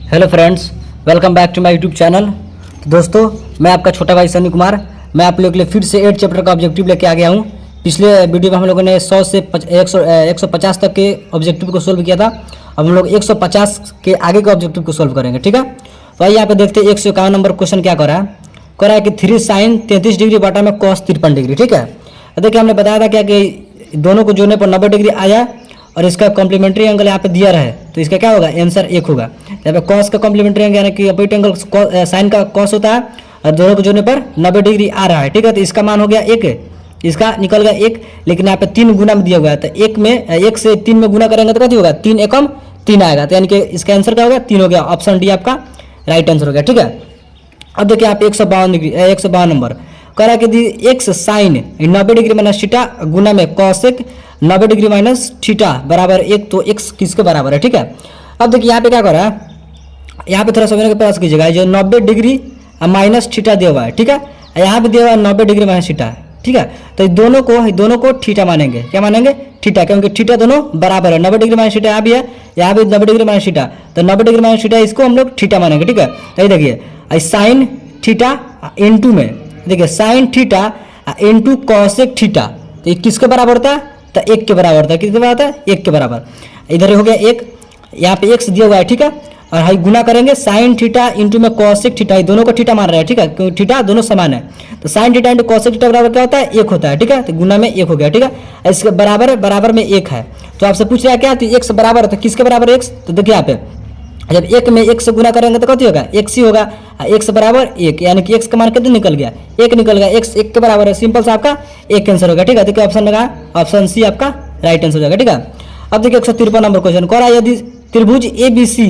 Hello friends, welcome back to my YouTube channel. तो दोस्तों, मैं आपका छोटा भाई सनी कुमार। मैं आप लोगों के लिए फिर से 8 चैप्टर का ऑब्जेक्टिव लेके आ गया हूँ। पिछले वीडियो में हम लोगों ने 100 से 150 तक के ऑब्जेक्टिव को सोल्व किया था। अब हम लोग 150 के आगे के ऑब्जेक्टिव को सोल्व करेंगे, ठीक है। तो आइए यहाँ पे देखते हैं 151 नंबर क्वेश्चन क्या कर रहा है कि 3 sin 33 डिग्री बटा में cos 53 डिग्री, ठीक है। देखिए हमने बताया था क्या कि दोनों को जोड़ने पर 90 डिग्री आया और इसका कॉम्प्लीमेंट्री एंगल यहाँ पे दिया रहे, तो इसका क्या होगा, आंसर 1 होगा। यहाँ पे कॉस का कॉम्प्लीमेंट्री एंगल यानी कि अपोजिट एंगल साइन का कॉस होता है और दोनों को जोड़ने पर 90 डिग्री आ रहा है, ठीक है। तो इसका मान हो गया 1, इसका निकल गया 1, लेकिन यहाँ पे 3 गुना में दिया हुआ है, तो 1 से 3 में गुना करेंगे तो क्या होगा, 3 एकम 3 आएगा। तो यानी कि इसका आंसर क्या हो गया, 3 हो गया। ऑप्शन डी आपका राइट आंसर हो गया, ठीक है। अब देखिए आप 152 नंबर कह रहा है कि x sine 90 degree minus theta गुना में कॉसेक 90 डिग्री माइनस थीटा बराबर 1, तो एक्स किसके बराबर है, ठीक है। अब देखिए यहाँ पे क्या कर रहा है, यहाँ पे थोड़ा समझने का प्रयास कीजिएगा। जो 90 डिग्री माइनस थीटा दिया हुआ है, ठीक है, यहाँ पे दिया हुआ है 90 डिग्री माइनस थीटा, ठीक है। तो दोनों को थीटा मानेंगे, क्या मानेंगे, थीटा, क्योंकि थीटा दोनों बराबर है। 90 डिग्री माइनस थीटा यहाँ भी है, यहाँ भी 90 डिग्री माइनस थीटा, तो 90 डिग्री माइनस थीटा इसको हम लोग थीटा मानेंगे, ठीक है। तो ये देखिए साइन थीटा इंटू में देखिए sign theta into cosec theta, तो ये किसके बराबर होता है, तो 1 के बराबर होता है। किसके बराबर होता है, 1 के बराबर। इधर हो गया 1, यहाँ पे x दिया हुआ है, ठीक है, और हाई गुना करेंगे साइन थीटा इंटू में कॉसेक थीटा, दोनों को थीटा मान रहे हैं, ठीक है, क्योंकि थीटा दोनों समान है। तो sign theta into cosec theta बराबर क्या होता है, 1 होता है, ठीक है। तो गुना में 1 हो गया, ठीक है। इसके बराबर में 1 है, तो आपसे पूछ रहा है क्या, तो x बराबर है, तो किसके बराबर x, तो देखिए यहाँ पे जब 1 में 1 से गुना करेंगे तो कथी होगा, x ही होगा। x बराबर 1, यानी कि x का मान कितना निकल गया, 1 निकल गया। x 1 के बराबर है, सिंपल सा आपका 1 आंसर होगा, ठीक है। देखिए ऑप्शन लगा, ऑप्शन सी आपका राइट आंसर हो जाएगा, ठीक है। अब देखिए 153 नंबर क्वेश्चन कह रहा है यदि त्रिभुज ABC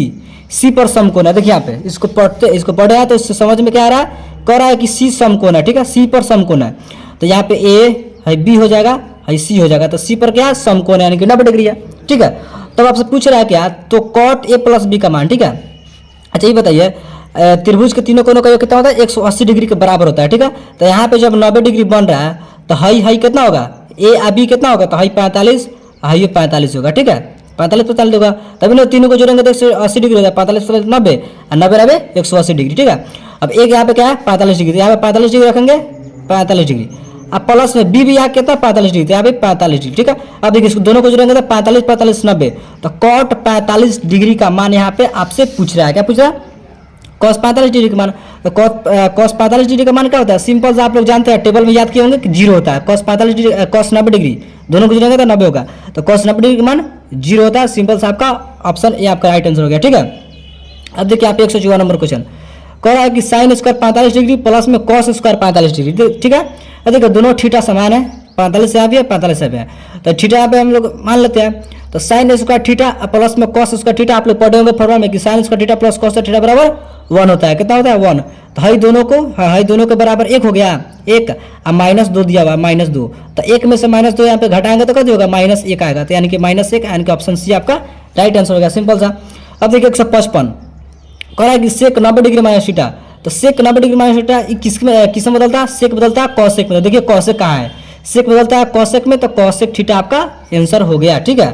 C पर समकोण है। देखिए यहाँ पे इसको पढ़े हैं तो इससे समझ में क्या आ रहा है, कह रहा है कि C समकोण है, ठीक है, C पर समकोण है। तो यहाँ पे A है, B हो जाएगा, है C हो जाएगा, तो C पर क्या है, समकोण है, यानी कि 90 डिग्री है, ठीक है। तब आपसे पूछ रहा है क्या, तो कॉट A प्लस B का मान, ठीक है। अच्छा ये बताइए त्रिभुज के तीनों कोनों का योग कितना होता है, 180 डिग्री के बराबर होता है, ठीक है। तो यहाँ पे जब 90 डिग्री बन रहा है तो हाई कितना होगा, A और B कितना होगा, तो हाई 45, हाई 45 होगा, ठीक है, 45 होगा। तभी ना तीनों को जोड़ेंगे तो 180 डिग्री होगा, 45 90 और 90 180 डिग्री, ठीक है। अब एक यहाँ पे क्या है 45 डिग्री, यहाँ पे 45 डिग्री रखेंगे, 45 डिग्री। अब प्लस में बी भी यहाँ कितना 45 डिग्री, यहाँ पे 45 डिग्री, ठीक है। अब देखिए इसको दोनों को जोड़ेंगे तो 45 45 90, तो कॉट 45 डिग्री का मान यहाँ पे आपसे पूछ रहा है, क्या पूछ रहा है, कॉस 45 डिग्री का मान। तो कॉस 45 डिग्री का मान क्या होता है, सिंपल से आप लोग जानते हैं, टेबल में याद किए होंगे कि 0 होता है। कॉस 45 डिग्री, कॉस 90 डिग्री, दोनों को जोड़ेंगे तो 90 होगा, तो कॉस 90 डिग्री का मान 0 होता है। सिंपल से आपका ऑप्शन ए आपका राइट आंसर हो गया, ठीक है। अब देखिए आप 154 नंबर क्वेश्चन कह रहा है कि साइन स्क्वायर 45 डिग्री प्लस में कॉस स्क्वायर 45 डिग्री, ठीक है। देखो दोनों थीटा समान है, 45 से यहाँ भी है, 45 से भी है, तो थीटा यहाँ पे हम लोग मान लेते हैं। तो साइन स्क्वायर थीटा प्लस में कॉस स्क्वायर थीटा, आप लोग पढ़े होंगे फॉर्मूला में कि sine square theta plus cos theta बराबर 1 होता है। कितना होता है, 1। तो हाई दोनों के बराबर 1 हो गया, 1 और -2 दिया हुआ, -2, तो 1 में से -2 यहाँ पे घटाएंगे तो क्या होगा, -1 आएगा, तो यानी कि -1, यानी कि ऑप्शन सी आपका राइट आंसर हो गया, सिंपल सा। अब देखिए 155 कह रहा है कि सेक 90 डिग्री माइनस थीटा, तो सेक 90 डिग्री माइनस थीटा किसमें बदलता है, सेक बदलता है कॉसेक में। देखिए कॉसेक कहाँ है, सेक बदलता है कॉसेक में, तो कॉसेक थीटा आपका आंसर हो गया, ठीक है।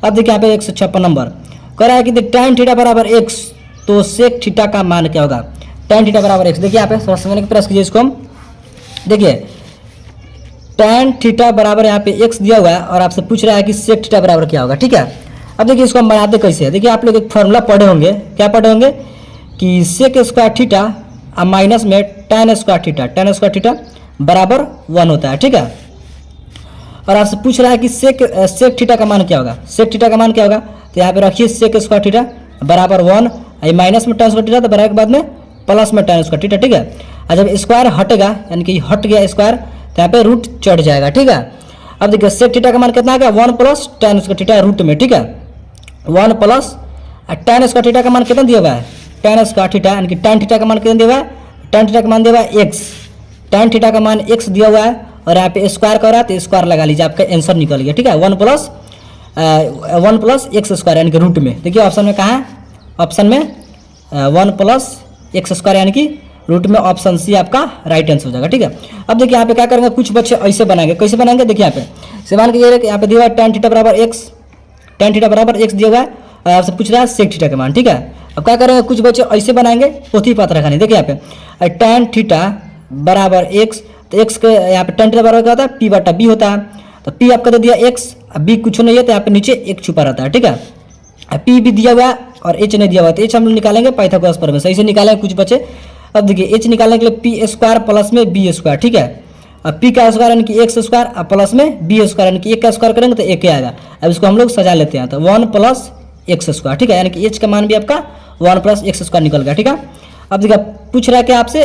अब देखिए यहाँ पे 156 नंबर कह रहा है कि tan थीटा बराबर x, तो सेक थीटा का मान क्या होगा, tan थीटा बराबर x। देखिए यहाँ पे थोड़ा समझने का प्रयास कीजिए इसको हम। देखिए tan थीटा बराबर यहाँ पे x दिया हुआ है और आपसे पूछ रहा है कि सेक थीटा बराबर क्या होगा, ठीक है। अब देखिए इसको हम बनाते कैसे है, देखिए आप लोग एक फॉर्मूला पढ़े होंगे, क्या पढ़े होंगे कि सेक स्क्वायर थीटा और माइनस में tan स्क्वायर थीटा बराबर 1 होता है, ठीक है। और आपसे पूछ रहा है कि सेक थीटा का मान क्या होगा, सेक थीटा का मान क्या होगा, तो यहाँ पे रखिए सेक स्क्वायर थीटा बराबर 1, माइनस में tan स्क्वायर थीटा, तो बराबर के बाद में प्लस में tan स्क्वायर थीटा, ठीक है। और जब स्क्वायर हटेगा यानी कि हट गया स्क्वायर, तो यहाँ पे रूट चढ़ जाएगा, ठीक है। अब देखिए सेक थीटा का मान कितना आ गया, 1 plus tan square theta root में, ठीक है, 1 प्लस tan स्क्वायर थीटा का मान कितना दिया हुआ है, tan स्क्वायर थीटा, यानी कि tan थीटा का मान कितना दिया हुआ है, tan थीटा का मान दिया हुआ है x, tan थीटा का मान x दिया हुआ है, और यहाँ पे स्क्वायर कर रहा है तो स्क्वायर लगा लीजिए, आपका आंसर निकल गया, ठीक है। 1 प्लस x स्क्वायर यानी कि रूट में, देखिए ऑप्शन में कहाँ है, ऑप्शन में 1 प्लस x स्क्वायर यानी कि रूट में, ऑप्शन सी आपका राइट आंसर हो जाएगा, ठीक है। अब देखिए यहाँ पे क्या करेंगे, कुछ बच्चे ऐसे बनाएंगे, कैसे बनाएंगे, देखिए यहाँ पे से मान के यहाँ पे दिया हुआ है tan थीटा बराबर x दिया हुआ है, आपसे पूछ रहा है सेक थीटा का मान, ठीक है। अब क्या करेंगे, कुछ बच्चे ऐसे बनाएंगे, पोथी पात रखा नहीं। देखिए यहाँ पे tan थीटा बराबर एक्स, तो एक्स के यहाँ पे tan थीटा बराबर क्या होता है, पी बटा बी होता है। तो पी आपका दे दिया एक्स, अब बी कुछ नहीं है तो यहाँ पे नीचे एक छुपा रहता है, ठीक है। पी भी दिया हुआ है और एच नहीं दिया हुआ, तो एच हम लोग निकालेंगे पाइथागोरस प्रमेय से, ऐसे निकालेंगे कुछ बच्चे। अब देखिए एच निकालने के लिए पी स्क्वायर प्लस में बी स्क्वायर, ठीक है। अब पी का स्क्वायर यानी कि एक्स स्क्वायर, अब प्लस में बी स्क्वायर यानी कि एक का स्क्वायर करेंगे तो एक आएगा। अब इसको हम लोग सजा लेते हैं, तो 1 प्लस एक्स स्क्वायर, ठीक है, यानी कि एच का मान भी आपका 1 प्लस एक्स स्क्वायर निकल गया, ठीक है। अब देखिए पूछ रहा है कि आपसे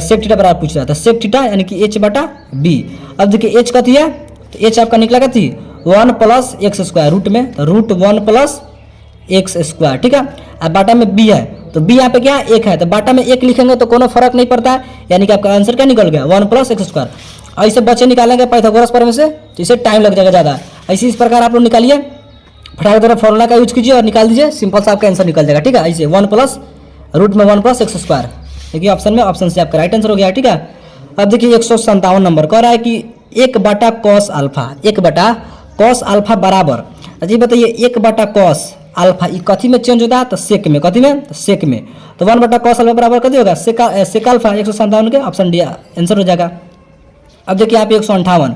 सेक थीटा बराबर पूछ रहा था, सेक थीटा यानी कि एच बटा बी। अब देखिए एच कथी है, तो एच आपका निकला कथी 1 प्लस एक्स स्क्वायर रूट में, तो रूट 1 प्लस एक्स स्क्वायर, ठीक है। अब बाटा में बी है, तो बी यहाँ पे क्या है, एक है, तो बाटा में एक लिखेंगे तो कोनो फर्क नहीं पड़ता है, यानी कि आपका आंसर क्या निकल गया 1 प्लस एक्स स्क्वायर। ऐसे बच्चे निकालेंगे पाइथागोरस प्रमेय से, तो इसे टाइम लग जाएगा ज़्यादा। ऐसे इस प्रकार आप लोग निकालिए, फटाफट जरा फॉर्मूला का यूज कीजिए और निकाल दीजिए, सिंपल सा आपका आंसर निकल जाएगा, ठीक है। ऐसे 1 प्लस रूट में 1 प्लस एक्स स्क्वायर, देखिए ऑप्शन में, ऑप्शन से आपका राइट आंसर हो गया, ठीक है। अब देखिए 157 नंबर कह रहा है कि 1 बटा कॉस अल्फा, 1 बटा कॉस अल्फा बराबर, जी बताइए 1 बटा कॉस अल्फा ये कथी में चेंज होता है, तो सेक में, कथी में, तो सेक में। तो 1 बटा कॉस अल्फा बराबर कथी होगा, सेक अल्फा, 157 के ऑप्शन डी आंसर हो जाएगा। अब देखिए यहाँ पे 158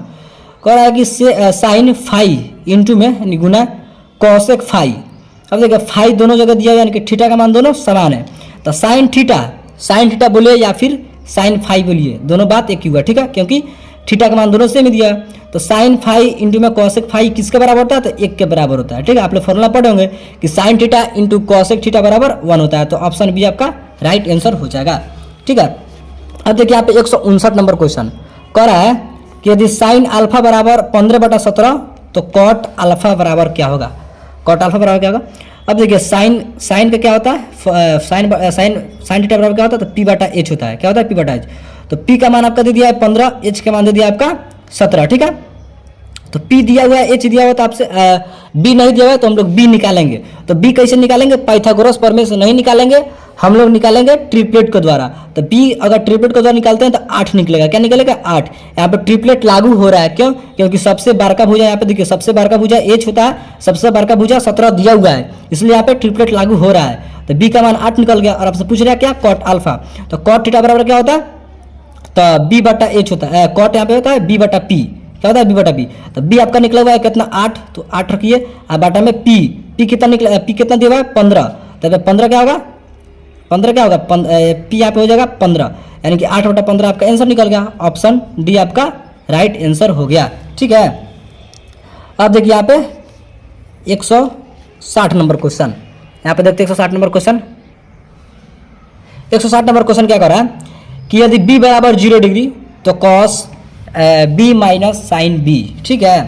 कह रहा है कि साइन फाई इंटू में यानी गुना कॉसेक फाई। अब देखिए फाई दोनों जगह दिया हुआ यानी कि थीटा का मान दोनों समान है, तो साइन थीटा बोलिए या फिर साइन फाई बोलिए, दोनों बात एक ही हुआ, ठीक है, क्योंकि थीटा का मान दोनों सेम ही दिया। तो साइन फाई इंटू में कॉसेक फाई किसके बराबर होता है, तो 1 के बराबर होता है, ठीक है। आप लोग फॉर्मूला पढ़े होंगे कि sine theta into cosec theta बराबर 1 होता है, तो ऑप्शन बी आपका राइट आंसर हो जाएगा, ठीक है। अब देखिए यहाँ पे 159 नंबर क्वेश्चन कह रहा है कि यदि साइन अल्फा बराबर 15/17 तो कॉट अल्फा बराबर क्या होगा, कॉट अल्फा बराबर क्या होगा। अब देखिए साइन का क्या होता है, साइन थीटा बराबर क्या होता है, तो पी बटा एच होता है, क्या होता है, पी बटा एच। तो पी का मान आपका दे दिया है 15, एच का मान दे दिया आपका 17, ठीक है। तो पी दिया हुआ है, एच दिया हुआ, तो आपसे बी नहीं दिया हुआ है, तो हम लोग बी निकालेंगे। तो बी कैसे निकालेंगे, पाइथागोरस प्रमेय से नहीं निकालेंगे, हम लोग निकालेंगे ट्रिपलेट के द्वारा। तो बी अगर ट्रिपलेट के द्वारा निकालते हैं तो 8 निकलेगा, क्या निकलेगा 8। यहाँ पे ट्रिपलेट लागू हो रहा है, क्यों, क्योंकि सबसे बड़ा का भुजा, यहाँ पे देखिए सबसे बड़ा का भुजा एच होता है, सबसे बड़ा का भुजा 17 दिया हुआ है, इसलिए यहाँ पे ट्रिपलेट लागू हो रहा है। तो बी का मान 8 निकल गया। और आपसे पूछ रहा है क्या, कॉट अल्फा, तो कॉट थीटा बराबर क्या होता है, तो बी बटा एच होता है, कॉट यहाँ पे होता है बी बटा पी, क्या होता है बी बटा बी। तो बी आपका निकला हुआ है कितना 8, तो 8 रखिए, और बाटा में पी कितना निकला, पी कितना दिया हुआ है 15, तो 15 क्या होगा, 15 क्या होगा, पी यहाँ पे हो जाएगा 15, यानी कि 8 बटा 15 आपका आंसर निकल गया, ऑप्शन डी आपका राइट आंसर हो गया, ठीक है। अब देखिए यहाँ पे 160 नंबर क्वेश्चन, यहाँ पे देखते 160 नंबर क्वेश्चन। 160 नंबर क्वेश्चन क्या कर रहा है कि यदि b बराबर 0 डिग्री तो cos b minus sine b, ठीक है।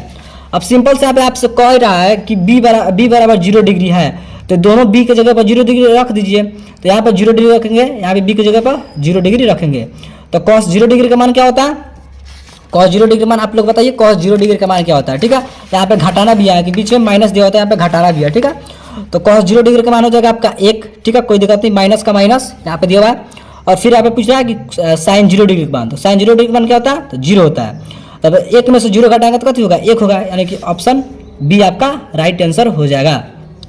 अब सिंपल से यहाँ पे आपसे कह रहा है कि b बराबर 0 डिग्री है, तो दोनों b के जगह पर 0 डिग्री रख दीजिए। तो यहाँ पर 0 डिग्री रखेंगे, यहाँ पे b की जगह पर 0 डिग्री रखेंगे। तो cos 0 डिग्री का मान क्या होता है, cos 0 डिग्री का मान आप लोग बताइए, cos 0 डिग्री का मान क्या होता है, ठीक है। यहाँ पे घटाना भी है कि बीच में माइनस दिया होता है, यहाँ पे घटाना भी है, ठीक है। तो cos 0 डिग्री का मान हो जाएगा आपका 1, ठीक है, कोई दिक्कत नहीं, माइनस का माइनस यहाँ पे दिया हुआ है। और फिर यहाँ पे पूछ रहा है कि साइन 0 डिग्री का मान, तो साइन 0 डिग्री का मान क्या होता है, तो 0 होता है। तब 1 में से 0 घटाएंगे तो कितना होगा, 1 होगा, यानी कि ऑप्शन बी आपका राइट आंसर हो जाएगा,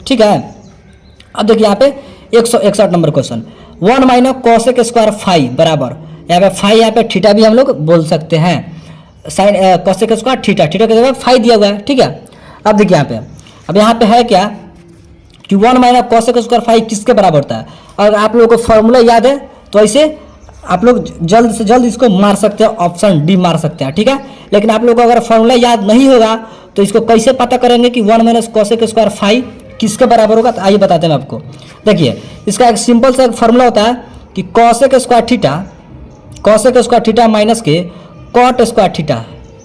ठीक है। अब देखिए यहाँ पे 161 number question, 1 minus cosec square phi बराबर, यहाँ पे फाई, यहाँ पे थीटा भी हम लोग बोल सकते हैं, sign cosec square theta, theta के जगह फाई दिया हुआ है, ठीक है। अब देखिए यहाँ पे, अब यहाँ पे है क्या कि 1 माइनस कॉसेक स्क्वायर फाई किसके बराबर होता है। अगर आप लोगों को फॉर्मूला याद है तो ऐसे आप लोग जल्द से जल्द इसको मार सकते हैं, ऑप्शन डी मार सकते हैं, ठीक है। लेकिन आप लोगों को अगर फॉर्मूला याद नहीं होगा तो इसको कैसे पता करेंगे कि 1 माइनस कॉसेक स्क्वायर फाई किसके बराबर होगा, तो आइए बताते हैं आपको। देखिए इसका एक सिंपल सा एक फॉर्मूला होता है कि कॉसेक स्क्वायर थीटा माइनस के कॉट स्क्वायर थीटा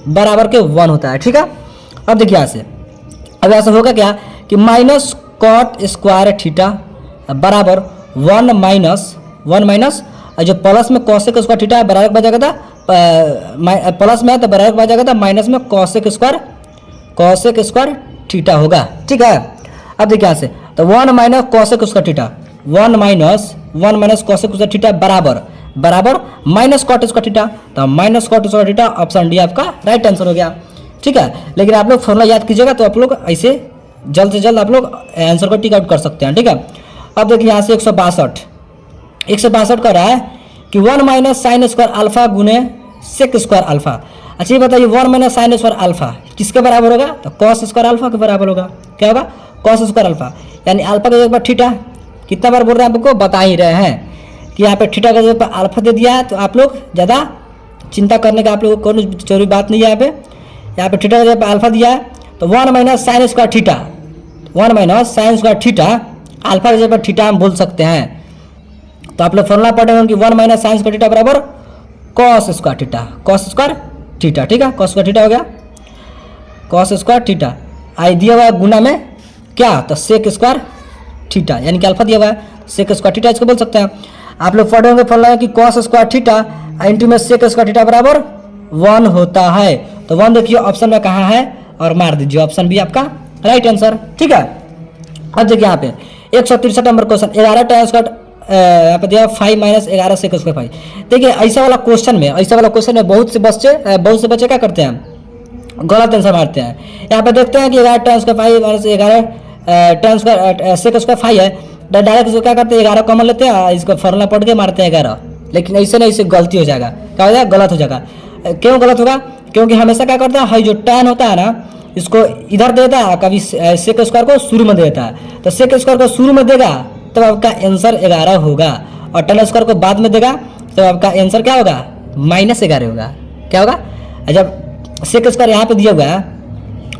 बराबर के 1 होता है, ठीक है। अब देखिए यहाँ से, अब यहाँ से होगा क्या कि माइनस कॉट स्क्वायर थीटा बराबर 1 माइनस जो प्लस में कॉसेक स्क्वायर थीटा है बराबर बच जाएगा था, प्लस में है तो बराबर बच जाएगा था माइनस में कॉसेक स्क्वायर थीटा होगा, ठीक है। अब देखिए यहाँ से, तो 1 minus cosec square theta, 1 minus cosec square theta बराबर माइनस कॉट स्क्वायर थीटा, तो minus cot square theta, option D आपका राइट आंसर हो गया, ठीक है। लेकिन आप लोग फॉर्मूला याद कीजिएगा तो आप लोग ऐसे जल्द से जल्द आप लोग आंसर को टिक आउट कर सकते हैं, ठीक है। अब देखिए यहाँ से 162 कर रहा है कि 1 माइनस साइन स्क्वायर अल्फा गुने सेक स्क्वायर अल्फा। अच्छा ये बताइए 1 माइनस साइन स्क्वायर अल्फा किसके बराबर होगा? तो कॉस स्क्वायर अल्फा के बराबर होगा। क्या होगा? कॉस स्क्वायर अल्फा, यानी अल्फा का एक बार थीटा, कितना बार बोल रहे हैं आपको बता ही रहे हैं कि यहाँ पे थीटा का जगह पर अल्फा दे दिया है, तो आप लोग ज़्यादा चिंता करने का आप लोगों को कोई जरूरी बात नहीं है। यहाँ पे थीटा का जगह पर अल्फा दिया है, तो 1 minus sign square theta, 1 minus sign square theta alpha की जगह पर थीटा हम बोल सकते हैं। तो आप लोग फॉर्मूला पढ़े होंगे कि 1 माइनस साइन स्क्वायर थीटा बराबर cos square theta, cos square theta, ठीक है। कॉस स्क्वायर थीटा हो गया, कॉस स्क्वायर थीटा। आई दिया हुआ है गुना में क्या? तो सेक स्क्वायर थीटा, यानी कि अल्फा दिया हुआ है, सेक स्क्वायर थीटा इसको बोल सकते हैं। आप लोग पढ़े होंगे फॉर्मूला कि कॉस स्क्वायर थीटा इंटू में सेक स्क्वायर थीटा बराबर 1 होता है। तो 1 देखिए ऑप्शन में कहाँ है और मार दीजिए, ऑप्शन बी आपका राइट आंसर, ठीक है। अब देखिए यहाँ पे 163 नंबर क्वेश्चन, 11 tan स्क्वायर यहाँ पे दिया 5 माइनस 11 सेक स्क्वायर 5। देखिए ऐसा वाला क्वेश्चन में बहुत से बच्चे क्या करते हैं? गलत आंसर मारते हैं। यहाँ पे देखते हैं कि 11 tan square 5 minus 11 tan square sec square 5 है, डायरेक्ट इसको क्या करते हैं 11 कॉमन लेते हैं, इसको फॉर्मूला पढ़ के मारते हैं 11। लेकिन ऐसे नहीं, इससे गलती हो जाएगा, क्या हो जाएगा? गलत हो जाएगा। क्यों गलत होगा? क्योंकि हमेशा क्या करता है जो tan होता है ना, इसको इधर देता है, कभी सेक स्क्वायर को शुरू में देता है। तो सेक स्क्वायर को शुरू में देगा तब आपका आंसर 11 होगा, और tan स्क्वायर को बाद में देगा तो आपका आंसर क्या होगा? -11 होगा। क्या होगा? जब सेक स्क्वायर यहाँ पे दिया हुआ है,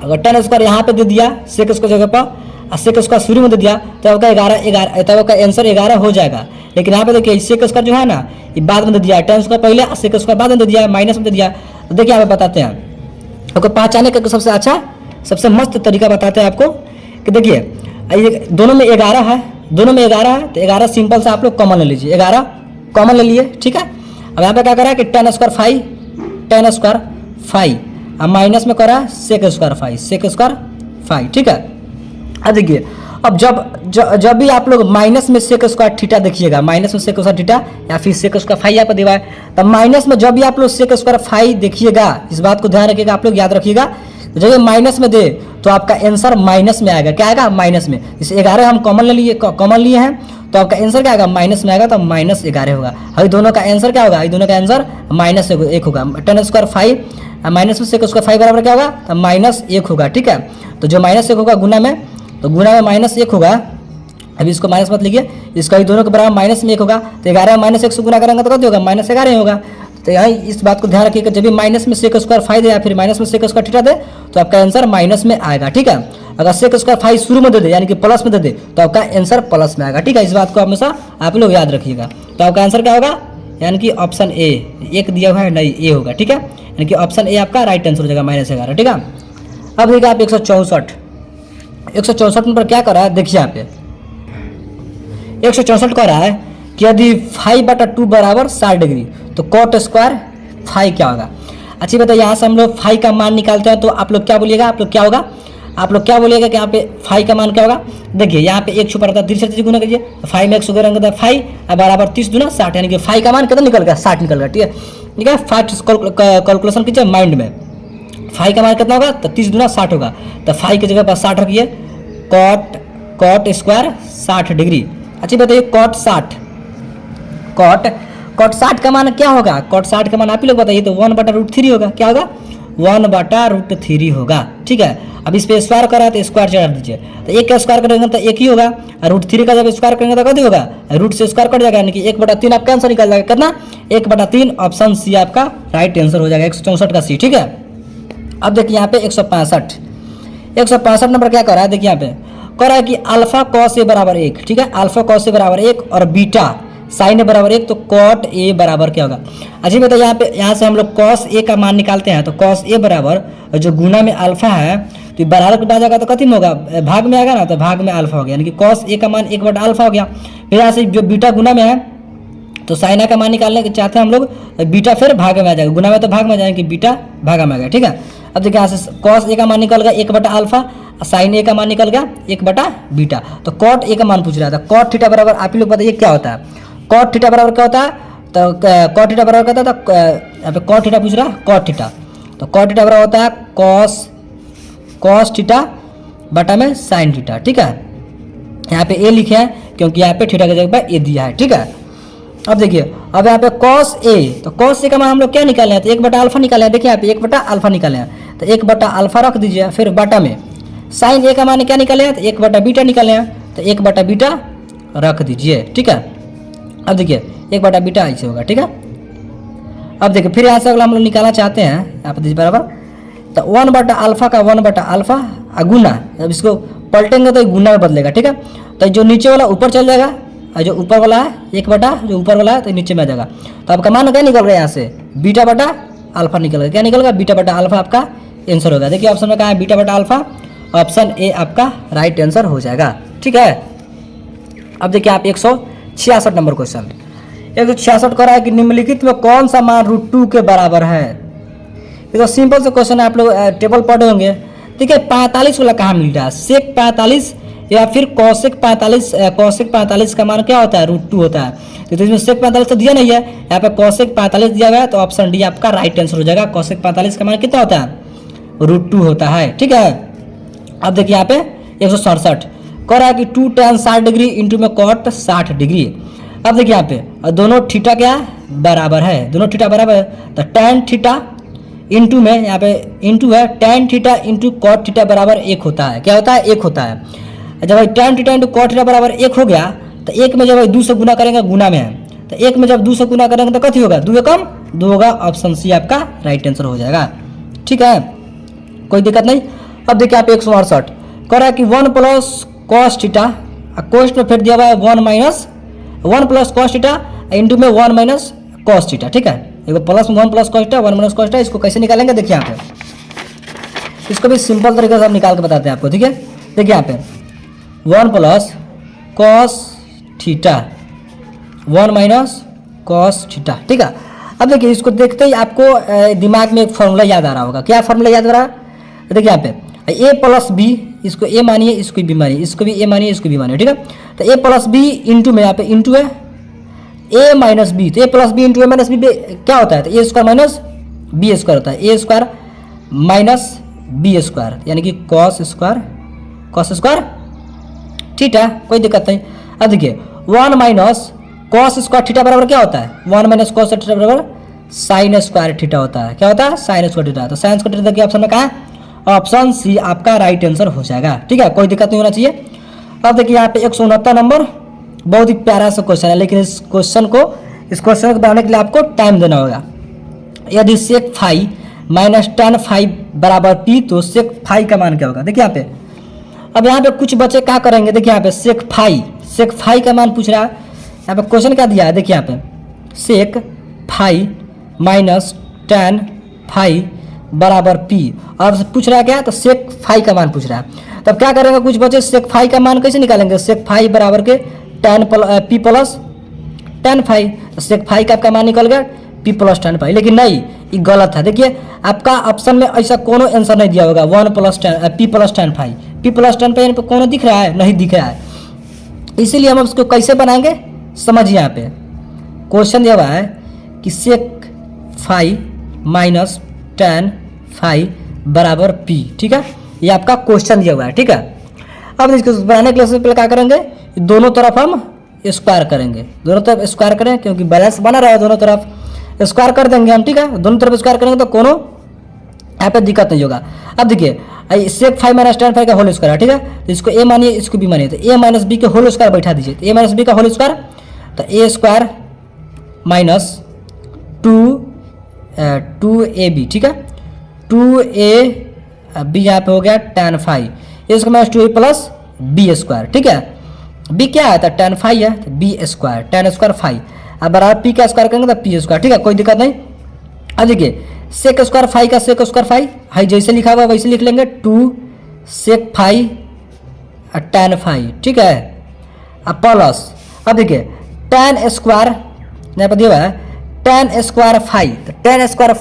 अगर tan स्क्वायर यहाँ पे दे दिया सेक स्क्वायर जगह पर, और सेक स्क्वायर शुरू में दे दिया तो आपका 11 तब आपका आंसर 11 हो जाएगा। लेकिन यहाँ पे देखिए सेक स्क्वायर जो है ना, ये बाद में दे दिया, tan स्क्वायर पहले और सेक स्क्वायर बाद में दे दिया, माइनस में दे दिया। तो देखिए यहाँ पे बताते हैं आपको पहचाने का सबसे अच्छा, सबसे मस्त तरीका बताते हैं आपको कि देखिए दोनों में 11 है, तो 11 सिंपल से आप लोग कॉमन ले लीजिए, 11 कॉमन ले लिए, ठीक है। अब यहाँ पे क्या करा है कि tan स्क्वायर 5 अब माइनस में करा सेक स्क्वायर 5, ठीक है। अब देखिए अब जब भी आप लोग माइनस में सेक स्क्वायर थीटा देखिएगा, माइनस में सेक स्क्वायर थीटा या फिर सेक स्क्वायर 5 यहाँ पर दिया है, तब माइनस में जब भी आप लोग सेक स्क्वायर 5 देखिएगा, इस बात को ध्यान रखिएगा, आप लोग याद रखिएगा, जब माइनस में दे तो आपका आंसर माइनस में आएगा। क्या आएगा? माइनस में। जैसे 11 हम कॉमन लिए हैं, तो आपका आंसर क्या आएगा? माइनस में आएगा, तो -11 होगा। अभी दोनों का आंसर क्या होगा? दोनों का आंसर -1 होगा। tan स्क्वायर 5 माइनस में सेक स्क्वायर 5 बराबर क्या होगा? तो -1 होगा, ठीक है। तो जो -1 होगा गुना में, तो गुना में -1 होगा। अभी इसको माइनस मत लिखिए, इसका ही दोनों के बराबर माइनस में 1 होगा, तो 11 में -1 से गुना करेंगे तो कितना होगा? -11 होगा। तो यहाँ इस बात को ध्यान रखिएगा, जब भी माइनस में सेक स्क्वायर 5 दे या फिर माइनस में सेक स्क्वायर थीटा दे तो आपका आंसर माइनस में आएगा, ठीक है। अगर सेक स्क्वायर 5 शुरू में दे यानी कि प्लस में दे तो आपका आंसर प्लस में आएगा, ठीक है। इस बात को हमेशा आप लोग याद रखिएगा। तो आपका आंसर क्या होगा? यानी कि ऑप्शन ए, एक दिया हुआ है नहीं, ए होगा, ठीक है। यानी कि ऑप्शन ए आपका राइट आंसर हो जाएगा, -11, ठीक है। अब देखिए आप 164 नंबर क्या कर रहा है? देखिए यहाँ पे 164 कर रहा है कि यदि 5/2 बराबर 60 डिग्री तो cot स्क्वायर 5 क्या होगा? अच्छी बताइए, यहाँ से हम लोग 5 का मान निकालते हैं, तो आप लोग क्या बोलिएगा? आप लोग क्या बोलिएगा कि यहाँ पे 5 का मान क्या होगा? देखिए यहाँ पे 1 छुपा रहता है, 30 से गुना कीजिए, 5 में 100 करेंगे तो 5 बराबर 30 दूना 60, यानी कि 5 का मान कितना निकल गया? 60 निकल गया, ठीक है। ठीक है, फास्ट कैलकुलेशन कीजिए माइंड में। 5 का मान कितना होगा? तो 30 दूना 60 होगा, तो 5 की जगह पर 60 रखिए, cot स्क्वायर 60 डिग्री। अच्छी बताइए cot 60 का मान क्या होगा? cot 60 का मान आप ही लोग बताइए, तो 1/√3 होगा। क्या होगा? 1/√3 होगा, ठीक है। अब इस पे स्क्वायर करा तो स्क्वायर चढ़ा दीजिए, तो 1 का स्क्वायर करेंगे तो 1 ही होगा, और √3 का जब स्क्वायर करेंगे तो कभी होगा? रूट से स्क्वायर कट जाएगा, यानी कि 1/3 आपका आंसर निकल जाएगा। कितना? 1/3, ऑप्शन सी आपका राइट आंसर हो जाएगा, 164 का सी, ठीक है। अब देखिए यहाँ पे 165 नंबर क्या कर रहा है? देखिए यहाँ पे कह रहा है कि अल्फा कॉस ए बराबर 1, ठीक है। अल्फा कॉस ए बराबर 1 और बीटा साइन ए बराबर 1, तो कॉट ए बराबर क्या होगा? अजी बताइए यहाँ से हम लोग कॉस ए का मान निकालते हैं, तो कॉस ए बराबर जो गुना में अल्फा है, तो बराबर कटा जाएगा तो कथी में होगा? भाग में आएगा ना, तो भाग में अल्फा हो गया, यानी कि कॉस ए का मान 1/अल्फा हो गया। फिर यहाँ से जो बीटा गुना में है, तो साइन ए का मान निकालने के चाहते हैं हम लोग, बीटा फिर भाग में आ जाएगा, गुना में तो भाग में आ जाएगा, कि बीटा भागा में आ गया, ठीक है। अब देखिए यहाँ से कॉस ए का मान निकल गया 1/अल्फा, साइन ए का मान निकल गया 1/बीटा, तो कॉट ए का मान पूछ रहा था। कॉट थीटा बराबर आप ही लोग बताइए क्या होता है? कॉट थीटा बराबर क्या होता है? तो कॉट थीटा बराबर क्या होता है? तो यहाँ पे कॉट थीटा पूछ रहा है, कॉट थीटा, तो कॉट थीटा बराबर होता है कॉस थीटा बटा में साइन थीटा। ठीक है, यहाँ पे ए लिखे हैं क्योंकि यहाँ पे थीटा की जगह पर ए दिया है। ठीक है, अब देखिए, अब यहाँ पे कॉस ए, तो कॉस ए का मान हम लोग क्या निकाले हैं, तो 1/α निकाले हैं। देखिए यहाँ पे 1/α निकाले हैं, तो 1/α रख दीजिए। फिर बटा में साइन ए का मान क्या निकाले हैं, तो 1/β निकाले हैं, तो 1/β रख दीजिए। ठीक है, अब देखिए 1/β ऐसे होगा। ठीक है, अब देखिए फिर यहाँ से अगला हम लोग निकालना चाहते हैं, यहाँ पर दीजिए बराबर, तो 1/α का 1/α गुना, जब इसको पलटेंगे तो गुना में बदलेगा। ठीक है, तो जो नीचे वाला ऊपर चल जाएगा और जो ऊपर वाला है जो ऊपर वाला है तो नीचे में आ जाएगा। तो आपका मान क्या निकल गया यहाँ से, β/α निकल गया। क्या निकल गया, β/α आपका आंसर होगा। देखिए ऑप्शन में कहा है β/α, ऑप्शन ए आपका राइट आंसर हो जाएगा। ठीक है, अब देखिए आप 166 नंबर क्वेश्चन, 166 कर रहा है कि निम्नलिखित में कौन सा मान √2 के बराबर है। ये तो सिंपल से क्वेश्चन है, आप लोग टेबल पढ़े होंगे। देखिए 45 वाला कहाँ मिल रहा है, सेक 45 या फिर कौशिक 45, कौशिक 45 का मान क्या होता है, √2 होता है। तो इसमें सेक 45 तो दिया नहीं है, यहाँ पे कौशिक 45 दिया गया है, तो ऑप्शन डी आपका राइट आंसर हो जाएगा। कौशिक 45 का मान कितना होता है, √2 होता है। ठीक है, अब देखिए यहाँ पे 167 कह रहा है कि 2 tan 60 डिग्री इंटू में कॉट 60 डिग्री। अब देखिए यहाँ पे दोनों थीटा क्या बराबर है, दोनों थीटा बराबर है, तो tan थीटा इंटू में यहाँ पे इंटू है, tan theta into cot theta बराबर 1 होता है। क्या होता है, 1 होता है। जब भाई tan theta into cot theta बराबर 1 हो गया, तो 1 में जब 2 से गुना करेंगे, गुना में है, तो 1 में जब 2 से गुना करेंगे तो कथी होगा, 2 कम 2 होगा। ऑप्शन सी आपका राइट आंसर हो जाएगा। ठीक है, कोई दिक्कत नहीं। अब देखिए आप 168 कह रहा है कि 1 + cos थीटा, कोस्ट में फिर दिया हुआ है 1 + cos थीटा इंटू में 1 - cos थीटा। ठीक है, एक प्लस में 1 + cos थीटा 1 - cos थीटा, इसको कैसे निकालेंगे देखिए यहाँ पे, इसको भी सिंपल तरीके से हम निकाल के बताते हैं आपको। ठीक है, देखिए यहाँ पे 1 + cos थीटा 1 - cos थीटा। ठीक है, अब देखिए इसको देखते ही आपको दिमाग में एक फॉर्मूला याद आ रहा होगा। क्या फॉर्मूला याद आ रहा है, देखिए यहाँ पे a + b, इसको a मानिए, इसको b मानिए, इसको भी a मानिए, इसको b मानिए। ठीक है, तो a + b इंटू में यहाँ पे इंटू है a - b, तो a + b into a - b क्या होता है, तो a² - b² होता है, a² - b², यानी कि cos² थीटा। कोई दिक्कत नहीं। अब देखिए 1 - cos² थीटा बराबर क्या होता है, 1 - cos थीटा बराबर sin² थीटा होता है। क्या होता है, sin² थीटा। तो sin² थीटा देखिए ऑप्शन में कहा है, ऑप्शन सी आपका राइट आंसर हो जाएगा। ठीक है, कोई दिक्कत नहीं होना चाहिए। अब देखिए यहाँ पे 169 नंबर, बहुत ही प्यारा सा क्वेश्चन है, लेकिन इस क्वेश्चन को बनाने के लिए आपको टाइम देना होगा। यदि sec phi minus tan phi बराबर p, तो sec फाई का मान क्या होगा। देखिए यहाँ पे, अब यहाँ पे कुछ बच्चे क्या करेंगे, देखिए यहाँ पे sec फाई का मान पूछ रहा है। यहाँ पे क्वेश्चन क्या दिया है, देखिए यहाँ पे sec phi minus tan phi बराबर p, और पूछ रहा है क्या, तो sec फाई का मान पूछ रहा है। तब क्या करेंगे कुछ बच्चे, sec फाई का मान कैसे निकालेंगे, sec फाई बराबर के p + tan फाई, तो sec फाई का आपका मान निकल गया p + tan फाई। लेकिन नहीं, ये गलत है। देखिए आपका ऑप्शन में ऐसा कोनो आंसर नहीं दिया होगा 1 + p + tan phi, p + tan phi कोनो दिख रहा है, नहीं दिख रहा है। इसीलिए हम उसको कैसे बनाएंगे, समझिए यहाँ पे क्वेश्चन दिया हुआ है कि sec phi minus tan phi बराबर p। ठीक है, ये आपका क्वेश्चन दिया हुआ है। ठीक है, अब इसको बनाने के लिए सबसे पहले क्या करेंगे, दोनों तरफ हम स्क्वायर करेंगे, दोनों तरफ स्क्वायर करें, क्योंकि बैलेंस बना रहा है, दोनों तरफ स्क्वायर कर देंगे हम। ठीक है, दोनों तरफ स्क्वायर करेंगे तो कोनो यहाँ पे दिक्कत नहीं होगा। अब देखिए sec phi minus tan phi का होल स्क्वायर है। ठीक है, तो इसको a मानिए, इसको b मानिए, तो a - b के होल स्क्वायर बैठा दीजिए, तो a - b का होल स्क्वायर, तो a² - 2ab। ठीक है, 2ab यहाँ पे हो गया tan फाई, इसको माइनस 2a + b²। ठीक है, b क्या है, तो tan फाई है, तो b² tan² फाई, अब बराबर p का स्क्वायर करेंगे तो p²। ठीक है, कोई दिक्कत नहीं। अब देखिए sec² फाई का sec² फाई है, जैसे लिखा हुआ वैसे लिख लेंगे, 2 sec फाई tan फाई। ठीक है, अब प्लस, अब देखिए tan² यहाँ पर दिया हुआ है tan² फाई, तो tan²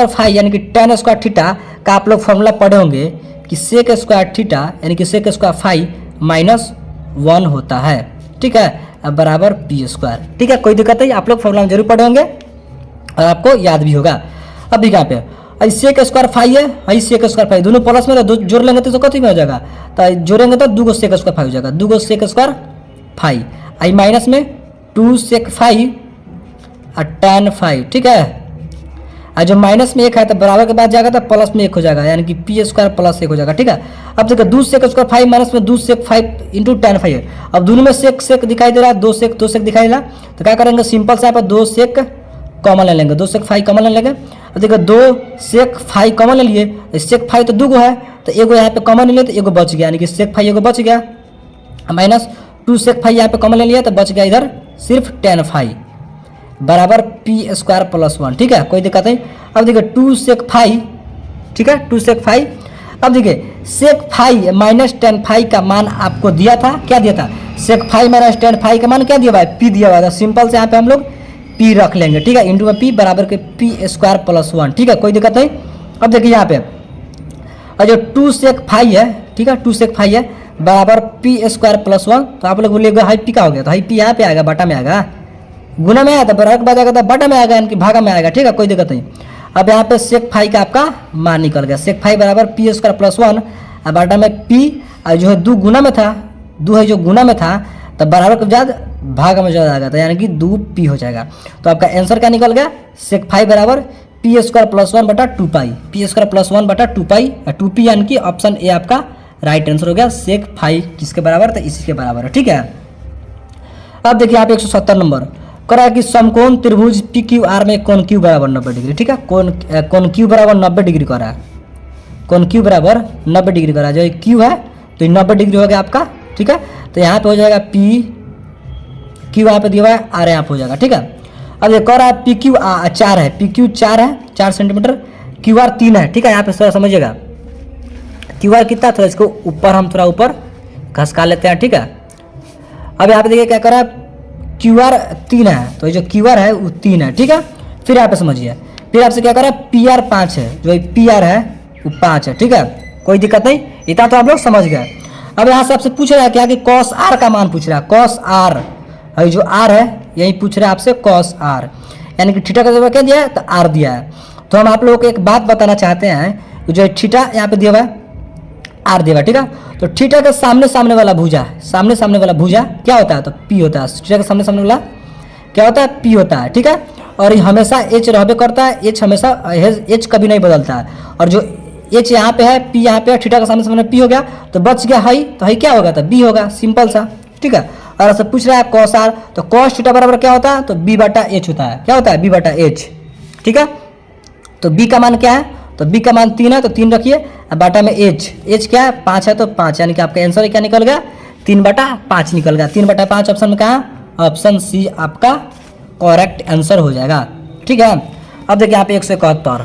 फाई यानी कि tan² थीटा का आप लोग फॉर्मूला पढ़े होंगे कि sec² थीटा यानी कि sec² फाई -1 होता है। ठीक है, अब बराबर p²। ठीक है, कोई दिक्कत नहीं, आप लोग फॉर्मूला में जरूर पढ़े होंगे और आपको याद भी होगा। अब देखिए यहाँ पे आई सेक स्क्वायर फाइव है, आई सेक स्क्वायर फाइव, दोनों प्लस में तो जोड़ लेंगे तो कथी में हो जाएगा, तो जोड़ेंगे तो 2 सेक स्क्वायर फाइव हो जाएगा, 2 सेक स्क्वायर फाइव, आई माइनस में 2 सेक फाइव और tan फाइव, ठीक है। और जो माइनस में 1 है तो बराबर के बाद जाएगा तो प्लस में 1 हो जाएगा, यानी कि पी स्क्वायर प्लस 1 हो जाएगा, ठीक है। अब देखो 2 सेक स्क्वायर फाइव माइनस में 2 सेक फाइव इंटू tan फाइव है। अब दोनों में सेक सेक दिखाई दे रहा है, 2 सेक दिखाई दे रहा है, तो क्या करेंगे सिंपल से यहाँ पर 2 सेक कॉमन ले लेंगे, 2 सेक फाइव कॉमन ले लेंगे। अब देखो 2 सेक फाइव कॉमन ले लिए, सेक फाइव तो 2 है तो एगो यहाँ पे कॉमन ले लिए तो एगो बच गया, यानी कि सेक फाइव एगो बच गया, माइनस 2 सेक फाइव यहाँ पे कॉमन ले लिया तो बच गया इधर सिर्फ tan फाइव बराबर पी स्क्वायर प्लस 1, ठीक है, कोई दिक्कत नहीं। अब देखिए 2 सेक फाइव, ठीक है, 2 सेक फाइव। अब देखिए सेक फाइव माइनस tan फाइव का मान आपको दिया था, क्या दिया था, सेक फाइव माइनस tan फाइव का मान क्या दिया हुआ है, पी दिया हुआ था। सिंपल से यहाँ पे हम लोग पी रख लेंगे, ठीक है, इंटू में पी बराबर के पी स्क्वायर प्लस 1, ठीक है, कोई दिक्कत नहीं। अब देखिए यहाँ पे और जो 2 सेक फाइव है, ठीक है, 2 सेक फाइव है बराबर पी स्क्वायर प्लस 1, तो आप लोग बोलिएगा हाई पी का हो गया, तो हाई पी यहाँ पे आएगा, बटा में आएगा, गुना में आया था बराबर के बाद आएगा तो बटा में आएगा, यानी कि भागा में आएगा, ठीक है, कोई दिक्कत नहीं। अब यहाँ पे सेक फाइव का आपका मान निकल गया, सेक फाइव बराबर पी स्क्वायर प्लस 1 और बटा में पी, और जो है 2 गुना में था, 2 है जो गुना में था तब बराबर के बाद भाग में जो आएगा, यानी कि 2 पी हो जाएगा। तो आपका आंसर क्या निकल गया, सेक फाइव बराबर पी स्क्वायर प्लस 1 बटा 2 पाई, पी स्क्वायर प्लस 1 बटा 2 पाई, 2 पी, यानी कि ऑप्शन ए आपका राइट आंसर हो गया। सेक फाइव किसके बराबर, तो इसी के बराबर है, ठीक है। अब देखिए यहाँ पे 170 नंबर करा कि समकोण त्रिभुज पी क्यू आर में कोण क्यू बराबर 90 डिग्री, ठीक है, कोण क्यू बराबर 90 डिग्री करा है, कोण क्यू बराबर 90 डिग्री करा है, जो क्यू है तो 90 डिग्री हो गया आपका, ठीक है। तो यहाँ पे हो जाएगा पी क्यू, यहाँ पे दिया हुआ है आर यहाँ पे हो जाएगा, ठीक है। अब ये कह रहा है पी क्यू 4 है, पी क्यू 4 है, 4 सेंटीमीटर, क्यू आर 3 है, ठीक है। यहाँ पे थोड़ा समझिएगा क्यू आर कितना, थोड़ा इसको ऊपर हम थोड़ा ऊपर घसका लेते हैं, ठीक है। अब यहाँ पे देखिए क्या कर रहा है, क्यू आर 3 है, तो ये जो क्यू आर है वो 3 है, ठीक है। फिर यहाँ पे समझिए, फिर आपसे क्या कर रहा है, पी आर 5 है, जो पी आर है वो 5 है, ठीक है, कोई दिक्कत नहीं, इतना तो आप लोग समझ गए। अब यहाँ से आपसे पूछ रहा है क्या कि कॉस आर का मान पूछ रहा है, कॉस आर, जो आर है यही पूछ रहा है आपसे, कॉस आर, यानी कि थीटा का जगह क्या दिया है, तो आर दिया है। तो हम आप लोगों को एक बात बताना चाहते हैं, जो थीटा यहाँ पे दिया हुआ है आर दिया हुआ, ठीक है। तो थीटा के सामने सामने वाला भुजा, सामने सामने वाला भुजा क्या होता है, तो पी होता है, थीटा के सामने सामने वाला क्या होता है, पी होता है, ठीक है। और हमेशा एच रहबे करता है, एच हमेशा एच कभी नहीं बदलता है, और जो एच यहाँ पे है, पी यहाँ पे है, थीटा के सामने सामने पी हो गया, तो बच गया हाई, तो हाई क्या होगा, तो बी होगा, सिंपल सा, ठीक है। और ऐसा पूछ रहा है कॉस आर, तो कॉस थीटा बराबर क्या होता है, तो बी बटा एच होता है, क्या होता है, बी बटा एच, ठीक है। तो बी का मान क्या है, तो बी का मान 3 है, तो 3 रखिए, बाटा में एच क्या है, 5 है, तो 5, यानी कि आपका आंसर क्या निकल गया, 3/5 निकल गया, 3/5 ऑप्शन में कहा, ऑप्शन सी आपका करेक्ट आंसर हो जाएगा, ठीक है। अब देखिए यहाँ पे 171,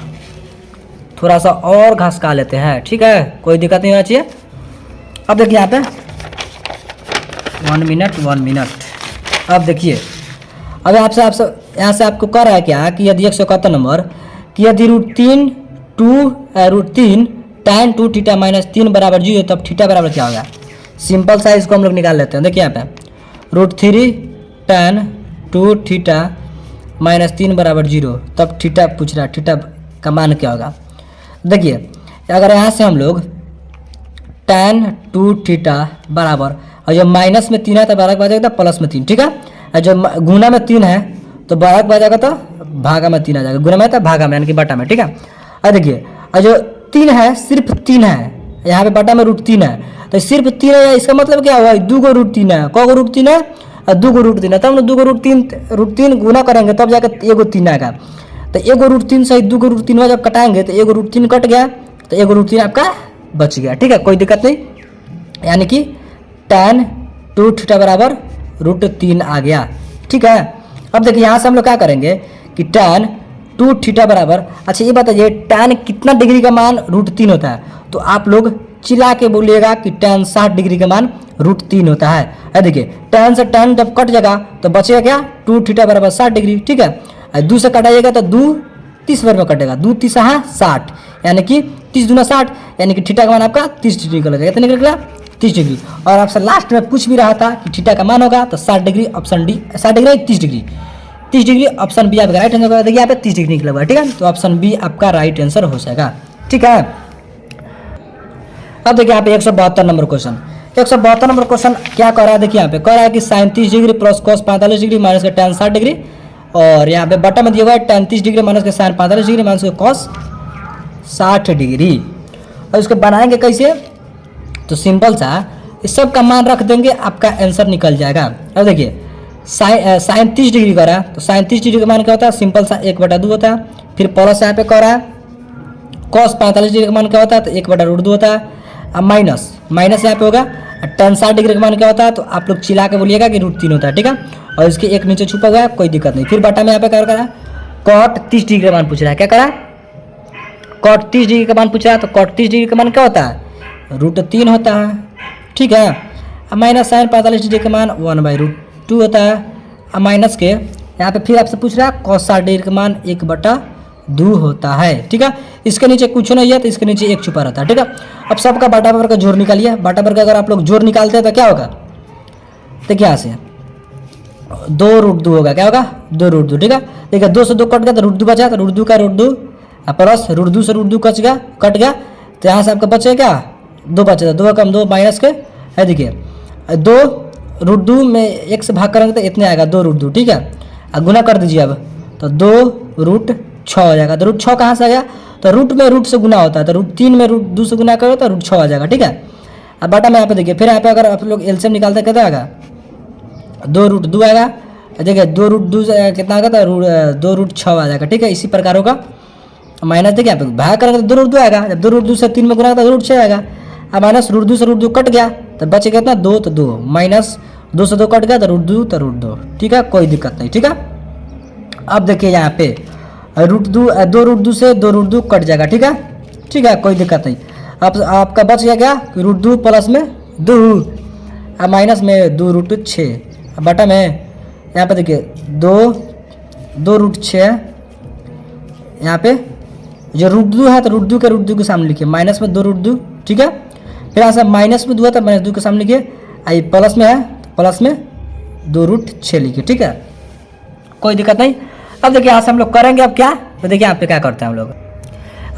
थोड़ा सा और घसका लेते हैं, ठीक है, कोई दिक्कत नहीं होना चाहिए। अब देखिए यहाँ पे 1 मिनट, अब देखिए, अब आपसे यहाँ से आपको कह रहा है क्या कि यदि 171 नंबर कि यदि √3 tan 2 थीटा माइनस 3 बराबर 0, तब थीटा बराबर क्या होगा। सिंपल सा इसको हम लोग निकाल लेते हैं, देखिए यहाँ पे √3 tan 2 थीटा माइनस 3 बराबर 0, तब थीटा पूछ रहा है, थीटा का मान क्या होगा। देखिए अगर यहाँ से हम लोग tan 2 थीटा बराबर, और जो माइनस में 3 है तो बराबर के बाद जाएगा प्लस में 3, ठीक है। और जो गुना में 3 है तो बराबर के बाद जाएगा तो भागा में 3 आ जाएगा, गुना में तो भागा में, यानी कि बटा में, ठीक है। और देखिए और जो 3 है, सिर्फ 3 है, यहाँ पे बटा में √3 है, तो सिर्फ 3 है, इसका मतलब क्या हुआ, 2 को √3 है, कौ को √3 है, 2 को √3 है, तब हम 2 को √3 गुना करेंगे तब जाकर एगो 3 आएगा, तो एगो √3 से 2 को √3 में जब कटाएंगे तो एगो √3 कट गया, तो एगो √3 आपका बच गया, ठीक है, कोई दिक्कत नहीं, यानी कि tan 2 थीटा बराबर √3 आ गया, ठीक है। अब देखिए यहाँ से हम लोग क्या करेंगे कि tan 2 थीटा बराबर, अच्छा ये बताइए tan कितना डिग्री का मान √3 होता है, तो आप लोग चिल्ला के बोलिएगा कि tan 60 डिग्री का मान √3 होता है। देखिए tan से tan जब कट जाएगा तो बचेगा क्या, 2 थीटा बराबर 60 डिग्री, ठीक है। 2 से कटाइएगा तो 2 30 बार में कटेगा, 2 30 60, यानी कि 30 दूना 60, यानी कि थीटा का मान आपका 30 डिग्री निकल जाएगा, कितना निकल 30 डिग्री। और आपसे लास्ट में पूछ भी रहा था कि थीटा का मान होगा, तो 60 degree, option D, 60 degree 30 degree, 30 degree, option B आपका राइट आंसर होगा। देखिए यहाँ पे 30 डिग्री निकला हुआ है, ठीक है, तो ऑप्शन बी आपका राइट आंसर हो जाएगा, ठीक है। अब देखिए यहाँ पे 172 नंबर क्वेश्चन, 172 नंबर क्वेश्चन क्या कह रहा है, देखिए यहाँ पे कह रहा है कि sine 30 degree plus cos 45 degree minus का tan 60 डिग्री, और यहाँ पे बटा में दिया हुआ है tan 30 डिग्री माइनस का साइन 45 डिग्री माइनस का कॉस 60 डिग्री। और इसको बनाएंगे कैसे, तो सिंपल सा इस सब का मान रख देंगे, आपका आंसर निकल जाएगा। अब देखिए साइन 30 डिग्री का रहा है, तो साइन 30 डिग्री का मान क्या होता है, सिंपल सा 1/2 होता है। फिर प्लस यहाँ पे कह रहा है कॉस 45 डिग्री का मान क्या होता है, तो 1/√2 होता है। अब माइनस यहाँ पे होगा, tan 60 डिग्री का मान क्या होता है, तो आप लोग चिल्ला के बोलिएगा कि √3 होता है, ठीक है, और इसके एक नीचे छुपा हुआ है, कोई दिक्कत नहीं। फिर बटा में यहाँ पे क्या करा, कॉट 30 डिग्री का मान पूछ रहा है, क्या करा, कॉट 30 डिग्री का मान पूछ रहा है, तो कॉट 30 डिग्री का मान क्या होता है, √3 होता है, ठीक है। अब माइनस साइन 45 डिग्री का मान 1/√2 होता है। अब माइनस के यहाँ पे फिर आपसे पूछ रहा है कॉस 60 डिग्री का मान 1/2 होता है, ठीक है। इसके नीचे कुछ नहीं है, तो इसके नीचे एक छुपा रहता है, ठीक है। अब सबका बाटा पर का जोड़ निकालिए, बाटा पर का अगर आप लोग जोड़ निकालते हैं तो क्या होगा, देखिए यहाँ से 2√2 होगा, क्या होगा 2√2, ठीक है। देखिए 2 से 2 कट गया तो √2 बचा, तो √2 का √2 प्लस √2 से √2 कट गया, तो यहाँ से आपका बचे क्या 2 बचे, 2 कम 2 माइनस के है, देखिए 2√2 में 1 से भाग करेंगे तो इतने आएगा 2√2, ठीक है। अब गुना कर दीजिए, अब तो 2√6 हो जाएगा। तो √6 कहाँ से आ गया, तो रूट में रूट से गुना होता है, तो √3 में √2 से गुना करो तो √6 आ जाएगा, ठीक है। अब बटा में यहाँ पे देखिए, फिर यहाँ पे अगर आप लोग एलसीएम निकालते कितना आएगा, 2√2 आएगा। देखिए 2√2 कितना आएगा, तो 2√6 आ जाएगा, ठीक है। इसी प्रकार होगा माइनस, देखिए यहाँ पे भाग करेंगे तो 2√2 आएगा, जब 2√2 से 3 में गुना तो √6 आएगा। अब माइनस √2 से √2 कट गया, तो बचे कितना 2, तो 2 माइनस 2 से 2 कट गया, तो √2 तो √2, ठीक है, कोई दिक्कत नहीं, ठीक है। अब देखिए यहाँ पे √2 से 2√2 कट जाएगा, ठीक है, ठीक है, कोई दिक्कत नहीं। अब आपका बच गया क्या, √2 प्लस में 2, अब माइनस में 2√6, अब बटा में यहाँ पे देखिए 2√6, यहाँ पे जो √2 है तो √2 के सामने लिखिए, माइनस में 2√2, ठीक है। फिर यहाँ से माइनस में 2 है तो -2 के सामने लिखिए, आई प्लस में है प्लस में 2√6 लिखिए, ठीक है, कोई दिक्कत नहीं। अब देखिए यहाँ से हम लोग करेंगे अब क्या, तो देखिए यहाँ पे क्या करते हैं हम लोग।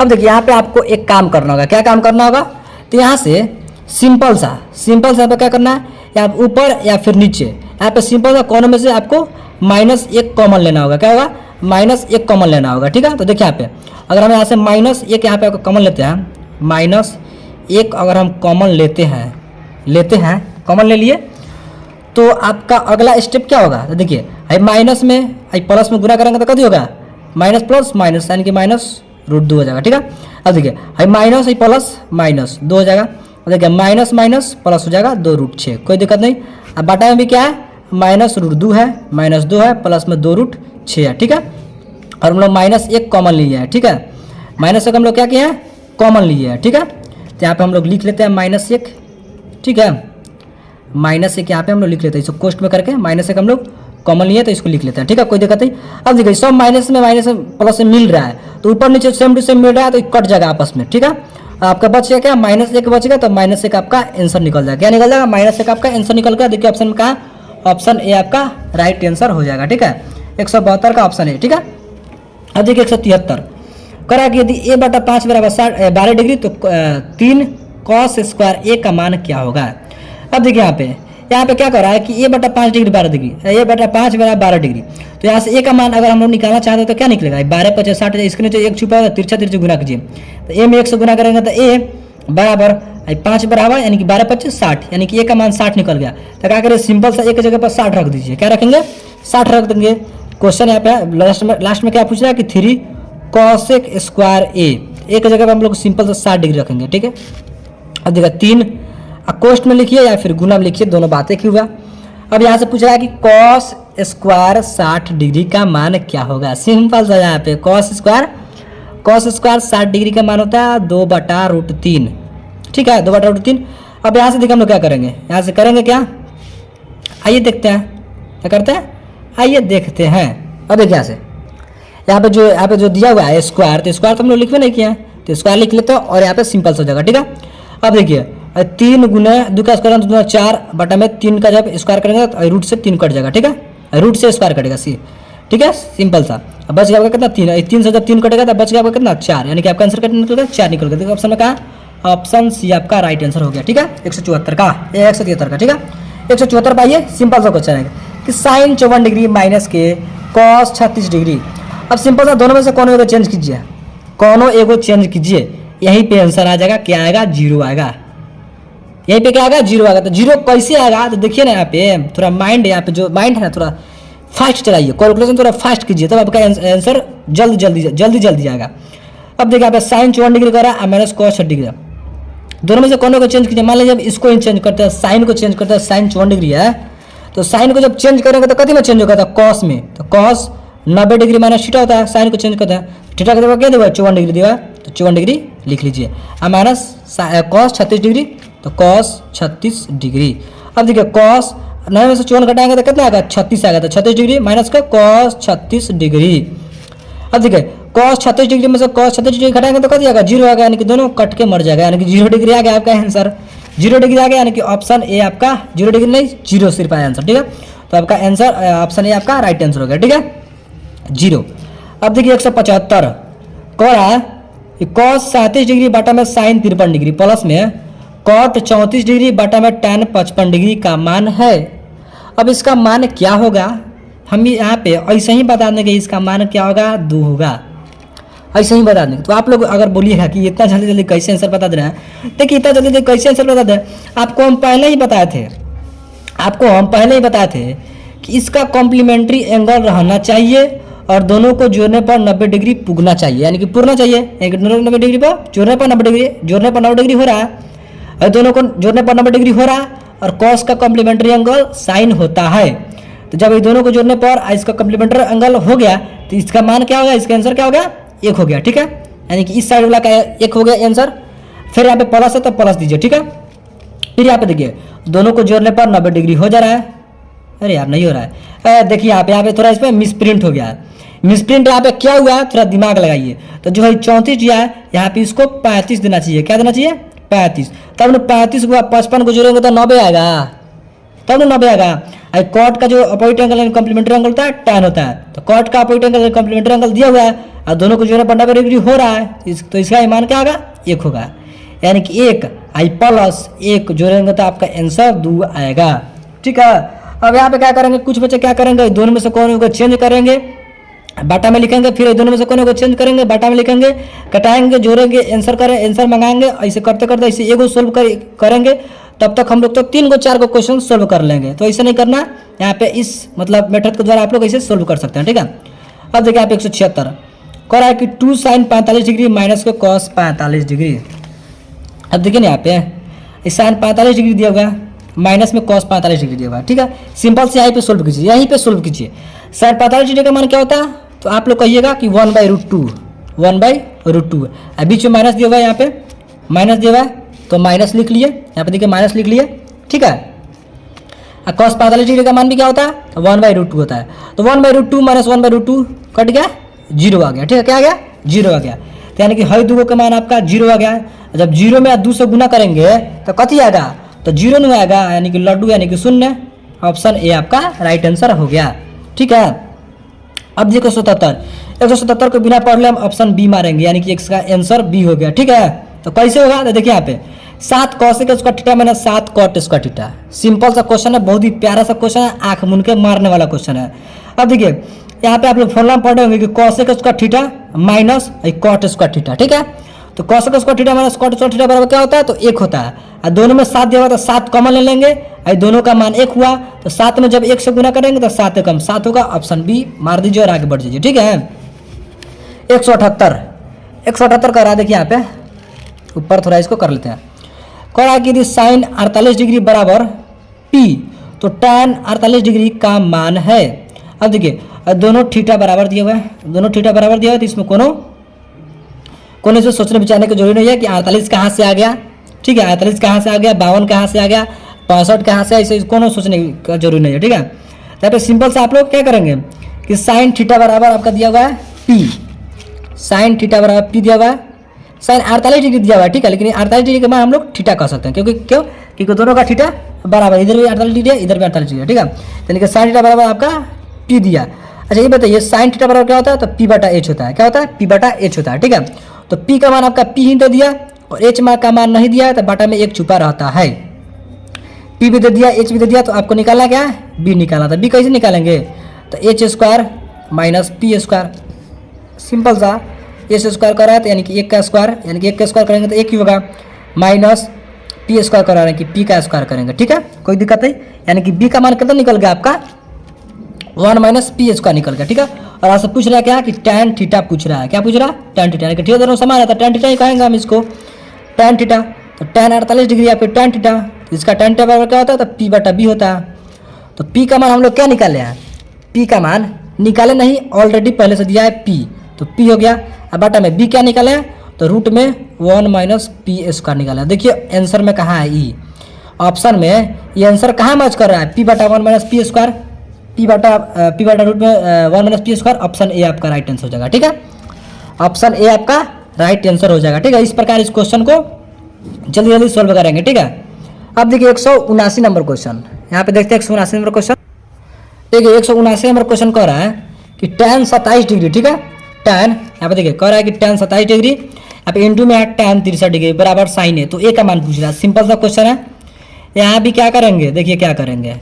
अब देखिए यहाँ पे आपको एक काम करना होगा, क्या काम करना होगा, तो यहाँ से सिंपल सा यहाँ पे क्या करना है, या ऊपर या फिर नीचे, यहाँ पे सिंपल सा कॉर्नर में से आपको -1 कॉमन लेना होगा, क्या होगा -1 कॉमन लेना होगा, ठीक है। तो देखिए यहाँ पे अगर हम यहाँ से -1 यहाँ पे कॉमन लेते हैं, -1 अगर हम कॉमन लेते हैं कॉमन ले लिए, तो आपका अगला स्टेप क्या होगा, तो देखिए आई माइनस में आई प्लस में गुना करेंगे तो कभी होगा माइनस प्लस माइनस, यानी कि -√2 हो जाएगा, ठीक है। अब देखिए आई माइनस आई प्लस -2 हो जाएगा, अब देखिए माइनस माइनस प्लस हो जाएगा 2√6, कोई दिक्कत नहीं। अब बटा में भी क्या है -√2 है, -2 है प्लस में 2√6 है, ठीक है। और हम लोग -1 कॉमन लिए हैं, ठीक है, -1 हम लोग क्या किए हैं कॉमन लिए हैं, ठीक है। तो यहाँ पे हम लोग लिख लेते हैं -1, ठीक है, -1 यहाँ पे हम लोग लिख लेते हैं, इसको कोष्ट में करके -1 हम लोग कॉमन लिए तो इसको लिख लेते हैं, ठीक है, कोई दिक्कत नहीं। अब देखिए सब माइनस में प्लस से मिल रहा है, तो ऊपर नीचे सेम टू सेम मिल रहा है, तो कट जाएगा आपस में, ठीक है। आपका बच गया क्या -1 बच गया, तो -1 आपका आंसर निकल जाएगा, क्या निकल जाएगा -1 आपका आंसर निकल गया। देखिए ऑप्शन में कहा, ऑप्शन ए आपका राइट आंसर हो जाएगा, ठीक है, 172 का ऑप्शन है, ठीक है। अब देखिए 173 करा कि यदि a/5 बराबर 12 डिग्री, तो 3 cos² a का मान क्या होगा। अब देखिए यहाँ पे क्या कर रहा है कि a/5 डिग्री 12 डिग्री, a/5 बराबर 12 डिग्री, तो यहाँ से a का मान अगर हम लोग निकालना चाहते हैं तो क्या निकलेगा, 12 × 60, इसके नीचे 1 छुपा होगा, तिरछा गुना कीजिए, तो a में 1 से गुना करेंगे तो a बराबर 5 बराबर यानी कि 12 × 5 = 60, यानी कि a का मान 60 निकल गया। तो क्या करें, सिंपल सा a की जगह पर 60 रख दीजिए, क्या रखेंगे 60 रख देंगे। क्वेश्चन यहाँ पे लास्ट में क्या पूछ रहा है कि 3 cos² a की जगह पर हम लोग सिंपल सा 60 डिग्री रखेंगे, ठीक है। अब देखिए 3 कोष्ट में लिखिए या फिर गुना में लिखिए, दोनों बातें क्यों हुआ। अब यहाँ से पूछ रहा है कि cos² 60 डिग्री का मान क्या होगा। सिंपल सा यहाँ पे cos² 60 डिग्री का मान होता है 2/√3, ठीक है, 2/√3। अब यहाँ से देखिए हम लोग क्या करेंगे, यहाँ से करेंगे क्या, आइए देखते हैं क्या करते हैं, आइए देखते हैं। अब देखिए यहाँ पे जो दिया हुआ है स्क्वायर, तो स्क्वायर तो हम लोग लिखवे नहीं किया है, तो स्क्वायर लिख लेते हैं और यहाँ पे सिंपल सा हो जाएगा, ठीक है। अब देखिए 3 गुना 2 का स्क्वायर 2 4 बटा में 3 का जब स्क्वायर करेंगे तो रूट से 3 कट जाएगा, ठीक है, रूट से स्क्वायर कटेगा सी, ठीक है, सिंपल सा। अब बच गया आपका कितना 3, 3 से जब 3 कटेगा तब बच गया आपका कितना 4, यानी कि आपका आंसर कितना निकल गया 4 निकल गया। ऑप्शन में कहा, ऑप्शन सी आपका राइट आंसर हो गया। ठीक है, 174 का 173 का। ठीक है, 174 पाइए, सिंपल सा क्वेश्चन है कि साइन 54 डिग्री माइनस के कॉस 36 डिग्री। अब सिंपल सा दोनों में से कौन एगो चेंज कीजिए, कौनों एगो चेंज कीजिए, यहीं पे आंसर आ जाएगा। क्या आएगा, 0 आएगा। यहीं पे क्या आएगा, 0 आएगा। तो 0 कैसे आएगा, तो देखिए ना यहाँ पे थोड़ा माइंड, यहाँ पे जो माइंड है ना थोड़ा फास्ट चलाइए, कैलकुलेशन थोड़ा फास्ट कीजिए, तब आपका आंसर जल्दी आएगा। अब देखिए यहाँ पे साइन 54 डिग्री कर रहा है माइनस कॉस 36 डिग्री, दोनों में से कौन को चेंज कीजिए। मान लीजिए जब इसको चेंज करते हैं, साइन को चेंज करते हैं, साइन 54 डिग्री है, तो साइन को जब चेंज करेंगे तो कथी में चेंज होगा, कॉस में। तो कॉस 90 डिग्री माइनस थीटा होता है, साइन को चेंज करते हैं, थीटा का क्या देगा 54 डिग्री देगा, तो 54 डिग्री लिख लीजिए। अब माइनस कॉस 36 डिग्री, तो कॉस 36 डिग्री। अब देखिए कॉस 9 में से 54 घटाएंगे तो कितना आएगा, 36 आएगा। तो 36 डिग्री माइनस का कॉस 36 डिग्री। अब देखिए कॉस 36 डिग्री में से कॉस 36 डिग्री घटाएंगे तो कत आएगा, 0 आ गया, यानी कि दोनों कट के मर जाएगा, यानी कि 0 डिग्री आ गया आपका आंसर। 0 डिग्री आ गया, यानी कि ऑप्शन ए आपका 0 डिग्री नहीं 0 सिर्फ आया आंसर। ठीक है, तो आपका आंसर ऑप्शन ए आपका राइट आंसर हो गया। ठीक है, 0। अब देखिए 175 कह रहा है कि कॉस 37 डिग्री बटा में साइन 53 डिग्री प्लस में कॉट 34 डिग्री बटा में tan 55 डिग्री का मान है। अब इसका मान क्या होगा, हम यहाँ पे ऐसे ही बता देंगे, इसका मान क्या होगा, 2 होगा, ऐसे ही बता देंगे। तो आप लोग अगर बोलिएगा कि इतना जल्दी कैसे आंसर बता दे रहे हैं, देखिए इतना जल्दी कैसे आंसर बता दें, आपको हम पहले ही बताए थे कि इसका कॉम्प्लीमेंट्री एंगल रहना चाहिए और दोनों को जोड़ने पर 90 डिग्री पुगना चाहिए, यानी कि पुरना चाहिए, यानी कि 90 डिग्री पर जोड़ने पर 90 डिग्री, जोड़ने पर 90 डिग्री हो रहा है, और दोनों को जोड़ने पर 90 डिग्री हो रहा है, और कॉस का कॉम्प्लीमेंट्री एंगल साइन होता है। तो जब ये दोनों को जोड़ने पर इसका कॉम्प्लीमेंट्री एंगल हो गया तो इसका मान क्या होगा, इसका आंसर क्या हो गया, 1 हो गया। ठीक है, यानी कि इस साइड वाला का 1 हो गया आंसर। फिर यहाँ पे प्लस है तो प्लस दीजिए। ठीक है, फिर यहाँ पे देखिए दोनों को जोड़ने पर 90 डिग्री हो जा रहा है, अरे यार नहीं हो रहा है, देखिए यहाँ पे थोड़ा इस पर मिसप्रिंट हो गया है। मिसप्रिंट यहाँ पे क्या हुआ है, थोड़ा दिमाग लगाइए। तो जो है 34 दिया है, यहाँ पे इसको 35 देना चाहिए। क्या देना चाहिए, 35। तब 35 को 55 को जोड़ेंगे तो 90 आएगा, तब 90 आएगा। कॉट का जो अपोजिट एंगल कॉम्प्लीमेंट्री एंगल होता है tan होता है, तो कॉट का अपोजिट एंगल कॉम्प्लीमेंट्री एंगल दिया हुआ है और दोनों को जोड़ने पर 90 डिग्री हो रहा है, तो इसका मान क्या होगा, 1 होगा, यानी कि 1 प्लस 1 जोड़ेंगे तो आपका आंसर 2 आएगा। ठीक है, अब यहाँ पे क्या करेंगे, कुछ बच्चे क्या करेंगे, दोनों में से कौन को चेंज करेंगे, बाटा में लिखेंगे, फिर दोनों में से कोने को चेंज करेंगे, बाटा में लिखेंगे, कटाएंगे, जोड़ेंगे, आंसर करें, आंसर मंगाएंगे। ऐसे करते करते ऐसे एगो सोल्व करेंगे, तब तक हम लोग तो 3 को 4 को क्वेश्चन सोल्व कर लेंगे। तो ऐसे नहीं करना, यहाँ पे इस मतलब मेथड के द्वारा आप लोग ऐसे सोल्व कर सकते हैं। ठीक है, अब देखिए यहाँ पे 176 कह रहा है कि 2 साइन 45 डिग्री माइनस के कॉस 45 डिग्री। अब देखिए ना यहाँ पे साइन 45 डिग्री दिया हुआ है, माइनस में कॉस 45 डिग्री दिया हुआ है। ठीक है, सिंपल से यहीं पे सोल्व कीजिए, यहीं पे सोल्व कीजिए। साइन 45 डिग्री का मान क्या होता है, तो आप लोग कहिएगा कि 1/√2, 1/√2। बीच में माइनस दिया हुआ है, यहाँ पे माइनस दिया हुआ है तो माइनस लिख लिए, यहाँ पे देखिए माइनस लिख लिए। ठीक है, कॉस 45 डिग्री का मान भी क्या होता है, 1/√2 होता है। तो 1/√2 माइनस 1/√2 कट गया, 0 आ गया। ठीक है, क्या आ गया, 0 आ गया। तो यानी कि हर 2 का मान आपका 0 आ गया। जब 0 में 2 से गुना करेंगे तो कथी आएगा, तो 0 नहीं आएगा, यानी कि लड्डू यानी कि 0। ऑप्शन ए आपका राइट आंसर हो गया। ठीक है, अब देखो 177 को बिना पढ़ ले हम ऑप्शन बी मारेंगे, यानी कि इसका आंसर बी हो गया। ठीक है, तो कैसे होगा, तो देखिए यहाँ पे 7 cosec square theta minus 7 cot square theta. Simple सा क्वेश्चन है, बहुत ही प्यारा सा क्वेश्चन है, आंख मुन के मारने वाला क्वेश्चन है। अब देखिए यहाँ पे आप लोग फॉर्मूला पढ़ रहे होंगे कि cosec square theta minus cot square theta. ठीक है, तो cosec square theta minus cot square theta बराबर क्या होता है, तो 1 होता है। और दोनों में 7 दिया हुआ तो 7 कॉमन ले लेंगे, दोनों का मान 1 हुआ, तो 7 में जब 1 से गुना करेंगे तो 7 कम 7 होगा। ऑप्शन बी मार दीजिए और आगे बढ़ जाइए। ठीक है, 178 कर रहा है, देखिए यहाँ पे ऊपर थोड़ा इसको कर लेते हैं। कह रहा है कि यदि साइन 48 डिग्री बराबर P तो tan 48 डिग्री का मान है। अब देखिए दोनों थीटा बराबर दिया हुआ है, दोनों थीटा बराबर दिया हुआ है, तो इसमें कोने से सोचने विचारने की जरूरी नहीं है कि 48 कहाँ से आ गया। ठीक है, 48 कहाँ से आ गया, 52 कहाँ से आ गया, 65 कहाँ से, ऐसे कोनो सोचने का जरूरी नहीं है। ठीक है, यहाँ पे सिंपल से आप लोग क्या करेंगे कि साइन थीटा बराबर आपका दिया हुआ है P, साइन थीटा बराबर P दिया हुआ है, साइन 48 डिग्री दिया हुआ है। ठीक है, लेकिन 48 डिग्री के बाद हम लोग थीटा कह सकते हैं, क्योंकि दोनों का थीटा बराबर, इधर भी 48 डिग्री है, इधर भी 48 डिग्री है। ठीक है, यानी कि साइन थीटा बराबर आपका P दिया, अच्छा ये बताइए साइन थीटा बराबर क्या होता है, तो पी बटा एच होता है। क्या होता है, पी बटा एच होता है। ठीक है, तो पी का मान आपका पी ही दे दिया और एच का मान नहीं दिया है, तो बटा में एक छुपा रहता है। पी भी दे दिया, एच भी दे दिया, तो आपको निकालना क्या है, बी निकालना था। बी कैसे निकालेंगे, तो H square minus P square, simple सा। एच स्क्वायर कर रहा है तो यानी कि एक का स्क्वायर, यानी कि एक का स्क्वायर करेंगे तो एक ही होगा, माइनस पी स्क्वायर करा रहे हैं कि पी का स्क्वायर करेंगे। ठीक है, कोई दिक्कत नहीं। यानी कि बी का मान कितना निकल गया आपका, 1 माइनस पी स्क्वायर निकल गया। ठीक है, और आपसे पूछ रहा है क्या कि टैन थीटा पूछ रहा है। क्या पूछ रहा है, टैन थीटा, यानी कि थीटा दोनों समान है तो टैन थीटा ही कहेंगे हम इसको, टैन थीटा। तो टैन 48 डिग्री या फिर टैन थीटा, इसका टैन थीटा बराबर क्या होता है, तो पी बटा बी होता है। तो पी का मान हम लोग क्या निकाले हैं, पी का मान निकाले नहीं, ऑलरेडी पहले से दिया है पी, तो पी हो गया। अब बटा में बी क्या निकाले हैं, तो रूट में 1 माइनस पी स्क्वायर निकाला। देखिए आंसर में कहाँ है ई, ऑप्शन में ये आंसर कहाँ मैच कर रहा है, पी बटा 1 माइनस पी स्क्वायर, पी बटा रूट में 1 minus P square. Option A आपका राइट आंसर हो जाएगा। ठीक है, ऑप्शन ए आपका राइट आंसर हो जाएगा। ठीक है, इस प्रकार इस क्वेश्चन को जल्दी जल्दी सोल्व करेंगे। ठीक है, अब देखिए 179 नंबर क्वेश्चन, यहाँ पे देखते हैं 179 नंबर क्वेश्चन। देखिए 179 नंबर क्वेश्चन कह रहा है कि tan 27 डिग्री। ठीक है, tan यहाँ पे देखिए कह रहा है कि tan 27 डिग्री, यहाँ पे इंटू में है tan 63 डिग्री बराबर साइन है, तो ए का मान पूछ रहा है। सिंपल सा क्वेश्चन है। यहाँ भी क्या करेंगे, देखिए क्या करेंगे,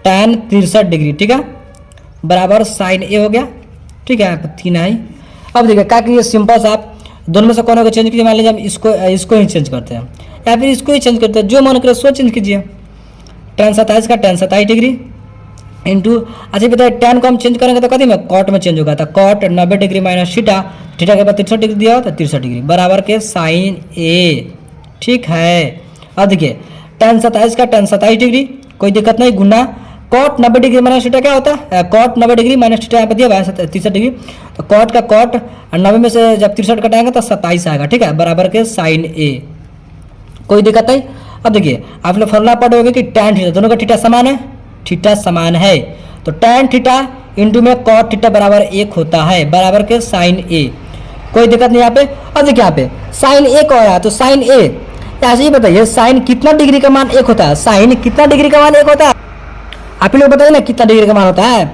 tan 63 डिग्री, ठीक है, बराबर साइन ए हो गया। ठीक है, यहाँ पे 3 आई। अब देखिए क्या कि ये सिंपल सा, आप दोनों में से कौन को चेंज कीजिए, मान लीजिए हम इसको ही चेंज करते हैं या फिर इसको ही चेंज करते हैं, जो मन करे सो चेंज कीजिए। tan 27 का tan 27 डिग्री इंटू, अच्छा बताइए tan को हम चेंज करेंगे तो कभी में कॉट में चेंज होगा, तो cot 90 degree minus theta, theta के बाद 63 डिग्री दिया हो तो 63 डिग्री बराबर के साइन ए। ठीक है, अब देखिए tan 27 का tan 27 डिग्री, कोई दिक्कत नहीं, गुना कॉट 90 डिग्री माइनस थीटा क्या होता है, कॉट 90 डिग्री माइनस थीटा यहाँ पे दिया हुआ है 63 डिग्री, तो कॉट का कॉट 90 में से जब 63 कटाएंगे तो 27 आएगा। ठीक है, बराबर के साइन ए, कोई दिक्कत नहीं। अब देखिए आप लोग फॉर्मूला पढ़ोगे कि tan थीटा, दोनों का थीटा समान है, थीटा समान है, तो tan थीटा इंटू में कॉट थीटा बराबर 1 होता है, बराबर के साइन ए, कोई दिक्कत नहीं यहाँ पे। अब देखिए यहाँ पे साइन ए कह रहा है, तो साइन ए ऐसे ही बताइए साइन कितना डिग्री का मान 1 होता है, साइन कितना डिग्री का मान 1 होता है, आप लोग बताइए ना कितना डिग्री का मान होता है,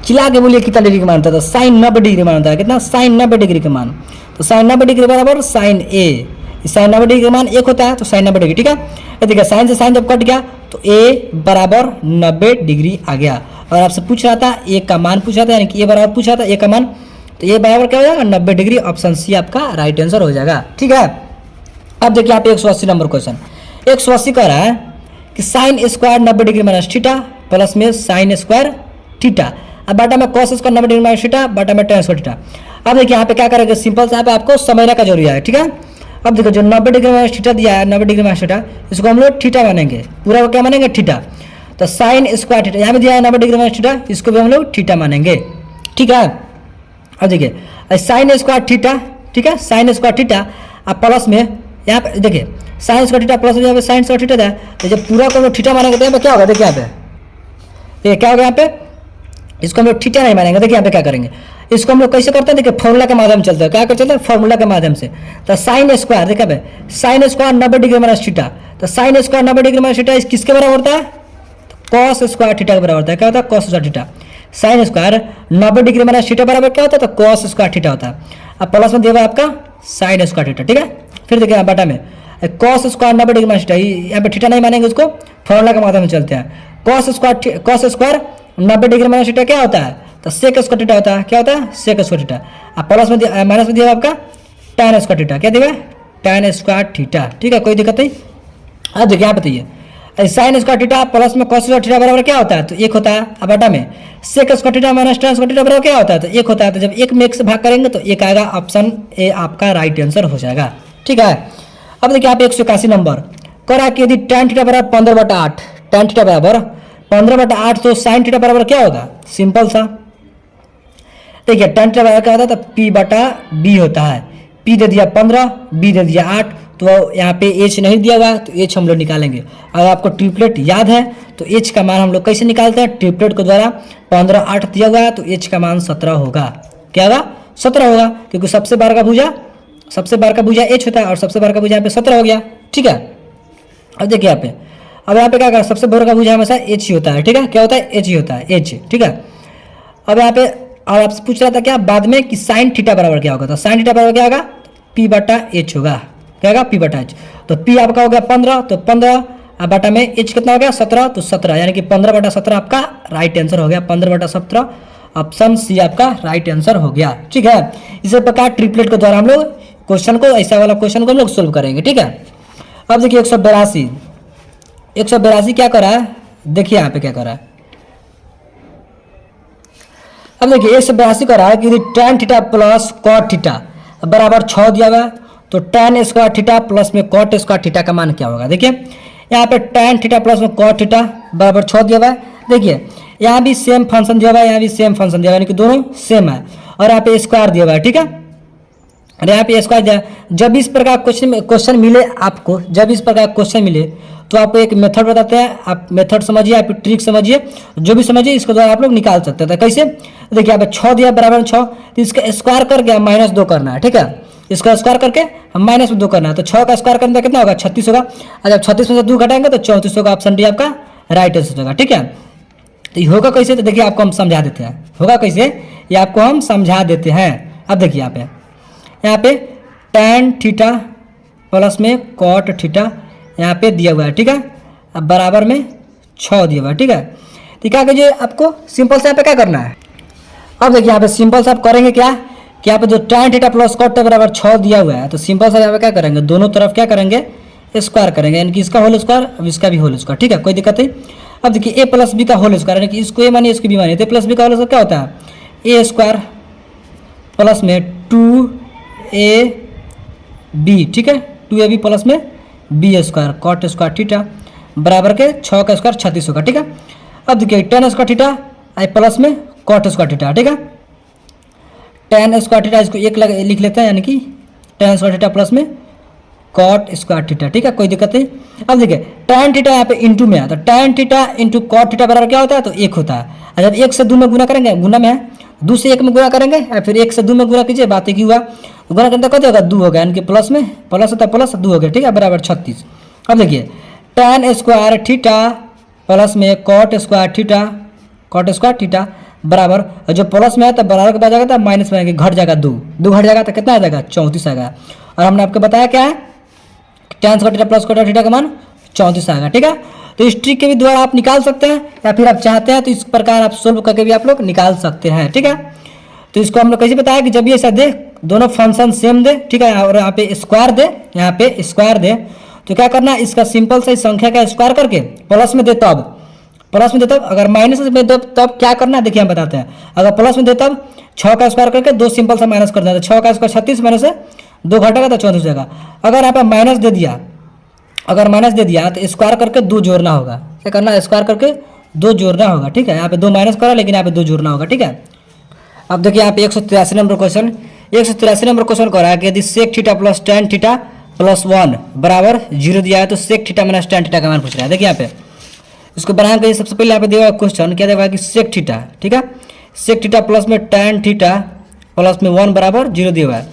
चिल्ला के बोलिए कितना डिग्री का मान होता है, तो साइन 90 डिग्री मान होता है। कितना, साइन 90 डिग्री का मान, तो साइन 90 डिग्री बराबर साइन ए, साइन 90 डिग्री का मान 1 होता है, तो साइन 90 डिग्री। ठीक है, देखिए साइन से साइन जब कट गया तो ए बराबर 90 डिग्री आ गया, और आपसे पूछ रहा था ए का मान पूछ रहा था, यानी कि ए बराबर पूछ रहा था ए का मान, तो ए बराबर क्या हो जाएगा 90 डिग्री, ऑप्शन सी आपका राइट आंसर हो जाएगा। ठीक है, अब देखिए यहाँ पे 180 नंबर क्वेश्चन, 180 कह रहा है कि sine square 90 degree minus theta plus में साइन स्क्वायर थीटा, अब बाटा में cos square 90 degree minus theta, बाटा में tan स्क्वायर थीटा। अब देखिए यहाँ पे क्या करेंगे, सिंपल से यहाँ पे आपको समझने का जरूरी है। ठीक है, अब देखो जो 90 डिग्री माइनस थीटा दिया है, 90 डिग्री माइनस थीटा, इसको हम लोग थीटा मानेंगे, पूरा को क्या मानेंगे, थीटा। तो साइन स्क्वायर थीटा यहाँ पे दिया है 90 डिग्री माइनस थीटा, इसको भी हम लोग थीटा मानेंगे। ठीक है, अब देखिए साइन स्क्वायर थीटा, ठीक है, साइन स्क्वायर थीटा, अब प्लस में यहाँ पे देखिए साइन स्क्वायर थीटा प्लस यहाँ पे साइन स्क्वायर थीटा है, तो जब पूरा को हम लोग थीटा मानेंगे तो यहाँ पे क्या होगा, देखिए यहाँ पे ये क्या होगा, यहाँ पे इसको हम लोग थीटा नहीं मानेंगे। देखिए यहाँ पे क्या करेंगे, इसको हम लोग कैसे करते हैं, देखिए फॉर्मूला के माध्यम चलते हैं, क्या कर चलते हैं, फॉर्मूला के माध्यम से। तो साइन स्क्वायर देखिए पे sine square 90 degree minus theta, तो sine square 90 degree minus theta किसके बराबर होता है, कॉस स्क्वायर थीटा के बराबर होता है। क्या होता है, cos square theta. Sign square 90 degree minus theta बराबर क्या होता है, तो कॉस स्क्वायर थीटा होता है। अब प्लस में दिया हुआ आपका साइन स्क्वायर थीटा। ठीक है, फिर देखिए बटा में cos square 90 degree minus theta, यहाँ पे थीटा नहीं मानेंगे, उसको फॉर्मूला के माध्यम में चलते हैं। Cos square 90 degree minus theta क्या होता है, तो सेक स्क्वायर थीटा होता है। क्या होता है, सेक स्क्वायर थीटा। अब प्लस में माइनस में दिया आपका tan स्क्वायर थीटा, क्या देगा, tan स्क्वायर थीटा। ठीक है, कोई दिक्कत नहीं। अब देखिए यहाँ बताइए साइन स्क्वायर थीटा प्लस में कॉस स्क्वायर थीटा बराबर क्या होता है, तो 1 होता है। अब बटा में sec square theta minus tan square theta बराबर क्या होता है, तो 1 होता है। तो जब 1 में 1 से भाग करेंगे तो 1 आएगा, ऑप्शन ए आपका राइट आंसर हो जाएगा। ठीक है, अब देखिए यहाँ पे 181 नंबर कह रहा है कि यदि tan थीटा बराबर 15/8, tan थीटा बराबर 15/8, तो साइन थीटा बराबर क्या होगा, सिंपल सा देखिए tan थीटा बराबर क्या होता है, तो p बटा b होता है। p दे दिया 15, b दे दिया 8, तो यहाँ पे h नहीं दिया हुआ, तो h हम लोग निकालेंगे। अगर आपको ट्रिपलेट याद है तो h का मान हम लोग कैसे निकालते हैं, ट्रिपलेट के द्वारा। 15 8 दिया हुआ है तो h का मान 17 होगा। क्या होगा, 17 होगा, क्योंकि सबसे बार का भुजा h होता है, और सबसे बार का भुजा यहाँ पे 17 हो गया। ठीक है, अब देखिए यहाँ पे, अब यहाँ पे क्या करें, सबसे बड़ा का भुजा हमेशा h ही होता है। ठीक है, क्या होता है, h ही होता है, h। ठीक है, अब यहाँ पे और आपसे पूछ रहा था क्या बाद में कि साइन थीटा बराबर क्या होगा, तो साइन थीटा बराबर क्या होगा, पी बटा एच होगा, क्या होगा, पी बटा एच। तो पी आपका हो गया 15, तो 15 बटा में एच कितना हो गया 17, तो 17 यानी कि 15/17 आपका राइट आंसर हो गया, 15/17 ऑप्शन सी आपका राइट आंसर हो गया। ठीक है, इसी प्रकार ट्रिपलेट के द्वारा हम लोग क्वेश्चन को, ऐसा वाला क्वेश्चन को हम लोग सोल्व करेंगे। ठीक है, अब देखिए 182 क्या कर रहा है, देखिए यहाँ पे क्या कर रहा है। अब देखिए 182 कर रहा है कि tan theta plus cot theta बराबर 6 दिया हुआ है, तो tan स्क्वायर थीटा प्लस में cot स्क्वायर थीटा का मान क्या होगा। देखिए यहाँ पे tan थीटा प्लस में cot थीटा बराबर 6 दिया हुआ है। देखिए यहाँ भी सेम फंक्शन दिया हुआ है, यहाँ भी सेम फंक्शन दिया हुआ है, यानी कि दोनों सेम है, और यहाँ पे स्क्वायर दिया हुआ है। ठीक है, और यहाँ पे स्क्वायर दिया। जब इस प्रकार क्वेश्चन मिले आपको, जब इस प्रकार क्वेश्चन मिले तो आपको एक मेथड बताते हैं, आप मेथड समझिए, आप ट्रिक समझिए, जो भी समझिए इसके द्वारा आप लोग निकाल सकते हैं। कैसे, देखिए यहाँ पे 6 दिया बराबर 6, तो इसका स्क्वायर करके -2 करना है। ठीक है, इसका स्क्वायर करके हम -2 करना है, तो 6 का स्क्वायर करने में कितना होगा 36 होगा, और जब 36 में से 2 घटाएंगे तो 34 होगा, ऑप्शन डी आपका राइट आंसर होगा। ठीक है, तो ये होगा कैसे, तो देखिए आपको हम समझा देते हैं, होगा कैसे ये आपको हम समझा देते हैं। अब देखिए यहाँ पे tan थीटा प्लस में cot थीटा यहाँ पे दिया हुआ है। ठीक है, अब बराबर में 6 दिया हुआ है। ठीक है, तो क्या कीजिए, आपको सिंपल से यहाँ पे क्या करना है। अब देखिए यहाँ पे सिंपल से आप करेंगे क्या कि यहाँ पे जो tan थीटा प्लस cot बराबर 6 दिया हुआ है, तो सिंपल से यहाँ पे क्या करेंगे, दोनों तरफ क्या करेंगे, स्क्वायर करेंगे, यानी कि इसका होल स्क्वायर, अब इसका भी होल स्क्वायर। ठीक है, कोई दिक्कत नहीं। अब देखिए a प्लस बी का होल स्क्वायर, यानी कि इसको a मानिए इसको b मानिए, तो प्लस बी का होल स्क्वायर क्या होता है, a स्क्वायर प्लस में 2ab। ठीक है, 2ab प्लस में b square cot square theta बराबर के 6 का स्क्वायर 36 होगा। ठीक है, अब देखिए tan स्क्वायर थीटा आई प्लस में cot स्क्वायर थीटा। ठीक है, tan स्क्वायर थीटा इसको 1 लिख लेते हैं, यानी कि tan स्क्वायर थीटा प्लस में cot स्क्वायर थीटा। ठीक है, कोई दिक्कत नहीं। अब देखिए tan थीटा यहाँ पे इंटू में है, तो tan theta into cot theta बराबर क्या होता है, तो 1 होता है। और जब 1 से 2 में गुना करेंगे, गुना में है, 2 से 1 में गुना करेंगे, या फिर 1 से 2 में गुना कीजिए, बात एक ही हुआ, गुना करने कते होगा 2 होगा, यानी कि प्लस में प्लस होता है, प्लस 2 हो गया। ठीक है, बराबर 36। अब देखिए tan स्क्वायर थीटा प्लस में cot स्क्वायर थीटा बराबर, जो प्लस में है तो बराबर के बाद जाएगा तो माइनस में घट जाएगा, 2 घट जाएगा तो कितना आ जाएगा 34 आएगा। और हमने आपको बताया क्या है, tan square theta plus cot theta का मान 34 आएगा। ठीक है, तो इस ट्रिक के भी द्वारा आप निकाल सकते हैं, या फिर आप चाहते हैं तो इस प्रकार आप सोल्व करके भी आप लोग निकाल सकते हैं। ठीक है, तो इसको हम लोग कैसे बताया कि जब ये ऐसा दे, दोनों फंक्शन सेम दे, ठीक है, और यहाँ पे स्क्वायर दे, यहाँ पे स्क्वायर दे, तो क्या करना है, इसका सिंपल सा संख्या का स्क्वायर करके प्लस में दे तब, प्लस में दे तब, अगर माइनस में दे तब क्या करना है, देखिए हम बताते हैं। अगर प्लस में दे तब 6 का स्क्वायर करके 2 सिंपल सा माइनस कर देना, तो 6 का स्क्वायर 36 माइनस से 2 घटेगा तो 34 जाएगा। अगर यहाँ पे माइनस दे दिया, अगर माइनस दे दिया तो स्क्वायर करके 2 जोड़ना होगा, क्या करना है, स्क्वायर करके 2 जोड़ना होगा। ठीक है, यहाँ पे 2 माइनस करा, लेकिन यहाँ पे 2 जोड़ना होगा। ठीक है, अब देखिए यहाँ पे 183 नंबर क्वेश्चन, 183 नंबर क्वेश्चन कह रहा है कि यदि sec theta plus tan theta plus 1 बराबर 0 दिया है, तो sec theta minus tan theta का मान पूछ रहा है। देखिए यहाँ पे इसको बनाने के लिए सबसे पहले यहाँ पे दिया हुआ क्वेश्चन क्या देगा कि सेक थीटा, ठीक है, सेक थीटा प्लस में tan थीटा प्लस में 1 बराबर 0 दिया हुआ है।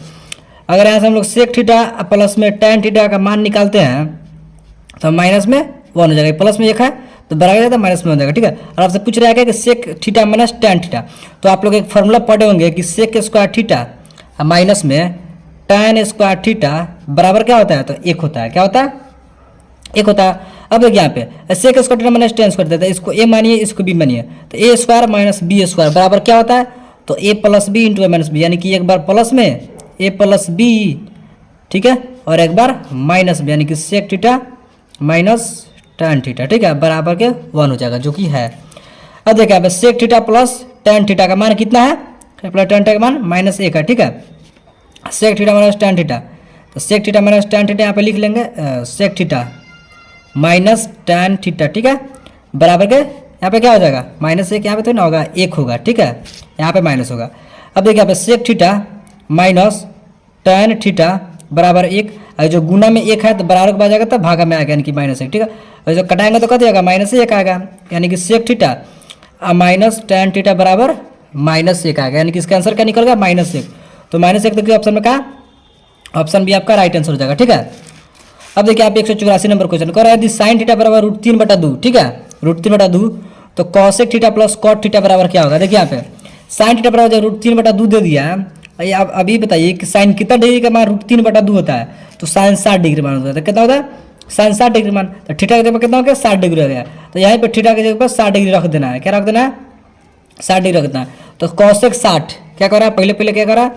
अगर यहाँ से हम लोग सेक थीटा प्लस में tan थीटा का मान निकालते हैं तो माइनस में 1 हो जाएगा, प्लस में 1 है तो बराबर जाता है माइनस में हो जाएगा। ठीक है, और आपसे पूछ रहा है कि sec theta minus tan theta, तो आप लोग एक फॉर्मूला पढ़े होंगे कि सेक स्क्वायर थीटा माइनस में tan स्क्वायर थीटा बराबर क्या होता है, तो 1 होता है। क्या होता है, 1 होता है। अब देखिए यहाँ पे sec square theta minus tan square देता है, इसको a मानिए, इसको b मानिए, तो a square minus b square बराबर क्या होता है, तो a plus B into a minus B, यानी कि एक बार प्लस में a प्लस बी, ठीक है, और एक बार माइनस बी, यानी कि sec theta minus tan theta, ठीक है, बराबर के 1 हो जाएगा, जो कि है। अब देखिए यहाँ पे sec theta plus tan theta का मान कितना है, प्लस tan थीटा का मान -1 है। ठीक है, sec theta minus tan theta, तो sec theta minus tan theta यहाँ पे लिख लेंगे, sec theta minus tan theta, ठीक है, बराबर के यहाँ पे क्या हो जाएगा, -1, यहाँ पे तो ना होगा 1 होगा। ठीक है, यहाँ पे माइनस होगा। अब देखिए यहाँ पे sec theta minus tan theta बराबर 1, और जो गुना में 1 है तो बराबर के बाद जाएगा तो भागा में आएगा, यानी कि -1। ठीक है, और जो कटाएंगे तो कत आएगा, -1 आएगा, यानी कि sec theta minus tan theta बराबर -1 आएगा, यानी कि इसका आंसर क्या निकल गया, -1। तो -1 देखिए ऑप्शन में कहा, ऑप्शन बी आपका राइट आंसर हो जाएगा। ठीक है, अब देखिए आप 184 नंबर क्वेश्चन कर रहे हैं, यदि साइन थीटा बराबर √3/2, ठीक है, √3/2, तो cosec theta plus cot theta बराबर क्या होगा। देखिए यहाँ पे साइन थीटा बराबर √3/2 दे दिया है। अब अभी बताइए कि साइन कितना डिग्री का मान √3/2 होता है, तो साइन 60 डिग्री मान होता है। तो कितना होता है साइन 60 डिग्री मान, तो थीटा की जगह पर कितना हो गया 60 डिग्री हो गया। तो यहाँ पे थीटा की जगह पर 60 डिग्री रख देना है। क्या रख देना है 60 डिग्री रख देना है। तो कॉसेक 60 क्या कर रहा है, पहले क्या कर रहा है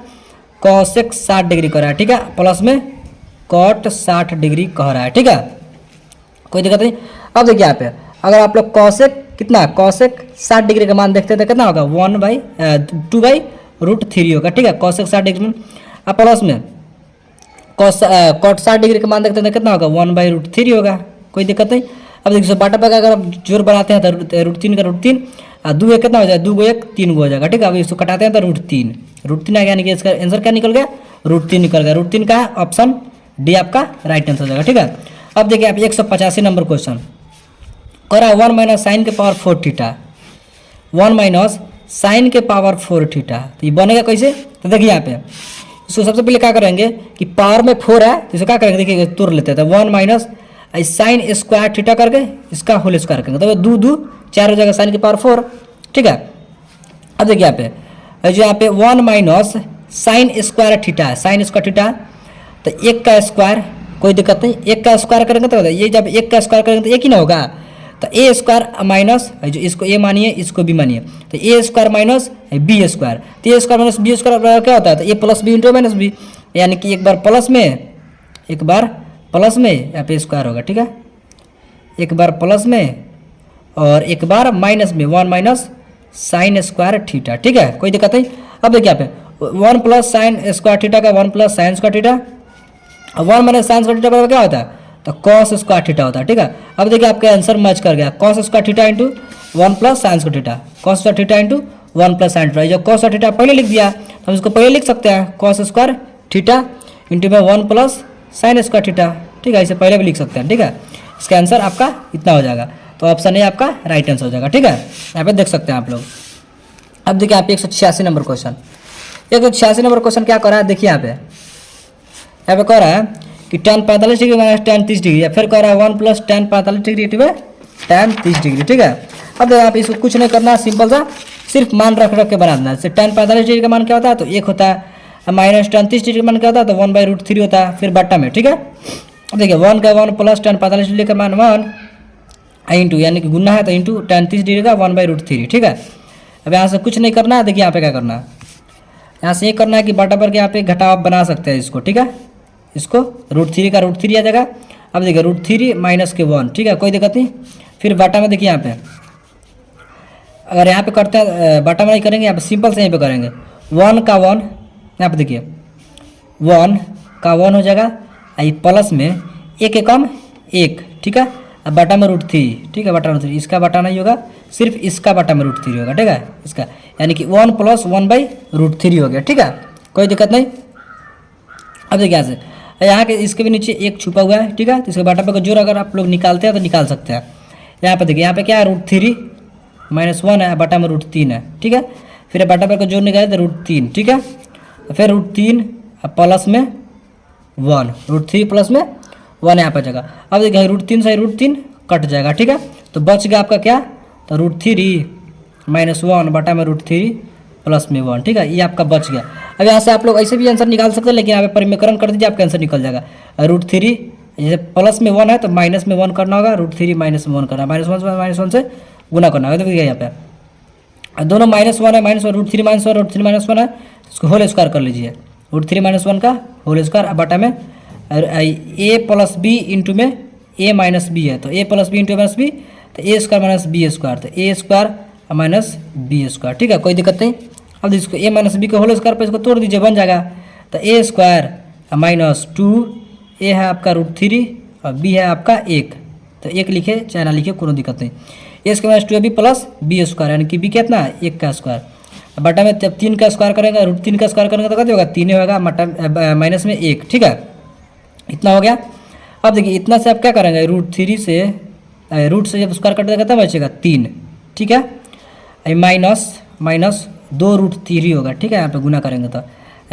कॉसेक 60 डिग्री कर रहा है, ठीक है, प्लस में कॉट 60 डिग्री कह रहा है, ठीक है, कोई दिक्कत नहीं। अब देखिए यहाँ पे अगर आप लोग कॉसेक कितना कॉसेक 60 डिग्री का मान देखते हैं तो कितना होगा 2/√3 होगा, ठीक है, कॉसेक 60 डिग्री। अब प्लस में कॉट 60 डिग्री का मान देखते हैं तो कितना होगा 1/√3 होगा, कोई दिक्कत नहीं। अब देखिए बाटा पर अगर आप जोर बनाते हैं तो √3 का √3 और 2 एक कितना हो जाएगा 2 को 1 3 को हो जाएगा, ठीक है। अब इसको कटाते हैं तो √3 आ गया, यानी कि इसका आंसर क्या निकल गया √3 निकल गया। √3 का है ऑप्शन डी आपका राइट आंसर हो जाएगा, ठीक है। अब देखिए आप 185 नंबर क्वेश्चन करा 1 माइनस साइन के पावर 4 थीटा, 1 माइनस साइन के पावर 4 थीटा, तो ये बनेगा कैसे, तो देखिए यहाँ पे इसको सबसे पहले क्या करेंगे कि पावर में 4 है तो इसको क्या करेंगे देखिए तोड़ लेते हैं। तो 1 माइनस साइन स्क्वायर थीटा करके इसका होल स्क्वायर करेंगे, तो 2 4 हो जाएगा साइन के पावर 4, ठीक है। अब देखिए यहाँ पे जो यहाँ पे 1 माइनस साइन स्क्वायर थीटा है, साइन स्क्वायर थीटा तो 1 का स्क्वायर, कोई दिक्कत नहीं, 1 का स्क्वायर करेंगे तो ये जब 1 का स्क्वायर करेंगे तो 1 ही ना होगा, तो ए स्क्वायर माइनस जो इसको ए मानिए इसको बी मानिए, तो A square minus B square, तो A square minus B square क्या होता है, तो A plus B into minus B, यानी कि एक बार प्लस में यहाँ पे स्क्वायर होगा, ठीक है, एक बार प्लस में और एक बार माइनस में 1 माइनस साइन स्क्वायर थीटा, ठीक है, कोई दिक्कत नहीं। अब देखिए यहाँ पे 1 प्लस साइन स्क्वायर थीटा का 1 plus sign square theta, 1 minus sign square theta बराबर क्या होता है, तो कॉस स्क्वायर थीटा होता है, ठीक है। अब देखिए आपका आंसर मैच कर गया, cos square theta into 1 plus sign square theta, cos square theta into 1 plus sine theta, जो कॉस स्क्वायर थीटा पहले लिख दिया हम इसको पहले लिख सकते हैं कॉस स्क्वायर थीटा इंटू में 1 प्लस साइन स्क्वायर थीटा, ठीक है, इसे पहले भी लिख सकते हैं, ठीक है। इसका आंसर आपका इतना हो जाएगा, तो ऑप्शन ए आपका राइट आंसर हो जाएगा, ठीक है, यहाँ पे देख सकते हैं आप लोग। अब देखिए यहाँ पे 186 नंबर क्वेश्चन, 186 नंबर क्वेश्चन क्या कर रहा है, देखिए यहाँ पे कह रहा है कि tan 45 degree minus tan 30 degree, या फिर कह रहा है 1 प्लस tan 45 डिग्री इंटू में tan 30 डिग्री, ठीक है। अब देखिए आप इसको कुछ नहीं करना, सिंपल सा सिर्फ मान रख के बना देना। जैसे tan 45 डिग्री का मान क्या होता है, तो 1 होता है, माइनस tan 30 डिग्री का मान क्या होता है, तो 1/√3 होता है, फिर बट्टा में, ठीक है। अब देखिए 1 का 1 प्लस tan 45 डिग्री का मान 1 इंटू, यानी कि गुना है तो इंटू tan 30 डिग्री का 1/√3, ठीक है। अब यहाँ से कुछ नहीं करना है, देखिए यहाँ पे क्या करना है, यहाँ से ये करना है कि बटा पर के यहाँ पे घटाव बना सकते हैं इसको, ठीक है, इसको √3 का √3 आ जाएगा। अब देखिए √3 माइनस के 1, ठीक है, कोई दिक्कत नहीं। फिर बटा में देखिए यहाँ पे अगर यहाँ पे करते हैं बटा में नहीं करेंगे, यहाँ पे सिंपल से यहीं पे करेंगे 1 का 1, यहाँ पे देखिए 1 का 1 हो जाएगा, आई प्लस में 1 के कम 1, ठीक है, अब बटा में √3, ठीक है, बटा √3, इसका बटा नहीं होगा, सिर्फ इसका बटा में √3 होगा, ठीक है, इसका यानी कि 1 प्लस 1/√3 हो गया, ठीक है, कोई दिक्कत नहीं। अब देखिए यहाँ से यहाँ के इसके भी नीचे 1 छुपा हुआ है, ठीक है, तो इसके बटा पे का जोड़ अगर आप लोग निकालते हैं तो निकाल सकते हैं। यहाँ पे देखिए यहाँ पे क्या है √3 माइनस 1 है, बटा में √3 है, ठीक है, फिर बटा पे का जोड़ निकाले तो √3, ठीक है, फिर √3 प्लस में 1, √3 प्लस में 1 यहाँ पर जगह। अब देखिए √3 से √3 कट जाएगा, ठीक है, तो बच गया आपका क्या, तो √3 माइनस 1 बटा में √3 प्लस में 1, ठीक है, ये आपका बच गया। अब यहाँ से आप लोग ऐसे भी आंसर निकाल सकते हैं, लेकिन यहाँ पे परिमेकरण कर दीजिए, आपका आंसर निकल जाएगा। √3 जैसे प्लस में 1 है तो माइनस में 1 करना होगा, √3 माइनस में 1 करना, -1 से गुना करना होगा, तो देखिए यहाँ पे दोनों -1 है, -1 √3 माइनस 1 √3 माइनस 1 है, इसको होल स्क्वायर कर लीजिए, √3 माइनस 1 का होल स्क्वायर बटा में a प्लस बी इंटू में a माइनस बी है, तो a plus B into minus B, तो a square minus B square, तो a square minus B square, ठीक है, कोई दिक्कत नहीं। अब इसको a माइनस बी के होल स्क्वायर पर इसको तोड़ दीजिए, बन जाएगा, तो a स्क्वायर माइनस 2, a है आपका √3 और b है आपका 1, तो 1 लिखे चाहे ना लिखे कोई दिक्कत नहीं। a square minus 2b plus B square, यानी कि b कितना है 1 का स्क्वायर, बटा में जब 3 का स्क्वायर करेंगे √3 का स्क्वायर करेंगे तो क्या होगा 3 होगा, माइनस में 1, ठीक है, इतना हो गया। अब देखिए इतना से आप क्या करेंगे, √3 से रूट से जब स्क्वायर कट देगा तब बचेगा 3, ठीक है, माइनस 2 √3 होगा, ठीक है, यहाँ पे गुना करेंगे तो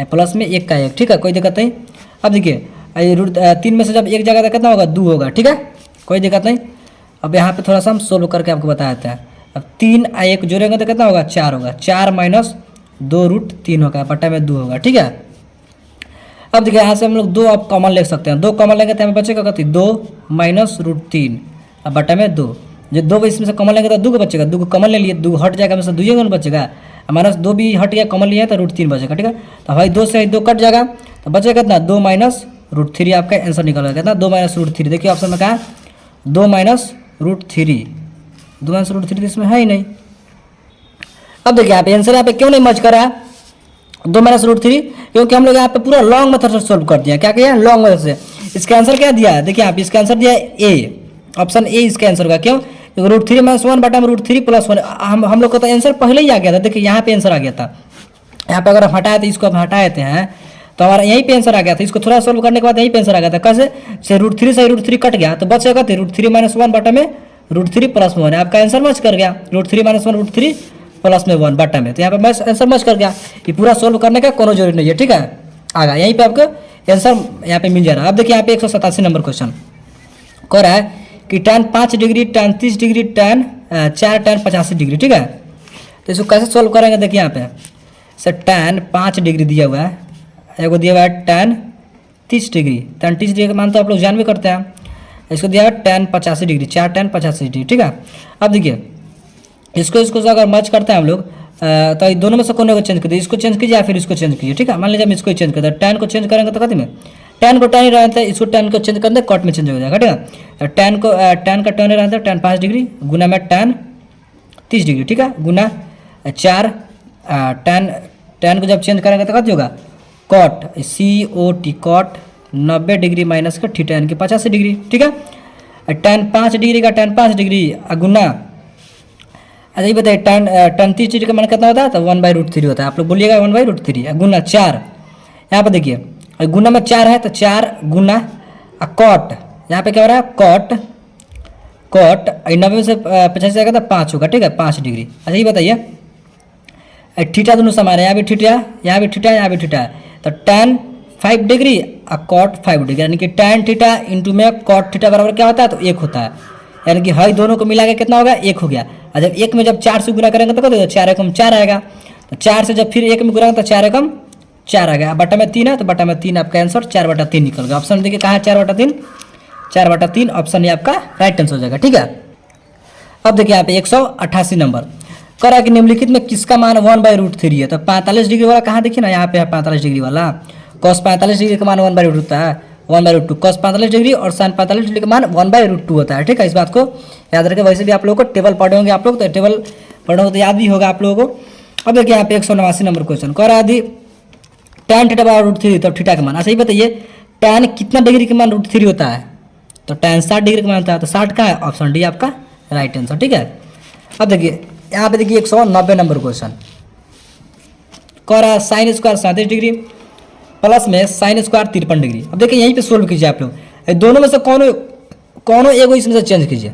प्लस में 1 का 1, ठीक है, कोई दिक्कत नहीं। अब देखिए 3 में से जब 1 जगह तो कितना होगा 2 होगा, ठीक है, कोई दिक्कत नहीं। अब यहाँ पे थोड़ा सा हम सोल्व करके आपको बता देते हैं। अब 3 और 1 जोड़ेंगे तो कितना होगा 4 होगा, 4 माइनस 2√3 होगा, बटा में 2 होगा। ठीक है, अब देखिए यहाँ से हम लोग 2 अब कॉमन ले सकते हैं, 2 कॉमन लेंगे तो हमें बचेगा कति 2 माइनस √3 अब बटा में 2। जो 2 इसमें से कॉमन लेंगे तो 2 को बचेगा, 2 को कॉमन ले लिए, 2 हट जाएगा, हमें 2 बचेगा, माइनस 2 भी हट गया, कॉमन लिया तो √3 बचेगा। ठीक है, तो भाई 2 से 2 कट जाएगा तो बचेगा कितना 2 माइनस √3 आपका आंसर निकल गया कितना 2 माइनस √3। देखिए ऑप्शन में कहा 2 माइनस √3, 2 माइनस √3 तो इसमें है ही नहीं। अब देखिए यहाँ पे आंसर यहाँ पे क्यों नहीं मच कर रहा है 2 माइनस √3, क्योंकि हम लोग यहाँ पे पूरा लॉन्ग मेथड से सोल्व कर दिया। क्या किया लॉन्ग मेथड से। इसका आंसर क्या दिया है, देखिए यहाँ पे इसका आंसर दिया है ए, ऑप्शन ए इसका आंसर होगा। क्यों, √3 माइनस 1 बटा में √3 प्लस 1, हम लोग का तो आंसर पहले ही आ गया था। देखिए यहाँ पे आंसर आ गया था, यहाँ पे अगर हम हटाए थे, इसको हम हटाए थे हैं तो हमारा यहीं पे आंसर आ गया था। इसको थोड़ा सोल्व करने के बाद यहीं पे आंसर आ गया था। कैसे से √3 से √3 कट गया तो बचेगा √3 माइनस 1 बटा में √3 प्लस 1, आपका आंसर मच कर गया √3 माइनस 1 √3 प्लस में 1 बटा में, तो यहाँ पे आंसर मच कर गया। ये पूरा सोल्व करने का कोनो जरूरी नहीं है। ठीक है, आगा यहीं पे आपको आंसर यहाँ पे मिल जा रहा है। अब देखिए यहाँ पे 187 नंबर क्वेश्चन कह रहा है कि tan 5 degree, tan 30 degree, tan 4 tan 85 degree. ठीक है, तो इसको कैसे सोल्व करेंगे, देखिए यहाँ पे सर tan 5 डिग्री दिया हुआ है, एगो दिया हुआ है tan 30 डिग्री, tan 30 डिग्री का मान तो आप लोग जान भी करते हैं। इसको दिया हुआ है tan 85 डिग्री, 4 tan 85 डिग्री। ठीक है, अब देखिए इसको से अगर मैच करते हैं हम लोग तो ये दोनों में से कोने को चेंज कर दीजिए, इसको चेंज कीजिए या फिर इसको चेंज कीजिए। ठीक है, मान लीजिए हम इसको ही चेंज करते हैं, tan को चेंज करेंगे तो कथी में tan को tan ही रहता है, इसको tan को चेंज कर दे कॉट में चेंज हो जाएगा। ठीक है, tan का tan ही रहता है tan 5 डिग्री गुना में tan 30 डिग्री। ठीक है, गुना 4 tan को जब चेंज करेंगे तो कथी होगा cot COT cot 90 degree minus का थीटा यानी कि 85 डिग्री। ठीक है, tan 5 डिग्री का tan 5 डिग्री गुना, अच्छा ये बताइए tan 30 डिग्री का मान कितना होता है, तो 1/√3 होता है। आप लोग बोलिएगा 1/√3 गुना 4, यहाँ पे देखिए गुना में 4 है तो 4 गुना कॉट, यहाँ पे क्या हो रहा है कॉट 90 में से 85 जाएगा तो 5 होगा। ठीक है, 5 डिग्री। अच्छा ये बताइए थीटा दोनों समान है, यहाँ भी थीटा, यहाँ भी थीटा, यहाँ भी थीटा है, तो tan 5 डिग्री और कॉट 5 डिग्री यानी कि tan थीटा इंटू में कॉट थीटा बराबर क्या होता है, तो 1 होता है, यानी कि हर दोनों को मिला के कितना होगा 1 हो गया। और जब 1 में जब 4 से गुना करेंगे तो क्या होगा 4 एकम 4 आएगा, तो 4 से जब फिर 1 में गुना तो 4 एकम 4 आ गया, बटा में 3 है तो बटा में 3 आपका आंसर 4/3 निकल गया। ऑप्शन देखिए कहाँ है 4/3, 4/3 ऑप्शन ये आपका राइट आंसर हो जाएगा। ठीक है, अब देखिए यहाँ पे 188 नंबर कह रहा है कि निम्नलिखित में किसका मान 1/√3 है, तो 45 डिग्री वाला कहाँ देखिए ना, यहाँ पे है 45 डिग्री वाला, cos 45 डिग्री का मान 1/√2 होता है, 1/√2 cos 45 डिग्री और sin 45 डिग्री का मान 1/√2 होता है। ठीक है, इस बात को याद रखें। वैसे भी आप लोगों को टेबल पढ़े होंगे आप लोग, तो टेबल पढ़े होंगे तो याद भी होगा आप लोगों को। अब देखिए यहाँ पे 189 नंबर क्वेश्चन कह रहा है tan θ/√3 तो थीटा का मान। अच्छा ये बताइए tan कितना डिग्री का मान √3 होता है, तो tan 60 डिग्री का मान होता है, तो 60 का है ऑप्शन डी आपका राइट आंसर। ठीक है, अब देखिए यहाँ पे देखिए 190 नंबर क्वेश्चन कह रहा है sin स्क्वायर 37 डिग्री प्लस में sin स्क्वायर 53 डिग्री। अब देखिए यहीं पे सोल्व कीजिए आप लोग, दोनों में से कौन एगो इसमें से चेंज कीजिए।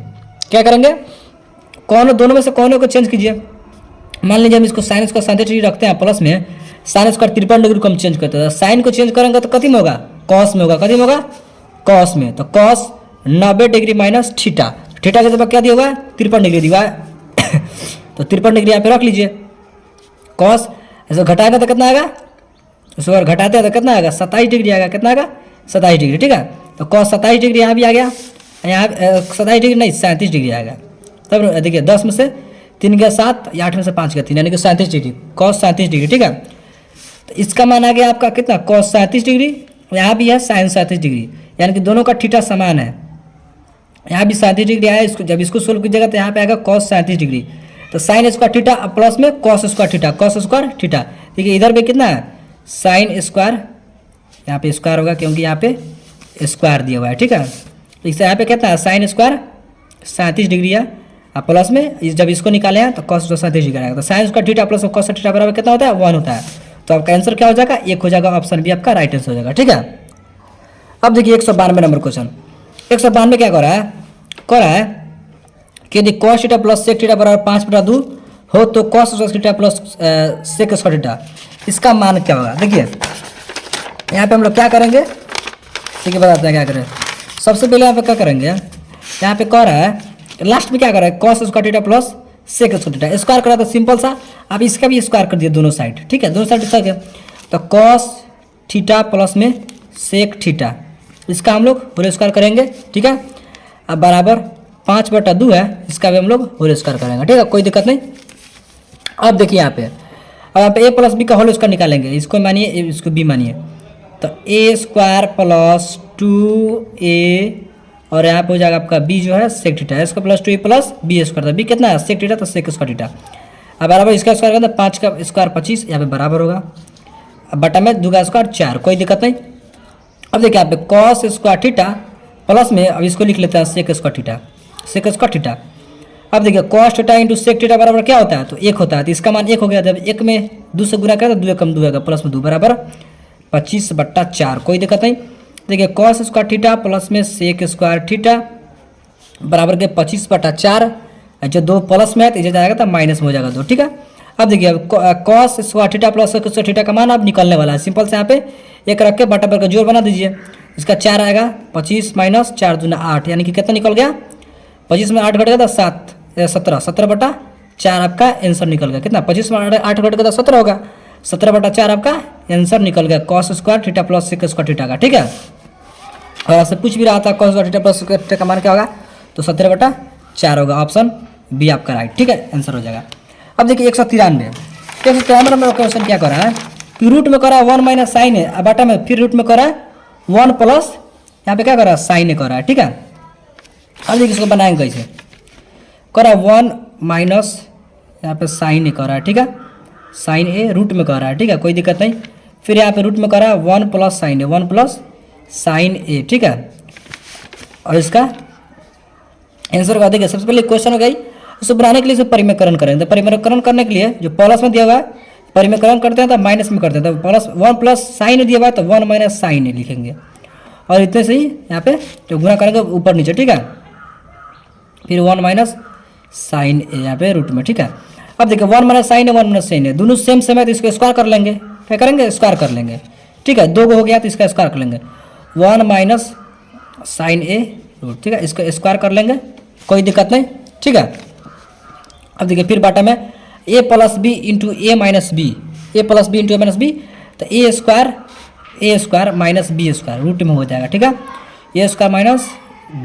क्या करेंगे, दोनों में से कौन को चेंज कीजिए। मान लीजिए हम इसको sin स्क्वायर 37 डिग्री रखते हैं, प्लस में sin स्क्वायर 53 डिग्री को हम चेंज करते हैं, साइन को चेंज करेंगे तो कथी में होगा कॉस में होगा, कथी में होगा कॉस में, तो cos 90 degree minus theta, theta के जगह क्या दिया हुआ है 53 डिग्री दिया हुआ है तो 53 डिग्री यहाँ पे रख लीजिए। कॉस ऐसे घटाएगा तो कितना आएगा, उसको अगर घटाते हैं तो कितना आएगा 27 डिग्री आएगा, कितना आएगा 27 डिग्री। ठीक है, तो कॉस 27 डिग्री यहाँ भी आ गया, यहाँ 27 डिग्री नहीं 37 डिग्री आएगा। तब देखिए 10 में से 3 गया 7, 8 में से 5 गया 3 यानी कि 37 डिग्री, कॉस 37 डिग्री। ठीक है, तो इसका मान आ गया आपका कितना कॉस 37 डिग्री, यहाँ भी है साइन 37 डिग्री, यानी कि दोनों का थीटा समान है। यहाँ भी 37 डिग्री आया, इसको जब इसको सोल्व कीजिएगा तो यहाँ पे आएगा कॉस 37 डिग्री, तो साइन स्क्वायर थीटा प्लस में cos square theta, cos square theta. देखिए इधर पे कितना है साइन स्क्वायर, यहाँ पे स्क्वायर होगा क्योंकि यहाँ पे स्क्वायर दिया हुआ है। ठीक है, तो इससे यहाँ पे कितना है साइन स्क्वायर 37 डिग्री है, और प्लस में जब इसको निकाले हैं तो कॉस 37 डिग्री आएगा, तो sine square theta plus cos theta बराबर कितना होता है 1 होता है। तो आपका आंसर क्या हो जाएगा 1 हो जाएगा, ऑप्शन बी आपका राइट आंसर हो जाएगा। ठीक है, अब देखिए 192 नंबर क्वेश्चन, 192 क्या कर रहा है कि यदि cos theta plus sec theta बराबर 5/2 हो तो cos square theta plus sec square theta इसका मान क्या होगा। देखिए यहाँ पे हम लोग क्या करेंगे, ठीक है बताते हैं क्या करें। सबसे पहले यहाँ पे क्या करेंगे, यहाँ पे कह रहा है लास्ट में क्या कर रहा है cos square theta plus sec square theta, square करा तो सिंपल सा, अब इसका भी स्क्वायर कर दिया दोनों साइड, ठीक है, दोनों साइड तक है, तो कॉस थीटा प्लस में सेक थीटा, इसका हम लोग होल स्क्वायर करेंगे, ठीक है। अब बराबर 5/2 है, इसका भी हम लोग होल स्क्वायर करेंगे, ठीक है, कोई दिक्कत नहीं। अब देखिए यहाँ पे, अब यहाँ पे a प्लस बी का होल स्क्वायर निकालेंगे, इसको मानिए इसको b मानिए, तो a स्क्वायर प्लस 2a और यहाँ पे हो जाएगा आपका b जो है सेक थीटा, इसका plus 2a plus b square, b कितना है सेक थीटा, तो सेक स्क्वायर थीटा। अब बराबर इसका स्क्वायर करते हैं, 5 का स्क्वायर 25, यहाँ पे बराबर होगा, अब बटा में 2 का स्क्वायर 4, कोई दिक्कत नहीं। अब देखिए यहाँ पे कॉस स्क्वायर थीटा प्लस में, अब इसको लिख लेते हैं sec square theta, sec square theta. अब देखिए cos theta into sec theta बराबर क्या होता है, तो 1 होता है, तो इसका मान 1 हो गया, जब 1 में 2 से गुना करें तो 2 कम 2 आएगा, प्लस में 2 बराबर 25/4, कोई दिक्कत नहीं। देखिए कॉस स्क्वायर थीटा प्लस में सेक स्क्वायर थीटा बराबर के 25/4, जो 2 प्लस में है तो इधर जाएगा तो माइनस में हो जाएगा 2, ठीक है। अब देखिए cos square theta plus sec square theta का मान अब निकलने वाला है, सिंपल से यहाँ पे 1 रख के बटा पर का जोड़ बना दीजिए, इसका 4 आएगा, 25 माइनस 4 दूना 8, यानी कि कितना निकल गया, 25 में 8 घट गया तो 17, 17/4 आपका आंसर निकल गया, कितना 25 में 8 घट गया तो 17 होगा, 17/4 आपका आंसर निकल गया cos square theta plus sec square theta का, ठीक है। और आपसे पूछ भी रहा था cos square theta plus sec theta का मान क्या होगा, तो 17/4 होगा, ऑप्शन बी आपका राइट, ठीक है, आंसर हो जाएगा। अब देखिए 193 नंबर क्वेश्चन क्या कर रहा है कि रूट में करा 1 माइनस साइन है, अब बटा में फिर रूट में करा 1 प्लस यहाँ पे क्या कर रहा है साइन ए कर रहा है, ठीक है। अब देखिए इसको बनाएंगे कैसे, करा 1 माइनस यहाँ पे साइन ए कर रहा है, ठीक है, साइन ए रूट में कर रहा है, ठीक है, कोई दिक्कत नहीं। फिर यहाँ पे रूट में कर रहा है 1 प्लस साइन ए, 1 प्लस साइन ए, ठीक है। और इसका आंसर का देखिए सबसे पहले क्वेश्चन हो गई, उसको बनाने के लिए परिमेयकरण करेंगे, तो परिमेयकरण करने के लिए जो प्लस में दिया हुआ है परिमेयकरण करते हैं तो माइनस में करते हैं, तो प्लस 1 प्लस साइन दिया हुआ है तो 1 माइनस साइन ए लिखेंगे, और इतने से ही यहाँ पे जो गुणा करेंगे ऊपर नीचे, ठीक है। फिर 1 माइनस साइन ए यहाँ पे रूट में, ठीक है। अब देखिए 1 माइनस साइन ए 1 माइनस साइन ए दोनों सेम सेम है, तो इसको स्क्वायर कर लेंगे, क्या करेंगे स्क्वायर कर लेंगे, ठीक है, 2 हो गया तो इसका स्क्वायर कर लेंगे, 1 माइनस साइन ए रूट, ठीक है, इसको स्क्वायर कर लेंगे, कोई दिक्कत नहीं, ठीक है। अब देखिए फिर बाटा में a plus B into A minus B, A plus B into A minus B, तो A square minus B square root में हो जाएगा, ठीक है, A square minus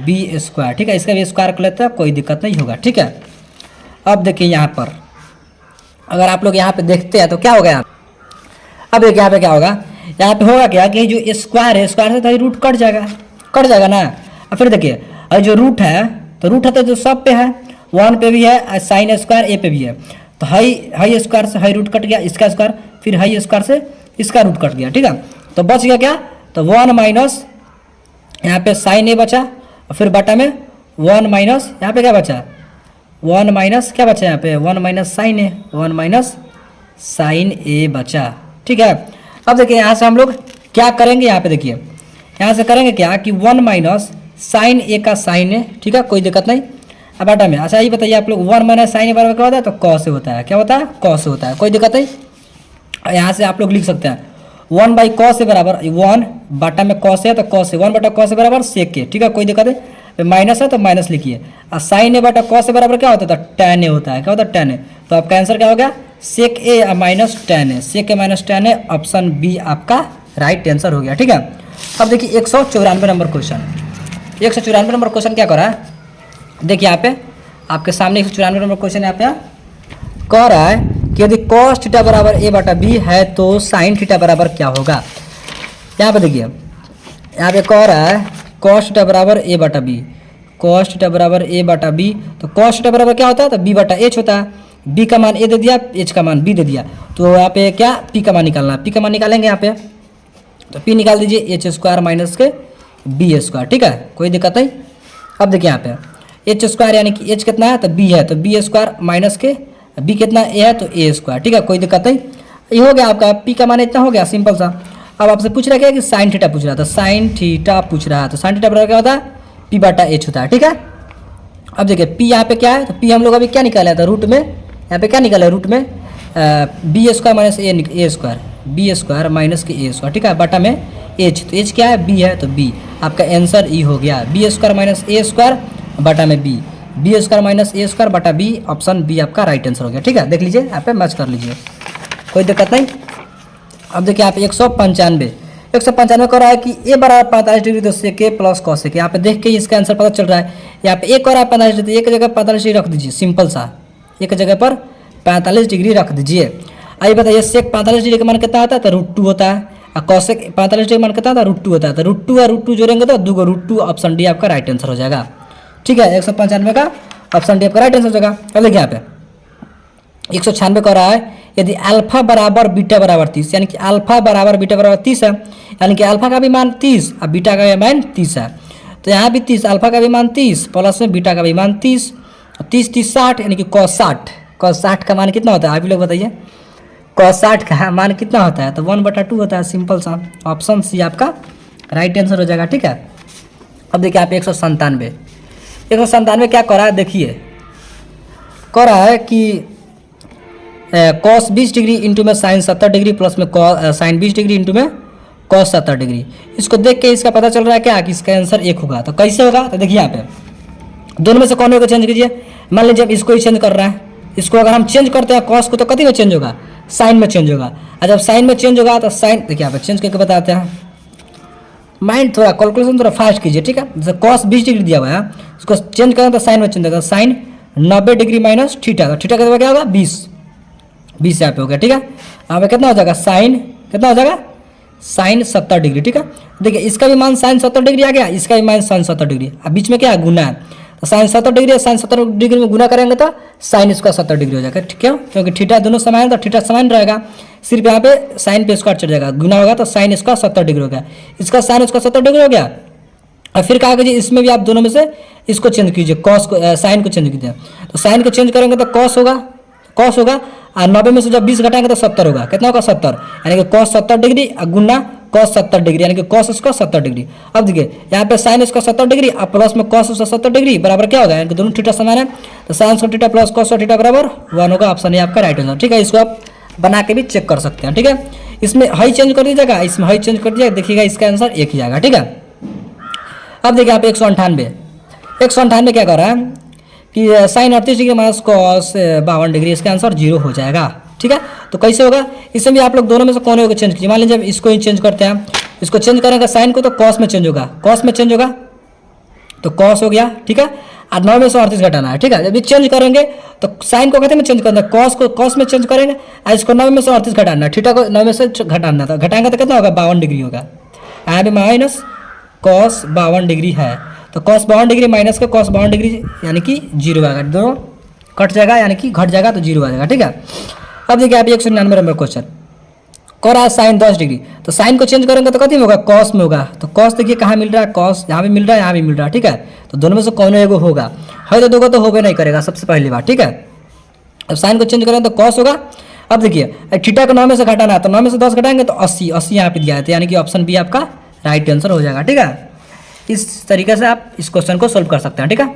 B square, ठीक है, इसका भी स्क्वायर कर लेते हैं, कोई दिक्कत नहीं होगा, ठीक है। अब देखिए यहाँ पर अगर आप लोग यहाँ पे देखते हैं तो क्या होगा, अब देखिए यहाँ पे क्या होगा, यहाँ पे होगा क्या कि जो स्क्वायर है स्क्वायर से तो रूट कट जाएगा ना। अब फिर देखिए और जो रूट है तो जो सब पे है, 1 पे भी है, साइन स्क्वायर ए पे भी है, तो हाई स्क्वायर से हाई रूट कट गया, इसका स्क्वायर, फिर हाई स्क्वायर से इसका रूट कट गया, ठीक है। तो बच गया क्या, तो 1 माइनस यहाँ पे साइन ए बचा, और फिर बटा में 1 माइनस यहाँ पे क्या बचा, 1 माइनस क्या बचा यहाँ पे 1 माइनस साइन ए, 1 माइनस साइन ए बचा, ठीक है। अब देखिए यहाँ से हम लोग क्या करेंगे, यहाँ पे देखिए यहाँ से करेंगे क्या कि 1 माइनस साइन ए का साइन ए, ठीक है, कोई दिक्कत नहीं। अब बटा में अच्छा ये बताइए आप लोग 1 माइनस साइन ए बराबर क्या होता है, तो कॉस से होता है, क्या होता है कॉस से होता है, कोई दिक्कत नहीं। यहाँ से आप लोग लिख सकते हैं 1 बाई कॉस से बराबर 1 बटा में कॉस है तो कॉस से 1 बटा कॉस से बराबर सेक ए, ठीक है, कोई दिक्कत नहीं। माइनस है तो माइनस लिखिए, और साइन ए बटा कॉस से बराबर क्या होता है, तो tan ए होता है, क्या होता है tan ए, तो आपका आंसर क्या हो गया सेक ए माइनस tan ए, सेक ए माइनस tan ए, ऑप्शन बी आपका राइट आंसर हो गया, ठीक है। अब देखिए 194 नंबर क्वेश्चन, 194 नंबर क्वेश्चन क्या कर रहा है, देखिए यहाँ पे आपके सामने 194 नंबर क्वेश्चन यहाँ पे कह रहा है कि यदि कॉस थीटा बराबर ए बटा बी है तो साइन थीटा बराबर क्या होगा। यहाँ पे देखिए यहाँ पे कह रहा है कॉस थीटा बराबर ए बटा बी, कॉस थीटा बराबर ए बटा बी, तो कॉस थीटा बराबर क्या होता है, तो बी बटा एच होता है, बी का मान ए दे दिया, एच का मान बी दे दिया, तो यहाँ पे क्या पी का मान निकालना है, पी का मान निकालेंगे यहाँ पे, तो पी निकाल दीजिए एच स्क्वायर माइनस के बी स्क्वायर, ठीक है, कोई दिक्कत नहीं। अब देखिए यहाँ पे एच स्क्वायर यानी कि एच कितना है, तो बी है, तो बी स्क्वायर माइनस के बी कितना ए है, तो ए स्क्वायर, ठीक है, कोई दिक्कत नहीं। ये हो गया आपका पी का मान इतना हो गया, सिंपल सा। अब आपसे पूछ रहा है कि साइन थीटा पूछ रहा था, साइन थीटा पूछ रहा है, तो साइन थीटा बराबर क्या होता है, पी बटा एच होता है, ठीक है। अब देखिए पी यहाँ पे क्या है, तो पी हम लोग अभी क्या निकाला था रूट में, यहाँ पे क्या निकाला है रूट में बी स्क्वायर माइनस ए स्क्वायर, बी स्क्वायर माइनस के ए स्क्वायर, ठीक है, बटा में एच, तो एच क्या है बी है, तो बी आपका आंसर ई हो गया, बी स्क्वायर माइनस ए स्क्वायर बटा में बी, बी स्क्वायर माइनस ए स्क्वायर बटा बी, ऑप्शन बी आपका राइट आंसर हो गया। ठीक है, देख लीजिए यहाँ पे मैच कर लीजिए, कोई दिक्कत नहीं। अब देखिए यहाँ पे 195 कर रहा है कि ए बराबर 45 डिग्री तो सेक ए प्लस कॉस ए। यहाँ पे देख के इसका आंसर पता चल रहा है। यहाँ पे एक और आप 45 डिग्री, एक जगह 45 डिग्री रख दीजिए, सिंपल सा एक जगह पर 45 डिग्री रख दीजिए। आइए बताइए सेक 45 डिग्री का मान कितना होता है, तो √2 होता है, और कॉसेक 45 डिग्री मान कितना होता है, √2 होता है। तो √2 और √2 जोड़ेंगे तो 2 √2, ऑप्शन डी आपका राइट आंसर हो जाएगा। ठीक है, 195 का ऑप्शन डी आपका राइट आंसर हो जाएगा। अब देखिए यहाँ पे 196 कर रहा है यदि अल्फा बराबर बीटा बराबर 30, यानी कि अल्फा बराबर बीटा बराबर 30 है, यानी कि अल्फा का भी मान 30 और बीटा का भी मान 30 है। तो यहाँ भी 30, अल्फा का भी मान 30 प्लस में बीटा का भी मान 30, 30 30 60, यानी कि cos 60 का मान कितना होता है, आप लोग बताइए। cos 60 का मान कितना होता है, तो 1/2 होता है, सिंपल सा, ऑप्शन सी आपका राइट आंसर हो जाएगा। ठीक है, अब देखिए आप 197 क्या कर रहा है, देखिए कर रहा है कि cos 20 डिग्री इंटू में साइन 70 डिग्री प्लस में साइन 20 डिग्री इंटू में cos 70 डिग्री। इसको देख के इसका पता चल रहा है क्या कि इसका आंसर 1 होगा। तो कैसे होगा, तो देखिए यहाँ पे दोनों में से कौन को चेंज कीजिए। मान लीजिए अब इसको ही चेंज कर रहा है, इसको अगर हम चेंज करते हैं cos को तो कति में चेंज होगा, साइन में चेंज होगा। और जब साइन में चेंज होगा तो साइन, देखिए यहाँ पे चेंज करके बताते हैं, माइंड थोड़ा कैलकुलेशन थोड़ा फास्ट कीजिए। ठीक है, जैसे cos 20 डिग्री दिया हुआ है, इसको चेंज करें तो साइन में चेंज होगा, साइन 90 डिग्री माइनस थीटा, तो थीटा का क्या होगा 20 यहाँ पे हो गया। ठीक है, यहाँ पे कितना हो जाएगा, साइन कितना हो जाएगा, साइन 70 डिग्री। ठीक है, देखिए इसका भी मान साइन 70 डिग्री आ गया, इसका भी मान साइन 70 डिग्री, अब बीच में क्या है, गुना है। तो साइन 70 डिग्री साइन 70 डिग्री में गुना करेंगे तो साइन इसका 70 डिग्री हो जाएगा। ठीक है, क्योंकि थीटा दोनों समान है तो थीटा समान रहेगा, सिर्फ यहाँ पे साइन पे स्क्वायर चढ़ जाएगा, गुना होगा तो साइन इसका 70 डिग्री हो गया, इसका साइन इसका 70 डिग्री हो गया। और फिर कहा कीजिए इसमें भी आप दोनों में से इसको चेंज कीजिए, कॉस को साइन को चेंज कीजिए। तो साइन को चेंज करेंगे तो कॉस होगा, और 90 में से जब 20 घटाएंगे तो 70 होगा, कितना होगा 70, यानी कि cos 70 डिग्री और गुना cos 70 डिग्री, यानी कि cos इसका 70 डिग्री। अब देखिए यहाँ पे साइन इसका 70 डिग्री और प्लस में cos उसका 70 डिग्री बराबर क्या होगा, यानी कि दोनों थीटा समान है, तो साइन का थीटा प्लस cos थीटा बराबर 1 होगा, ऑप्शन है आपका राइट आंसर। ठीक है, इसको आप बना के भी चेक कर सकते हैं। ठीक है, इसमें हाई चेंज कर दीजिएगा, इसमें हाई चेंज कर दीजिएगा, देखिएगा इसका आंसर 1 ही आएगा। ठीक है, अब देखिए आप 198 क्या कर रहा है कि sine 38 degree minus cos 52 degree, इसका आंसर 0 हो जाएगा। ठीक है, तो कैसे होगा, इसमें भी आप लोग दोनों में से कौन होगा चेंज कीजिए। मान लीजिए इसको ही चेंज करते हैं, इसको चेंज करेंगे साइन को तो cos में चेंज होगा, तो cos हो गया। ठीक है, और 9 में से 38 घटाना है। ठीक है, जब चेंज करेंगे तो साइन को कहते में चेंज करना है, cos को cos में चेंज करेंगे, और इसको 9 में से 38 घटाना है, थीटा को 9 में से घटाना था, घटाएंगे तो कितना होगा 52 डिग्री होगा, यहाँ भी माइनस cos 52 डिग्री है, तो cos 52 डिग्री माइनस का cos 52 डिग्री यानी कि 0 आएगा, दोनों कट जाएगा यानी कि घट जाएगा तो 0 आ जाएगा। ठीक है, अब देखिए आप 199 नंबर क्वेश्चन कर रहा है साइन 10 डिग्री, तो साइन को चेंज करेंगे तो कथी में होगा, cos में होगा। तो cos देखिए कहाँ मिल रहा है, cos यहाँ भी मिल रहा है, यहाँ भी मिल रहा है। ठीक है, तो दोनों में से कौन एगो होगा, है तो दोगो तो होबे नहीं करेगा, सबसे पहली बात। ठीक है, अब साइन को चेंज करें तो cos होगा। अब देखिए थीटा को 9 में से घटाना है, तो 9 में से 10 घटाएंगे तो 80 यहाँ पे दिया है, यानी कि ऑप्शन बी आपका राइट आंसर हो जाएगा। ठीक है, इस तरीके से आप इस क्वेश्चन को सोल्व कर सकते हैं। ठीक है,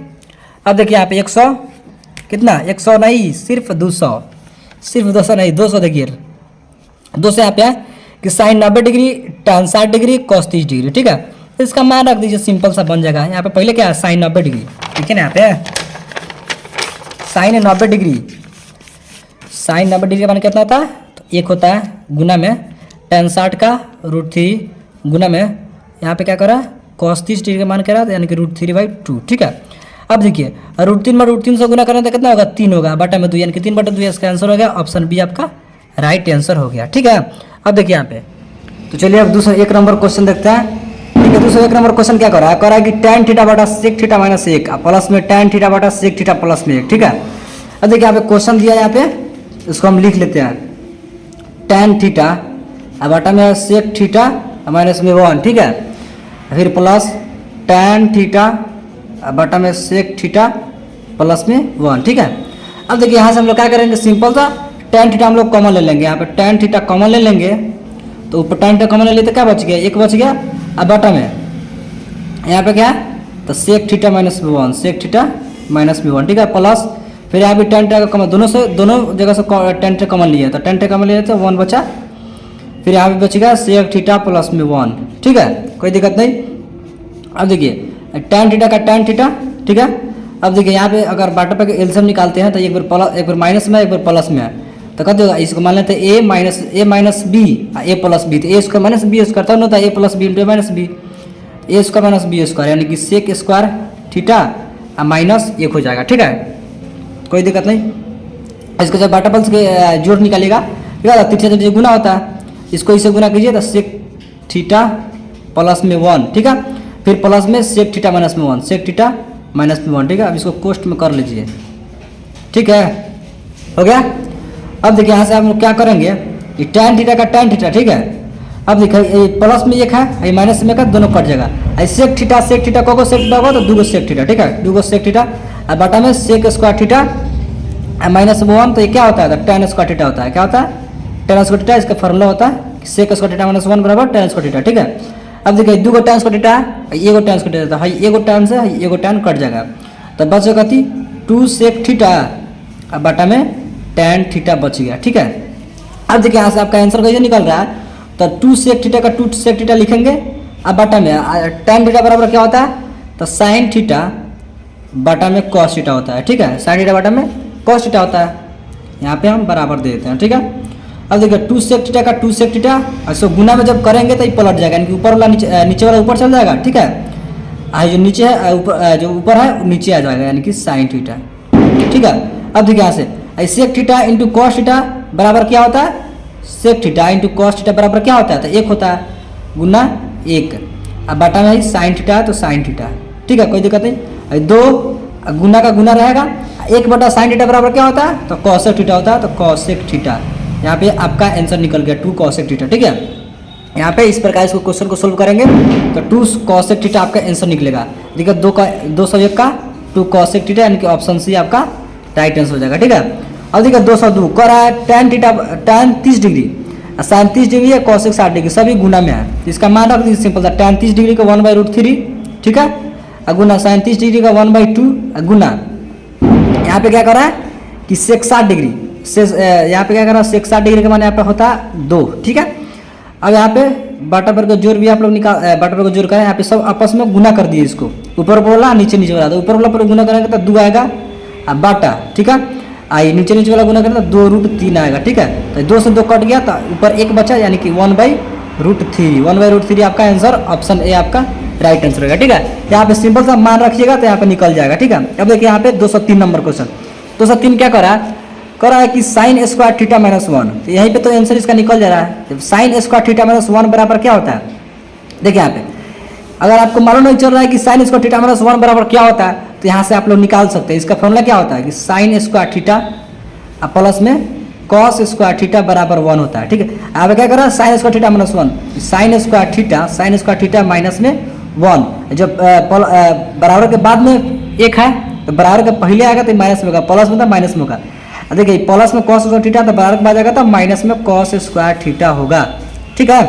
अब देखिए यहाँ पे 100 कितना, 100 नहीं सिर्फ 200 नहीं 200। देखिए 200 यहाँ पे है कि sine 90 degree tan 60 degree cos 30 degree. ठीक है, इसका मान रख दीजिए, सिंपल सा बन जाएगा। यहाँ पे पहले क्या है, साइन 90 डिग्री, ठीक है ना, यहाँ पे साइन 90 डिग्री, साइन 90 डिग्री का मान कितना होता है, तो 1 होता है, गुना में tan 60 का √3 गुना में यहाँ पे क्या करा cos 30 डिग्री का मान करा, यानी कि √3/2। ठीक है, अब देखिए √3 में √3 से गुना करें तो कितना होगा, 3 होगा, बटा में 2 यानी कि 3/2 इसका आंसर हो गया, ऑप्शन बी आपका राइट आंसर हो गया। ठीक है, अब देखिए यहाँ पे, तो चलिए अब दूसरा 1 नंबर क्वेश्चन देखते हैं। ठीक है, दूसरा 1 नंबर क्वेश्चन क्या कर रहा है कि tan थीटा बटा sec थीटा माइनस 1 प्लस में tan थीटा बटा sec थीटा प्लस में 1। ठीक है, अब देखिए यहाँ पे क्वेश्चन दिया है, यहाँ पे इसको हम लिख लेते हैं, tan थीटा बटा में sec थीटा माइनस में 1। ठीक है, फिर प्लस tan थीटा बटा में sec थीटा प्लस में 1। ठीक है, अब देखिए यहाँ से हम लोग क्या करेंगे, सिंपल सा tan थीटा हम लोग कॉमन ले लेंगे, यहाँ पे tan थीटा कॉमन ले लेंगे, तो ऊपर tan थीटा कॉमन ले लेते क्या बच गया, 1 बच गया, अब बटा में यहाँ पे क्या, तो sec थीटा माइनस में 1, sec थीटा माइनस में 1। ठीक है, प्लस फिर यहाँ पे tan थीटा का कॉमन, दोनों जगह से tan थीटा कॉमन लिया, तो tan थीटा कॉमन लिया तो 1 बचा, फिर यहाँ पे बचेगा sec थीटा प्लस में 1। ठीक है, कोई दिक्कत नहीं। अब देखिए tan थीटा का tan थीटा, ठीक है, अब देखिए यहाँ पे अगर बाटा पर एल्सियम निकालते हैं तो एक बार माइनस में एक बार प्लस में है, तो कहते होगा इसको मान लेते हैं A minus B A plus B, तो A square minus B square तब होता है A plus B into minus B, A square minus B square यानी कि सेक स्क्वायर थीटा माइनस 1 हो जाएगा। ठीक है, कोई दिक्कत नहीं। इसको जब बाटा पल्स के जोड़ निकालेगा तिरछा जब गुना होता है, इसको इसे गुना कीजिए तो सेक थीटा प्लस में 1, ठीक है, फिर प्लस में सेक थीटा माइनस में 1, सेक थीटा माइनस में 1, ठीक है। अब इसको कोष्ट में कर लीजिए, ठीक है, हो गया। अब देखिए यहाँ से हम लोग क्या करेंगे, ये टैन थीटा का टैन थीटा, ठीक है। अब देखिए प्लस में 1 है, ये माइनस में 1 है, दोनों कट जाएगा। सेक थीटा को सेक थीटा होगा तो 2 सेक थीटा, ठीक है, 2 सेक थीटा। अब बाटा में सेक स्क्वायर थीटा माइनस 1, तो ये क्या होता है, टैन स्क्वायर थीटा होता है। क्या होता है, टैन स्क्वायर थीटा। इसका फॉर्मूला होता है सेक स्क्वायर थीटा माइनस 1 बराबर टैन स्क्वायर थीटा, ठीक है। अब देखिए 2 टैन स्क्वायर थीटा है, 1 टैन स्क्वायर थीटा है, 1 टैन से 1 टैन कट जाएगा, तो बचेगा 2 सेक थीटा। अब बाटा में टैन थीटा बच गया, ठीक है। अब देखिए यहाँ से आपका आंसर कैसे निकल रहा है, तो 2 सेक थीटा का 2 सेक थीटा लिखेंगे। अब बाटा में टैन थीटा बराबर क्या होता है, तो साइन थीटा बाटा में कॉस थीटा होता है, ठीक है। साइन थीटा बाटा में कॉस थीटा होता है, यहाँ पे हम बराबर दे देते हैं, ठीक है। अब देखिए 2 सेक थीटा का 2 सेक थीटा, इसको गुना में जब करेंगे तो ये पलट जाएगा, यानी कि ऊपर वाला नीचे वाला ऊपर चल जाएगा, ठीक है। जो नीचे है जो ऊपर है नीचे आ जाएगा, यानी कि साइन थीटा, ठीक है। अब देखिए यहाँ से sec theta into cos theta बराबर क्या होता है, sec theta into cos theta बराबर क्या होता है, तो 1 होता है, गुना 1। अब बाटा में साइन थीटा है तो साइन थीटा, ठीक है, कोई दिक्कत नहीं। 2 गुना का गुना रहेगा, 1 बटा साइन थीटा बराबर क्या होता है, तो कॉसेक थीटा होता है, तो कॉसेक थीटा। यहाँ पे आपका आंसर निकल गया 2 कॉसेक थीटा, ठीक है। यहाँ पे इस प्रकार इसको क्वेश्चन को सोल्व करेंगे तो 2 कॉसेक थीटा आपका आंसर निकलेगा। देखिए 201 का 2 कॉसेक थीटा, यानी कि ऑप्शन सी आपका राइट आंसर हो जाएगा, ठीक है। अब देखिए 202 कर रहा है tan theta, tan 30 degree, sine 30 degree है, कॉसेक 60 डिग्री, सभी गुना में है। इसका मान रख दीजिए सिंपल था, टैन 30 डिग्री का 1/√3, ठीक है, गुना साइन 30 डिग्री का 1/2 गुना। यहाँ पे क्या कर रहा है कि सेक 60 डिग्री से, यहाँ पे क्या कर रहा है सेक 60 डिग्री का मान यहाँ पे होता है 2, ठीक है। अब यहाँ पे बाटा पर का जोड़ भी आप लोग बाटा पर का जोड़ करें, यहाँ पे सब आपस में गुना कर दिए, इसको ऊपर वाला नीचे वाला, तो ऊपर वाला पर गुना करेंगे तो 2 आएगा बाटा, ठीक है। आई नीचे वाला गुना करें तो 2√3 आएगा, ठीक है। तो 2 से 2 कट गया तो ऊपर 1 बचा, यानी कि 1/√3, 1/√3 आपका आंसर ऑप्शन ए आपका राइट आंसर होगा, ठीक है। यहाँ पे सिंपल सा मान रखिएगा तो यहाँ पे निकल जाएगा, ठीक है। अब देखिए यहाँ पे 203 नंबर क्वेश्चन, 203 क्या कर रहा है कि साइन स्क्वायर थीटा माइनस 1, तो यहीं पे तो आंसर इसका निकल जा रहा है। जब साइन स्क्वायर थीटा माइनस 1 बराबर क्या होता है, देखिए यहाँ पे अगर आपको मालूम नहीं चल रहा है कि साइन स्क्वायर थीटा माइनस 1 बराबर क्या होता है, तो यहाँ से आप लोग निकाल सकते हैं। इसका फॉर्मूला क्या होता है कि साइन स्क्वायर थीटा प्लस में कॉस स्क्वायर थीटा बराबर 1 होता है, ठीक है। अब क्या कर रहा है sign square theta minus 1, sign square theta minus में 1, जब बराबर के बाद में 1 है तो बराबर के पहले आएगा तो माइनस में होगा, प्लस में था माइनस में होगा। देखिए प्लस में कॉस स्क्वायर थीटा तो बराबर के बाद आएगा तो माइनस में कॉस स्क्वायर थीटा होगा, ठीक है।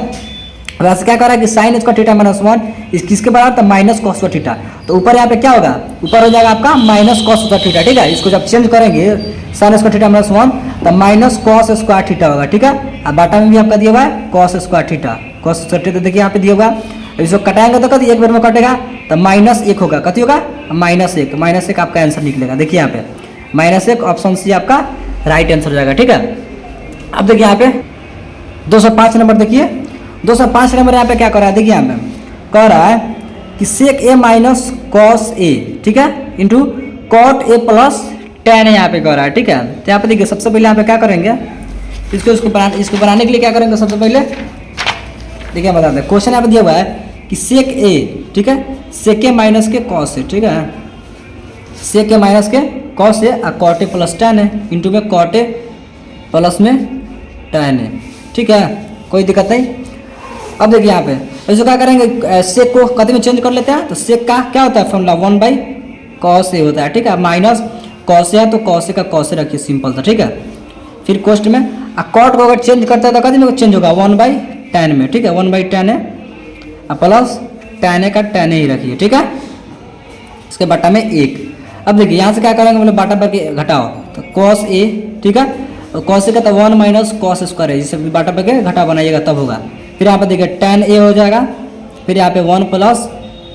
वैसे क्या कर रहा है कि साइन स्क्वायर थीटा माइनस 1 इस किसके बराबर तो माइनस कॉस स्क्वायर थीटा, तो ऊपर यहाँ पे क्या होगा, ऊपर हो जाएगा आपका माइनस कॉस स्क्वायर थीटा, ठीक है। इसको जब चेंज करेंगे साइन स्क्वायर थीटा माइनस 1 तो माइनस कॉस स्क्वायर थीटा होगा, ठीक है। अब बाटा में भी आपका दिया हुआ है cos square theta, cos square theta देखिए यहाँ पे दिया हुआ है। इसको कटाएंगे तो कभी एक बार में कटेगा तो -1 होगा, कति होगा -1 आपका आंसर निकलेगा। देखिए यहाँ पे -1 ऑप्शन सी आपका राइट आंसर हो जाएगा, ठीक है। अब देखिए यहाँ पे 205 नंबर, देखिए 205 नंबर यहाँ पे क्या कर रहा है, देखिए यहाँ पे कह रहा है कि सेक ए माइनस कॉस ए, ठीक है, into cot A plus tan है, यहाँ पे कह रहा है, ठीक है। तो यहाँ पे देखिए सबसे पहले यहाँ पे क्या करेंगे, इसको बनाने के लिए क्या करेंगे, सबसे पहले देखिए बताते हैं। क्वेश्चन यहाँ पे दिया हुआ है कि सेक ए, ठीक है, सेक ए माइनस के कॉस ए, ठीक है, सेक ए माइनस के कॉस ए और कॉट ए प्लस टेन है, इंटू में कॉट ए प्लस में टेन है, ठीक है, कोई दिक्कत नहीं। अब देखिए यहाँ पे इसको क्या करेंगे, सेक को कति में चेंज कर लेते हैं, तो सेक का क्या होता है फॉर्मूला 1/cos ए होता है, ठीक है, माइनस कॉस ए है तो कॉस ए का कॉस ए रखिए, सिंपल था, ठीक है। फिर कोस्ट में कॉट को अगर चेंज करता है तो कति में चेंज होगा 1/10 में, ठीक है, 1/10 है प्लस tan ए का tan ए ही रखिए, ठीक है, इसके बटा में 1। अब देखिए यहाँ से क्या करेंगे, मतलब बाटा पर के घटाओ तो cos ए, ठीक है, और cos ए का तो 1 माइनस cos स्क्वायर है, जिससे बाटा पर के घटा बनाइएगा तब होगा। फिर यहाँ पर देखिए tan ए हो जाएगा, फिर यहाँ पे 1 प्लस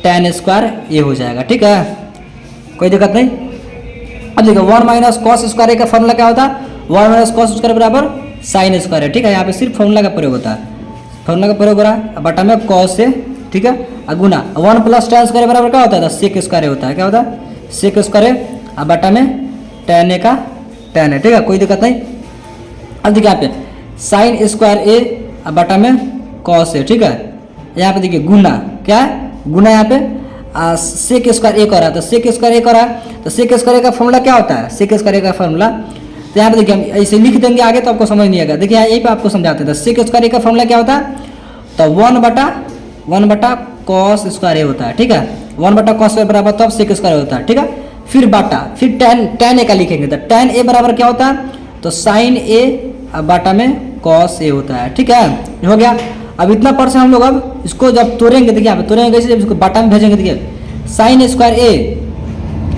tan स्क्वायर ए हो जाएगा, ठीक है। कोई दिक्कत नहीं। अब देखो 1 माइनस कॉस स्क्वायर ए का फॉर्मूला क्या होता है, 1 माइनस कॉस स्क्वायर बराबर साइन स्क्वायर है, ठीक है। यहाँ पे सिर्फ फॉर्मूला का प्रयोग होता है, फॉर्मूला का प्रयोग हो रहा है। बटा में कॉस से, ठीक है, गुना 1 प्लस tan स्क्वायर बराबर क्या होता है, सेक स्क्वायर होता है, क्या होता है, सेक स्क्वायर। अब बटा में tan ए का tan है, ठीक है, कोई दिक्कत नहीं। अब देखिए यहाँ पे साइन स्क्वायर ए अब बटा में कॉस है, ठीक है। यहाँ पे देखिए गुना, क्या है, गुना यहाँ पे सेक स्क्वायर ए कर रहा है, तो सेक स्क्वायर ए कर रहा है, तो सेक स्क्वायर का फॉर्मूला क्या होता है, सेक स्क्वायर का फॉर्मूला। तो यहाँ पे देखिए हम ऐसे लिख देंगे आगे तो आपको समझ नहीं आएगा। देखिए यहीं पे आपको समझाते हैं, सेक स्क्वायर का फॉर्मूला क्या होता है, तो 1 बटा कॉस स्क्वायर ए होता है, ठीक है। 1 बटा कॉस स्क्वायर बराबर तब सेक स्क्वायर होता है, ठीक है। फिर बटा, फिर tan ए का लिखेंगे, तो tan ए बराबर क्या होता है, तो साइन ए बटा में कॉस ए होता है, ठीक है, हो गया। अब इतना परसेंट हम लोग अब इसको जब तोड़ेंगे, देखिए यहाँ पे तोड़ेंगे कैसे, जब इसको बटा में भेजेंगे, देखिए साइन स्क्वायर ए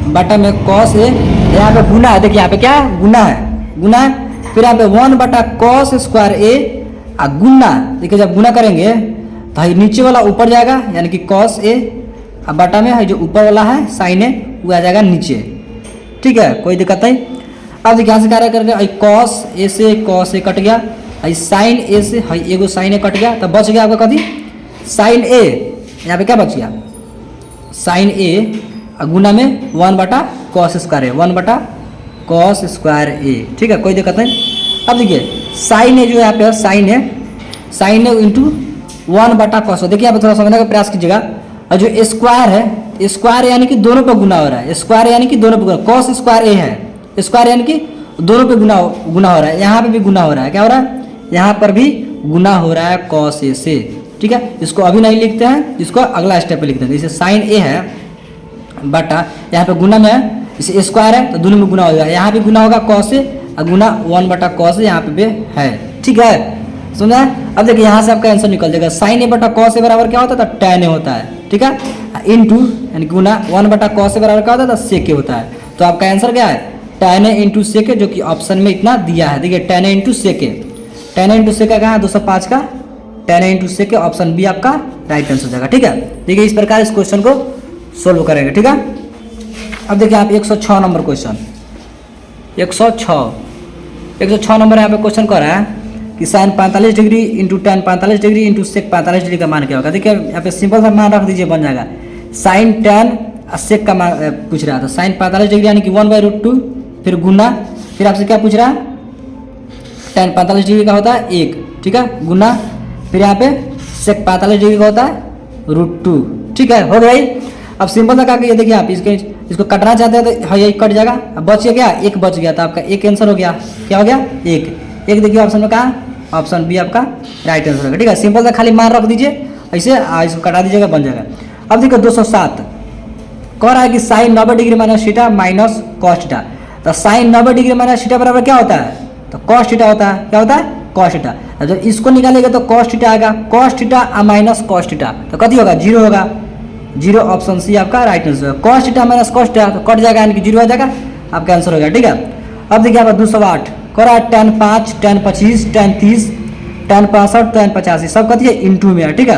बटा में कॉस ए, यहाँ पे गुना है, देखिए यहाँ पे क्या है, गुना है, गुना है। फिर यहाँ पे 1 बटा कॉस स्क्वायर ए गुना, देखिए जब गुना करेंगे तो नीचे वाला ऊपर जाएगा, यानी कि कॉस ए, अब बटा में है जो ऊपर वाला है साइन ए वो आ जाएगा नीचे, ठीक है, कोई दिक्कत नहीं। अब देखिए यहाँ से क्या करेंगे, कॉस ए से कॉस ए कट गया, साइन ए से एगो साइन ए कट गया, तब बच गया आपका कथी, साइन ए, यहाँ पे क्या बच गया, साइन ए गुना में 1 बटा कॉस स्क्वायर ए, 1 बटा कॉस स्क्वायर ए, ठीक है, कोई दिक्कत नहीं। अब देखिए साइन ए जो यहाँ पे साइन ए इंटू 1 बटा कॉस, देखिए यहाँ पे थोड़ा समझने का प्रयास कीजिएगा। और जो स्क्वायर है, स्क्वायर यानी कि दोनों पे गुना हो रहा है, स्क्वायर यानी कि दोनों पे गुना, कॉस स्क्वायर ए है, स्क्वायर यानी कि दोनों पे गुना हो रहा है, यहाँ पे भी गुना हो रहा है, क्या हो रहा है, यहाँ पर भी गुना हो रहा है कॉस ए से, ठीक है। इसको अभी नहीं लिखते हैं, इसको अगला स्टेप पे लिखते हैं। जैसे साइन ए है बटा, यहाँ पे गुना में है, इसे स्क्वायर है तो दोनों में गुना हो जाएगा, यहाँ भी गुना होगा कॉस से, गुना 1 बटा कॉस यहाँ पे भी है, ठीक है, समझा। अब देखिए यहाँ से आपका आंसर निकल जाएगा, साइन ए बटा कॉस ए बराबर क्या होता है, तो tan ए होता है, ठीक है, इंटू यानी गुना 1 बटा कॉस ए बराबर क्या होता है, तो सेक ए होता है। तो आपका आंसर क्या है, tan ए इंटू सेक ए, जो कि ऑप्शन में इतना दिया है, देखिए tan ए इंटू सेक ए, tan ए इंटू सेक ए कहाँ है, 205 का tan ए इंटू सेक ए, ऑप्शन बी आपका राइट आंसर हो जाएगा, ठीक है। देखिए इस प्रकार इस क्वेश्चन को सोल्व करेंगे, ठीक है। अब देखिए आप 106 नंबर क्वेश्चन, 106 नंबर यहाँ पे क्वेश्चन कर रहा है कि sine 45 degree into tan 45 degree into sec 45 degree का मान क्या होगा। देखिए यहाँ पे सिंपल सा मान रख दीजिए, बन जाएगा साइन tan सेक का मान पूछ रहा था, साइन 45 डिग्री यानी कि 1/√2, फिर गुना, फिर आपसे क्या पूछ रहा है, tan 45 डिग्री का होता है 1, ठीक है, गुना, फिर यहाँ पे सेक 45 डिग्री का होता है √2, ठीक है, हो गई। अब सिंपल सा क्या ये देखिए आप इसको कटना चाहते हैं तो हाँ यही कट जाएगा। अब बच गया क्या, एक बच गया, तो आपका एक आंसर हो गया, क्या हो गया, एक देखिए ऑप्शन में कहा, ऑप्शन बी आपका राइट आंसर होगा, ठीक है। सिंपल सा खाली मान रख दीजिए ऐसे, इसको कटा दीजिएगा, बन जाएगा। अब देखिए 207 कह रहा है कि sine 90 degree minus theta minus cos theta, तो साइन 90 डिग्री माइनस थीटा बराबर क्या होता है, तो कॉस थीटा होता है, क्या होता है, कॉस थीटा। जब इसको निकालेगा तो कॉस थीटा आएगा, cos theta minus cos theta, तो कथी होगा, 0 होगा, 0, ऑप्शन सी आपका राइट आंसर है। Cos theta minus cos theta तो कट जाएगा, यानी कि 0 आ जाएगा, आपका आंसर हो गया, ठीक है। अब देखिए आप 208 कह रहा है tan 5, tan 25, tan 30, tan 65, tan 85 सब कथी है, इंटू में है, ठीक है।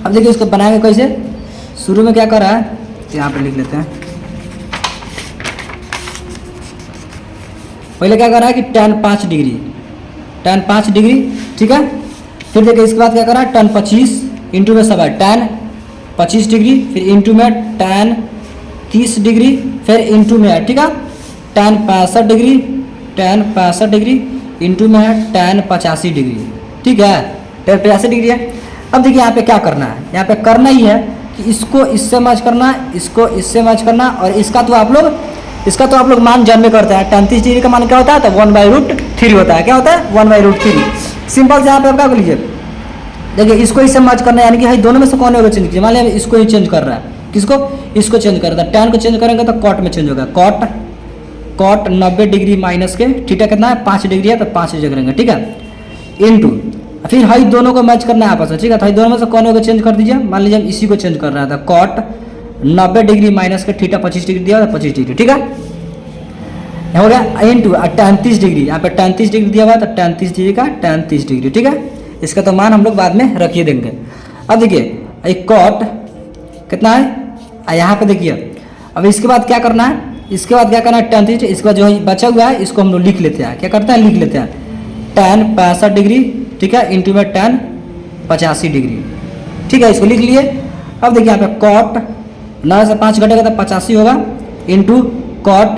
अब देखिए इसको बनाएंगे कैसे, शुरू में क्या कर रहा है, यहाँ पे लिख लेते हैं, पहले क्या कर रहा है कि tan 5 डिग्री, tan 5 डिग्री, ठीक है। फिर देखिए इसके बाद क्या कर रहा है, tan 25 इंटू में सब है tan 25 डिग्री, फिर इंटू में tan 30 डिग्री, फिर इंटू में है, ठीक है, tan 65 degree, tan 65 degree, into में है tan 85 डिग्री, ठीक है, tan 85 डिग्री है। अब देखिए यहाँ पे क्या करना है, यहाँ पे करना ही है कि इसको इससे मैच करना, इसको इससे मैच करना, और इसका तो आप लोग मान जन्म में करते हैं। tan 30 डिग्री का मान क्या होता है, तो 1/√3 होता है, क्या होता है, 1/√3। सिंपल से यहाँ पे आप क्या कर लीजिए, देखिए इसको इससे मैच करना है, यानी कि भाई दोनों में से कौन होगा चेंज कीजिए, मान लिया इसको ही चेंज कर रहा है, किसको, इसको चेंज कर रहा है, tan को चेंज करेंगे तो कॉट में चेंज होगा, कॉट 90 डिग्री माइनस के थीटा कितना है, 5 डिग्री है, तो 5 डिग्री करेंगे, ठीक है, इंटू, फिर हाई दोनों को मैच करना है आपस में, ठीक है। तो दोनों में से कौन होगा चेंज कर दीजिए, मान लीजिए हम इसी को चेंज कर रहा था, कॉट 90 डिग्री माइनस के थीटा 25 डिग्री दिया, 25 डिग्री, ठीक है, हो गया, इंटू tan 30 डिग्री, यहाँ पे tan 30 डिग्री दिया हुआ तो tan 30 डिग्री का tan 30 डिग्री, ठीक है। इसका तो मान हम लोग बाद में रखिए देंगे। अब देखिए एक कॉट कितना है, यहाँ पे देखिए अब इसके बाद क्या करना है, इसके बाद क्या करना है, tan थीटा, इसके बाद जो बचा हुआ है इसको हम लोग लिख लेते हैं। क्या करते हैं, लिख लेते हैं tan 65 डिग्री, ठीक है, इंटू में tan 85 डिग्री, ठीक है, इसको लिख लिए। अब देखिए यहाँ पे cot 9 से 5 घटेगा तो 85 होगा, इंटू cot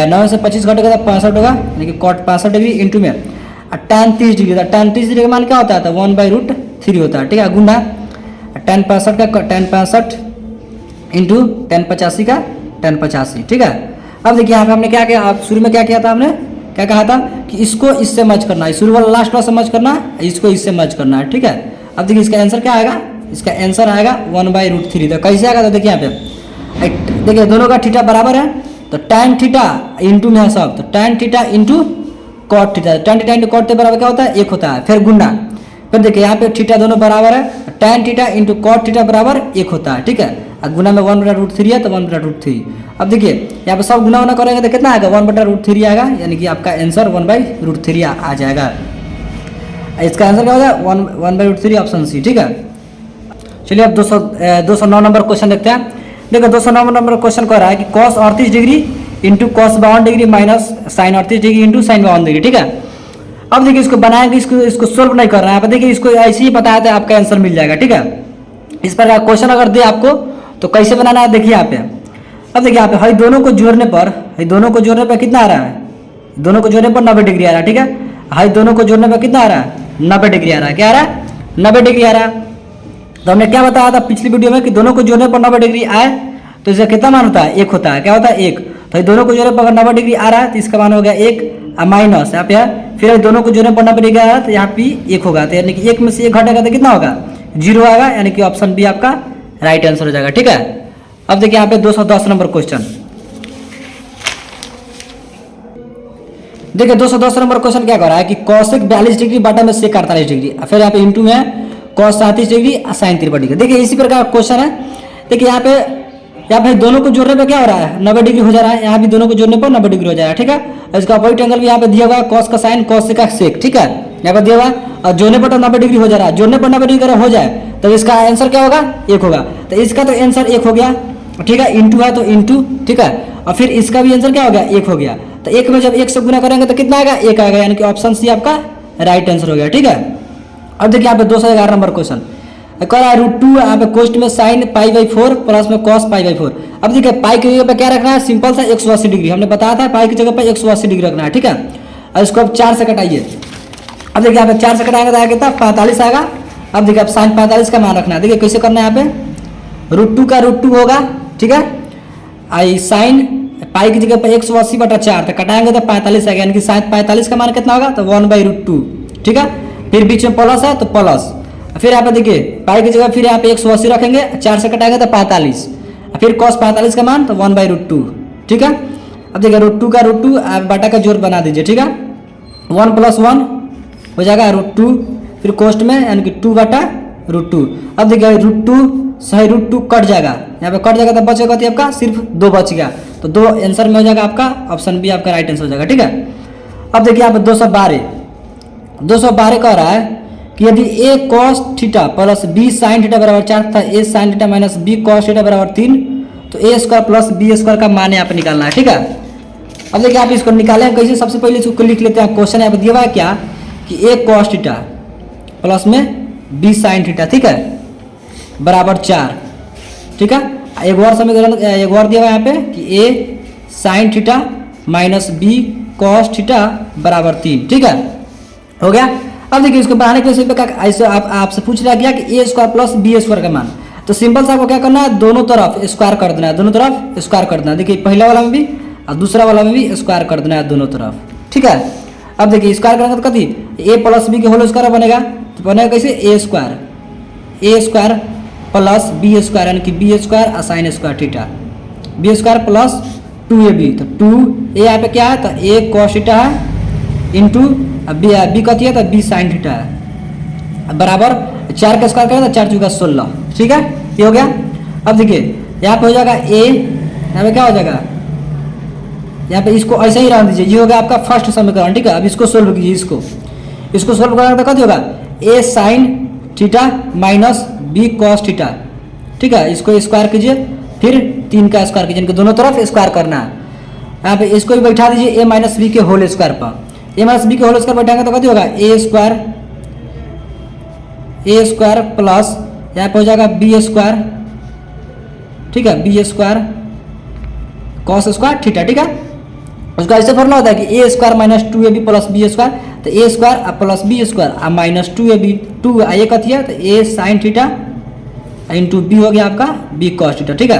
9 से 25 घटेगा तो 65 होगा, यानी कि cot 65 डिग्री इंटू में tan 30 डिग्री था। tan 30 डिग्री का मान क्या होता है, तो 1/√3 होता है, ठीक है, गुना tan 65 का tan 65 इंटू tan 85 का tan 85, ठीक है। अब देखिए यहाँ पे हमने क्या किया, आप शुरू में क्या किया था, हमने क्या कहा था कि इसको इससे मर्ज करना है, शुरू वाला लास्ट वाला से मर्ज करना है, इसको इससे मर्ज करना है, ठीक है। अब देखिए इसका आंसर क्या आएगा, इसका आंसर आएगा 1/√3। तो कैसे आएगा, तो देखिए यहाँ पे देखिए दोनों का थीटा बराबर है, तो tan थीटा इंटू में है सब, तो tan theta into cot theta, tan theta into cot theta बराबर क्या होता है, 1 होता है। फिर गुना, फिर देखिए यहाँ पे थीटा दोनों बराबर है, tan theta into cot theta बराबर 1 होता है, ठीक है, और गुना में 1/√3 है तो 1/√3। अब देखिए यहाँ पे सब गुना करेंगे तो कितना आएगा, 1/√3 आएगा, यानी कि आपका आंसर 1/√3 आ जाएगा। इसका आंसर क्या होगा, 1/√3 ऑप्शन सी, ठीक है। चलिए अब 209 नंबर क्वेश्चन देखते हैं। देखो 209 नंबर क्वेश्चन कह रहा है कि cos 38 degree into cos 52 degree minus sin 38 degree into sin 52 degree, ठीक है। अब देखिए इसको बनाएंगे, इसको सोल्व नहीं कर रहा है, देखिए इसको ऐसे ही बताया था, आपका आंसर मिल जाएगा, ठीक है। इस पर क्वेश्चन अगर दे आपको तो कैसे बनाना है, देखिए यहाँ पे। अब देखिए यहाँ पे हई दोनों को जोड़ने पर कितना आ रहा है, दोनों को जोड़ने पर 90 डिग्री आ रहा है, ठीक है। हई दोनों को जोड़ने पर कितना आ रहा है, 90 डिग्री आ रहा है, क्या आ रहा है, 90 डिग्री आ रहा है। तो हमने क्या बताया था पिछली वीडियो में कि दोनों को जोड़ने पर 90 डिग्री आए तो इसका कितना मान होता है, 1 होता है, क्या होता है 1। तो दोनों को जोड़ने पर अगर 90 डिग्री आ रहा है तो इसका मान हो गया 1, माइनस यहाँ पे है, फिर दोनों को जोड़ने पर 90 डिग्री आ रहा है तो यहाँ पे 1 होगा, तो यानी कि 1 में से 1 घटेगा तो कितना होगा, 0 आएगा, यानी कि ऑप्शन बी आपका राइट आंसर हो जाएगा, ठीक है। अब देखिए यहाँ पे 210 नंबर क्वेश्चन, देखिए 210 नंबर क्वेश्चन क्या कर रहा है कि cosec 42 डिग्री बटा में sec 48 डिग्री, फिर यहाँ पे इंटू में cos 37 डिग्री sin 53 डिग्री। देखिए इसी प्रकार का क्वेश्चन है। देखिए यहाँ पे दोनों को जोड़ने पर क्या हो रहा है, 90 डिग्री हो जा रहा है, यहाँ भी दोनों को जोड़ने पर 90 डिग्री हो जाएगा, ठीक है। इसका अपोजिट एंगल भी यहाँ पे दिया हुआ है, cos का sin cos का sec, ठीक है, यहाँ पर दिया हुआ है, और जोड़ने पर तो 90 डिग्री हो जा रहा है, जोड़ने पर 90 डिग्री हो जाए तो इसका आंसर क्या होगा, 1 होगा। तो इसका तो आंसर 1 हो गया, ठीक है, इंटू है तो इंटू, ठीक है, और फिर इसका भी आंसर क्या हो गया, 1 हो गया। तो 1 में जब 1 से गुना करेंगे तो कितना आएगा, 1 आएगा, यानी कि ऑप्शन सी आपका राइट आंसर हो गया, ठीक है। अब देखिए यहाँ पे 211 नंबर क्वेश्चन कह रहा है √2 यहाँ पे कोष्ट में sin π/4 प्लस में cos π/4। अब देखिए पाई की जगह पे क्या रखना है, सिंपल सा 180 डिग्री, हमने बताया था पाई की जगह पे 180 डिग्री रखना है, ठीक है। और इसको अब 4 से कटाइए। अब देखिए यहाँ पे 4 से कटाएंगे तो आएगा कितना, 45 आएगा। अब देखिए अब sin 45 का मान रखना है, देखिए कैसे करना है, यहाँ पे √2 का √2 होगा, ठीक है, आई sin पाई की जगह पर 180/4 तो कटाएंगे तो 45 आएगा, यानी कि sin 45 का मान कितना होगा, तो 1/√2, ठीक है। फिर बीच में प्लस है तो प्लस, फिर यहाँ पे देखिए पाई की जगह फिर यहाँ पे 180 रखेंगे, 4 से कटाएंगे तो 45, फिर cos 45 का मान तो 1/√2, ठीक है। अब देखिए √2 का √2 आप बटा का जोड़ बना दीजिए, ठीक है, 1 + 1 हो जाएगा √2, फिर कोष्ट में यानी कि 2/√2। अब देखिए √2 सही √2 कट जाएगा, यहाँ पे कट जाएगा तो बचेगा तो आपका सिर्फ 2 बच गया, तो 2 आंसर में हो जाएगा आपका, ऑप्शन बी आपका राइट आंसर हो जाएगा, ठीक है। अब देखिए यहाँ पे 212 कह रहा है कि यदि a cos theta plus b sin theta बराबर 4 तथा a sin theta minus b cos theta बराबर 3, तो a² प्लस b² का मान यहाँ पे निकालना है, ठीक है। अब देखिए आप इसको निकालें कैसे, सबसे पहले इसको लिख लेते हैं। क्वेश्चन यहाँ पे दिया हुआ है क्या कि a cos थीटा प्लस में b sin थीटा, ठीक है, बराबर 4, ठीक है। एक और समीकरण एक और दिया हुआ है यहाँ पे कि a sin theta minus b cos theta बराबर 3, ठीक है, हो गया। अब देखिए इसको बनाने के लिए ऐसे आपसे पूछ रहा गया कि a² प्लस b² का मान, तो सिंपल सा आपको क्या करना है, दोनों तरफ स्क्वायर कर देना है, दोनों तरफ स्क्वायर कर देना है। देखिए पहला वाला में भी और दूसरा वाला में भी स्क्वायर कर देना है दोनों तरफ, ठीक है। अब देखिए स्क्वायर करेंगे तो कथी, a प्लस b के होल स्क्वायर बनेगा, तो बनेगा कैसे, a² प्लस b² यानी कि b² और sin square theta, b² plus 2ab, तो 2a यहाँ पे क्या है, तो a cos थीटा है इंटू बी कथी है, तो b sin थीटा है, बराबर 4 का स्क्वायर करें तो 4 × 4 = 16, ठीक है, ये हो गया। अब देखिए यहाँ पे हो जाएगा a, यहाँ पे क्या हो जाएगा, यहाँ पे इसको ऐसे ही रहने दीजिए, ये हो गया आपका फर्स्ट समीकरण, ठीक है। अब इसको सोल्व कीजिए, इसको सोल्व करेंगे तो कथी होगा, a sin theta minus b cos theta, ठीक है, इसको स्क्वायर कीजिए, फिर 3 का स्क्वायर कीजिए, इनके दोनों तरफ स्क्वायर करना है। यहाँ पे इसको भी बैठा दीजिए ए माइनस बी के होल स्क्वायर पर। ए माइनस बी के होल स्क्वायर बैठाएंगे तो कभी होगा ए स्क्वायर प्लस यहाँ पे हो जाएगा बी स्क्वायर, ठीक है, B square cos square theta, ठीक है। उसका ऐसे फॉर्मूला होता है कि A square minus 2ab plus B square, तो A square plus B square minus 2ab, 2 ये कथी है तो A sine theta into B हो गया आपका बी कॉस थीटा, ठीक है।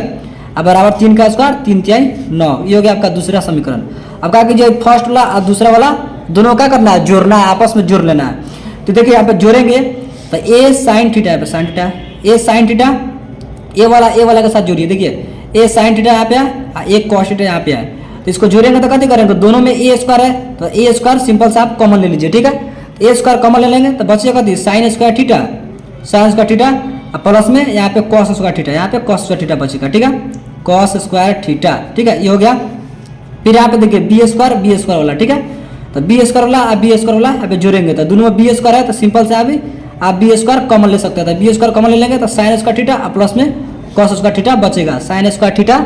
अब बराबर 3 का स्क्वायर 3 तिहाई 9, ये हो गया आपका दूसरा समीकरण। अब क्या कीजिए फर्स्ट वाला और दूसरा वाला दोनों क्या करना है, जोड़ना है, आपस में जोड़ लेना है। तो देखिए यहाँ पे जोड़ेंगे तो ए साइन थीटा है, साइन थीटा, ए साइन थीटा, ए वाला के साथ जोड़िए, देखिए ए साइन थीटा यहाँ पे है, एक कॉस थीटा यहाँ पे है, तो इसको जोड़ेंगे तो कैसे करेंगे, दोनों में ए स्क्वायर है तो ए स्क्वायर सिंपल से आप कॉमन ले लीजिए, ठीक है। ए स्क्वायर कॉमन ले लेंगे तो बचेगा sign square theta, sign square theta plus में यहाँ पे कॉस स्क्वायर थीटा, यहाँ पे कॉस स्क्वायर थीटा बचेगा, ठीक है, कॉस स्क्वायर थीटा, ठीक है, ये हो गया। फिर यहाँ पे देखिए बी स्क्वायर वाला, ठीक है, तो बी स्क्वायर वाला और बी स्क्वायर वाला यहाँ पे जोड़ेंगे तो दोनों में बी स्क्वायर है तो सिंपल से आप बी स्क्वायर कॉमन ले सकते हैं, तो बी स्क्वायर कॉमन ले लेंगे तो साइन स्क्वायर थीटा प्लस में कॉस स्क्वायर थीटा बचेगा, साइन स्क्वायर थीटा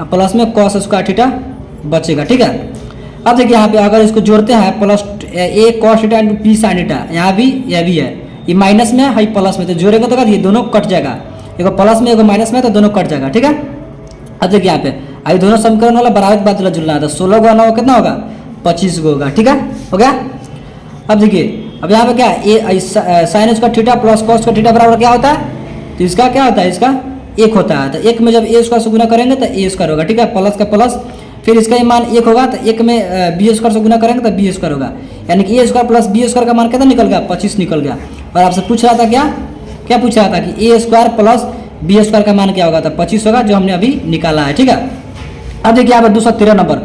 प्लस में कॉस स्क्वायर थीटा बचेगा, ठीक है। अब देखिए यहाँ पे अगर इसको जोड़ते हैं plus A cos theta into B sine theta, यहाँ भी यह भी है, ये माइनस में है प्लस में, तो जोड़ेंगे तो ये दोनों कट जाएगा, एगो प्लस में एगो माइनस में तो दोनों कट जाएगा, ठीक है। अब देखिए यहाँ पे आई दोनों समीकरण वाला बराबर के बाद जुड़ना है, तो 16 को ना कितना होगा 25 को होगा, ठीक है, हो गया। अब देखिए अब यहाँ पे क्या A sine square theta plus cos square theta बराबर क्या होता है, तो इसका क्या होता है, इसका 1 होता है, तो 1 में जब ए स्क्वायर से गुना करेंगे तो ए स्क्वायर होगा, ठीक है, प्लस का प्लस, फिर इसका ही मान 1 होगा तो 1 में बी स्क्वायर से गुना करेंगे तो बी स्क्वायर होगा, यानी कि A square plus B square का मान कितना निकल गया 25 निकल गया। और आपसे पूछ रहा था क्या पूछ रहा था कि A square plus B square का मान क्या होगा, तो 25 होगा जो हमने अभी निकाला है, ठीक है। अब देखिए यहाँ पर 213 नंबर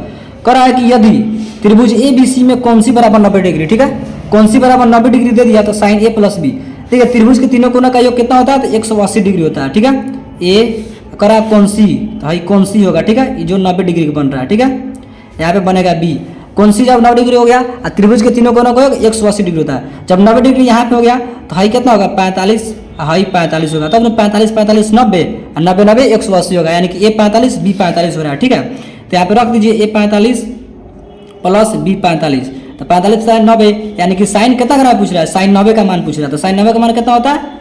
कर रहा है कि यदि त्रिभुज ए बी सी में कौन सी बराबर 90 डिग्री, ठीक है, कौन सी बराबर 90 डिग्री दे दिया तो साइन ए प्लस बी, ठीक है, त्रिभुज के तीनों कोना का योग कितना होता है तो 180 डिग्री होता है, ठीक है। ए करा कौन सी, तो भाई कौन सी होगा, ठीक है, ये जो 90 डिग्री का बन रहा है, ठीक है, यहाँ पे बनेगा बी, कौन सी जब 90 डिग्री हो गया और त्रिभुज के तीनों कोनों का योग 180 डिग्री होता है, जब 90 डिग्री यहाँ पे हो गया तो हाई कितना होगा 45, हाई 45 होगा, तब 45 45 90 और 90 90 180 होगा, यानी कि ए 45 बी 45 हो रहा है, ठीक है। तो यहाँ पे रख दीजिए ए 45 प्लस बी 45, तो 45 साइन 90, यानी कि साइन कितना का पूछ रहा है, साइन 90 का मान पूछ रहा है, तो साइन 90 का मान कितना होता है,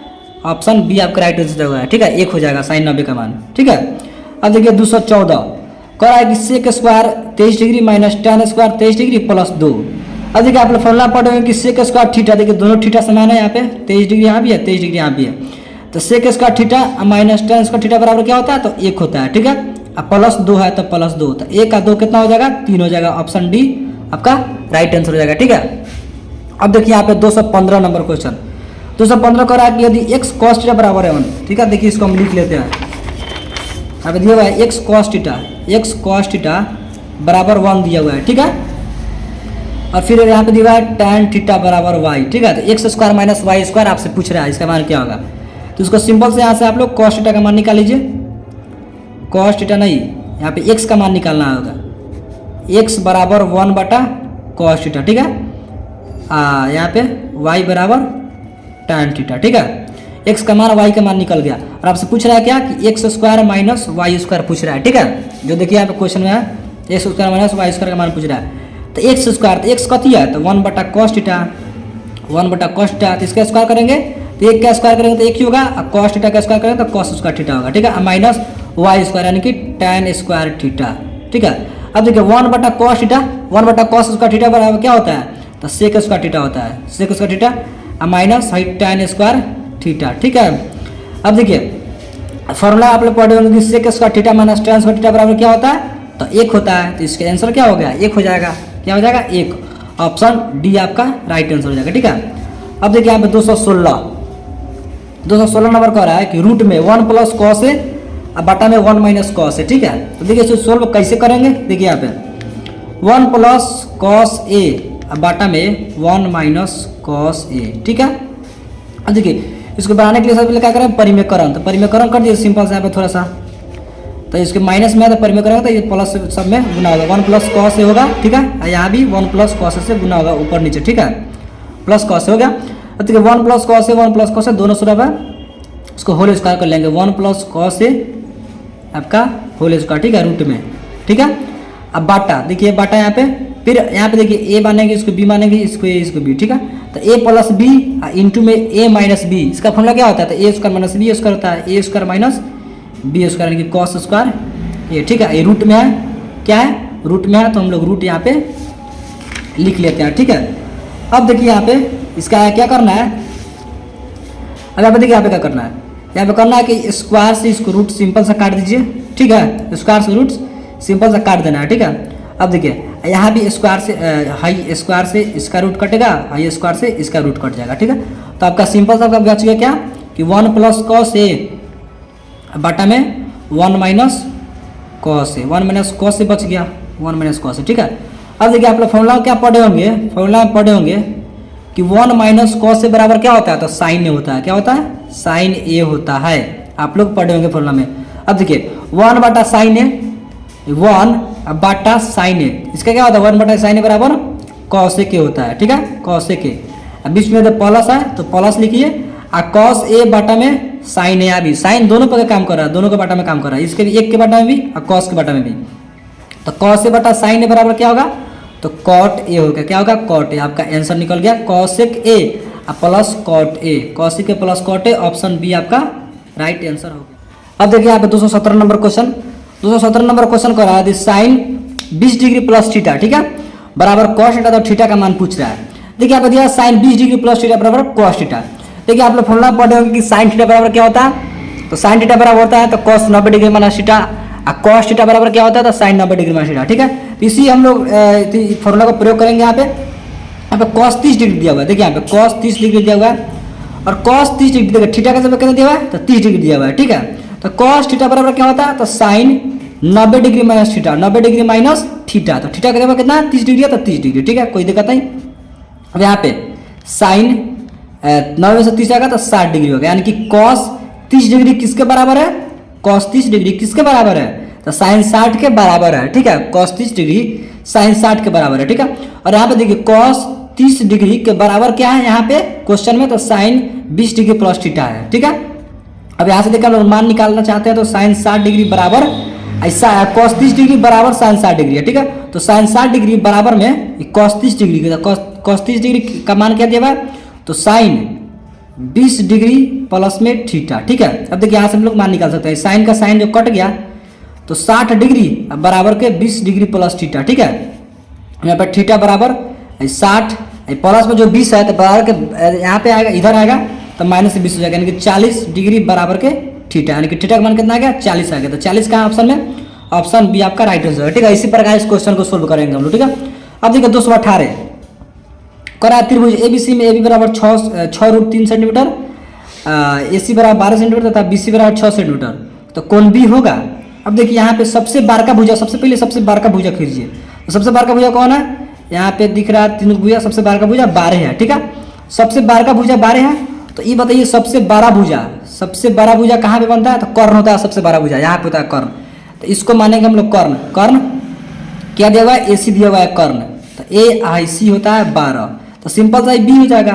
ऑप्शन बी आपका राइट आंसर होगा, ठीक है, 1 हो जाएगा साइन 90 का मान, ठीक है। अब देखिए 214 कह रहा है कि sec square 23 degree minus tan square 23 degree plus 2। अब देखिए आप लोग फॉर्मूला पढ़ रहे हैं कि सेक स्क्वायर थीटा, देखिए दोनों थीटा समान है, यहाँ पे 23 डिग्री यहाँ भी है 23 डिग्री यहाँ भी है, तो sec square theta minus tan square theta बराबर क्या होता है तो 1 होता है, ठीक है, अब प्लस 2 है तो प्लस 2, तो 1 का 2 कितना हो जाएगा 3 हो जाएगा, ऑप्शन डी आपका राइट आंसर हो जाएगा, ठीक है। अब देखिए यहाँ पे 215 नंबर क्वेश्चन 215 कह रहा है कि यदि x cos थीटा बराबर है 1, ठीक है, देखिए इसको हम लिख लेते हैं, यहाँ पे दिया हुआ है x cos थीटा बराबर 1 दिया हुआ है, ठीक है, और फिर यहाँ पे दिया हुआ है tan थीटा बराबर y, ठीक है, तो x square minus Y square आपसे पूछ रहा है इसका मान क्या होगा, तो इसको सिंपल से यहाँ से आप लोग cos थीटा का मान निकाल लीजिए, cos थीटा नहीं, यहाँ पे x का मान निकालना होगा, x बराबर 1 बटा cos थीटा, ठीक है, यहाँ पे y बराबर tan थीटा, ठीक है, x का मान y का मान निकल गया, और आपसे पूछ रहा है क्या कि x square minus Y square पूछ रहा है, ठीक है, जो देखिए यहाँ पे क्वेश्चन में है x square minus Y square का मान पूछ रहा है, तो x स्क्वायर तो x कथी है तो 1 बटा cos थीटा, 1 बटा cos थीटा, तो इसका स्क्वायर करेंगे तो 1 का स्क्वायर करेंगे तो 1 ही होगा, और cos थीटा का स्क्वायर करेंगे तो cos स्क्वायर थीटा होगा, ठीक है, माइनस वाई स्क्वायर यानी कि tan स्क्वायर थीटा, ठीक है। अब देखिए 1 बटा cos थीटा, 1 बटा cos स्क्वायर थीटा बराबर क्या होता है तो sec स्क्वायर थीटा होता है, sec square theta minus tan square theta, ठीक है। अब देखिए फॉर्मूला आप लोग पढ़े होंगे कि sec square theta minus tan square theta बराबर क्या होता है तो 1 होता है, तो इसका आंसर क्या हो गया 1 हो जाएगा, क्या हो जाएगा 1, ऑप्शन डी आपका राइट आंसर हो जाएगा, ठीक है। अब देखिए यहाँ पे 216 नंबर कह रहा है कि रूट में 1 प्लस कॉस है और बटा में 1 माइनस कॉस है, ठीक है, तो देखिए इसको सोल्व कैसे करेंगे, देखिए यहाँ पे 1 प्लस कॉस ए और बटा में 1 माइनस कॉस ए, ठीक है। अब देखिए इसको बनाने के लिए सबसे पहले क्या करें परिमेयकरण, तो परिमेयकरण कर दिए सिंपल से यहाँ पे थोड़ा सा, तो इसके माइनस में है तो परिमेयकरण तो ये प्लस सब में गुना होगा, 1 प्लस कॉस ए होगा, ठीक है, यहाँ भी 1 प्लस कॉस से गुना होगा ऊपर नीचे, ठीक है, प्लस कॉस हो गया। अब देखिए 1 plus cos A 1 plus cos A दोनों सुलभ है, उसको होल स्क्वायर कर लेंगे, 1 प्लस कॉस ए आपका होल स्क्वायर, ठीक है, रूट में, ठीक है। अब बाटा देखिए, बाटा यहाँ पे, फिर यहाँ पे देखिए ए मानेंगे, इसको बी मानेंगे, इसको ए, इसको बी, ठीक है। तो ए प्लस बी इंटू में ए माइनस बी, इसका फॉर्मूला क्या होता है? तो A square minus B square होता है, A square minus B square यानी कि कॉस स्क्वायर ए, ठीक है। ये रूट में है, क्या है? रूट में है, तो हम लोग रूट यहाँ पे लिख लेते हैं, ठीक है। अब देखिए यहाँ पे इसका क्या करना है, अब यहाँ पे देखिए यहाँ पे क्या करना है, यहाँ पे करना है कि स्क्वायर से इसको रूट सिंपल सा काट दीजिए, ठीक है, स्क्वायर से रूट सिंपल सा काट देना है, ठीक है। अब देखिए यहाँ भी स्क्वायर से हाई स्क्वायर से इसका रूट कटेगा, हाई स्क्वायर से इसका रूट कट जाएगा, ठीक है। तो आपका सिंपल सा आपका बच गया क्या कि 1 प्लस कॉस ए बटा में 1 minus cos A, 1 minus cos A बच गया, 1 माइनस कॉस ए, ठीक है। अब देखिए आप लोग फॉर्मूला क्या पढ़े होंगे, फॉर्मूला में पढ़े होंगे कि 1 माइनस कॉस ए बराबर क्या होता है? तो साइन ए होता है, क्या होता है? साइन ए होता है, आप लोग पढ़े होंगे फॉर्मूला में। अब देखिए 1 बटा साइन ए, 1 बटा साइन ए, इसका क्या होता है? 1 बटा साइन ए बराबर कॉस ए के होता है, ठीक है, कॉस ए के। अब बीच में जब प्लस है तो प्लस लिखिए, और कॉस ए बटा में साइन ए, अभी साइन दोनों पर काम कर रहा है, दोनों के बटा में काम कर रहा है, इसके भी एक के बटा में भी और कॉस के बटा में भी। तो कॉस ए बटा साइन ए बराबर क्या होगा? तो कॉट ए होगा, क्या होगा? Cot A. आपका आंसर निकल गया cosec A plus cot A, cosec A plus cot A, option B आपका राइट आंसर होगा। अब देखिए यहाँ पे 217 नंबर क्वेश्चन, 217 नंबर क्वेश्चन कर रहा है साइन 20 डिग्री प्लस थीटा, ठीक है, बराबर कॉस थीटा, तो थीटा का मान पूछ रहा है। देखिए यहाँ पे दिया साइन 20 डिग्री प्लस थीटा बराबर कॉस थीटा। देखिए आप लोग फॉर्मूला पढ़े होंगे कि साइन थीटा बराबर क्या होता है? तो साइन थीटा बराबर होता है तो कॉस 90 डिग्री माइनस थीटा, और कॉस थीटा बराबर क्या होता है? तो साइन 90 डिग्री माइनस थीटा, ठीक है। तो इसी हम लोग फॉर्मूला का प्रयोग करेंगे। यहाँ पे कॉस 30 डिग्री दिया हुआ है, देखिए यहाँ पे कॉस 30 डिग्री दिया हुआ है, और कॉस 30 डिग्री देखिए थीटा का कितना दिया हुआ है? तो 30 डिग्री दिया हुआ है, ठीक है। तो कॉस थीटा बराबर क्या होता है? तो sine 90 degree minus theta, 90 degree minus theta, तो थीटा का देवा कितना? 30 डिग्री है, तो 30 डिग्री, ठीक है, कोई दिक्कत नहीं। अब यहाँ पे साइन 90 में से 30 आएगा तो 60 डिग्री होगा, यानी कि कॉस 30 डिग्री किसके बराबर है? कॉस 30 डिग्री किसके बराबर है? तो साइन 60 के बराबर है, ठीक है, कॉस 30 डिग्री साइन 60 के बराबर है, ठीक है। और यहाँ पे देखिए कॉस 30 डिग्री के बराबर क्या है यहाँ पे क्वेश्चन में? तो साइन 20 डिग्री प्लस थीटा है, ठीक है। अब यहाँ से देखिए हम लोग मान निकालना चाहते हैं, तो साइन 60 डिग्री बराबर ऐसा है, कॉस 30 डिग्री बराबर साइन 60 डिग्री है, ठीक है। तो साइन 60 डिग्री बराबर में कॉस 30 डिग्री, कॉस 30 डिग्री का मान क्या दिया हुआ है? तो साइन 20 डिग्री प्लस में थीटा, ठीक है। अब देखिए यहाँ से हम लोग मान निकाल सकते हैं, साइन का साइन जो कट गया तो 60 डिग्री बराबर के 20 डिग्री प्लस थीटा, ठीक है। यहाँ पर थीटा बराबर 60 प्लस में जो 20 है तो बराबर के यहाँ पे आएगा, इधर आएगा तो माइनस से 20 हो जाएगा, यानी कि 40 डिग्री बराबर के थीटा, यानी कि थीटा का मान कितना आ गया? 40 आ गया। तो 40 का ऑप्शन में ऑप्शन बी आपका राइट आंसर है, ठीक है। इसी प्रकार इस क्वेश्चन को सोल्व करेंगे हम लोग, ठीक है। अब देखिए 218 करा त्रिभुज एबीसी में ए बी बराबर 6 रूट 3 सेंटीमीटर, ए सी बराबर 12 सेंटीमीटर तथा बी सी बराबर 6 सेंटीमीटर, तो कोण बी होगा। अब देखिए यहाँ पे सबसे बारका भुजा, सबसे पहले सबसे बारका भुजा खींचिए, तो सबसे बारका भुजा कौन है? यहाँ पे दिख रहा है 3 भुजा, सबसे बारका भुजा 12 है, ठीक है। सबसे बारका भुजा 12 है, तो ये बताइए सबसे बड़ा भुजा, सबसे बड़ा भुजा कहाँ पे बनता है? तो कर्ण होता है, सबसे बड़ा भुजा यहाँ पे होता है कर्ण, तो इसको मानेंगे हम लोग कर्ण। कर्ण क्या दिया हुआ है? ए सी दिया हुआ है कर्ण, तो ए आई सी होता है 12, तो सिंपल सा बी हो जाएगा,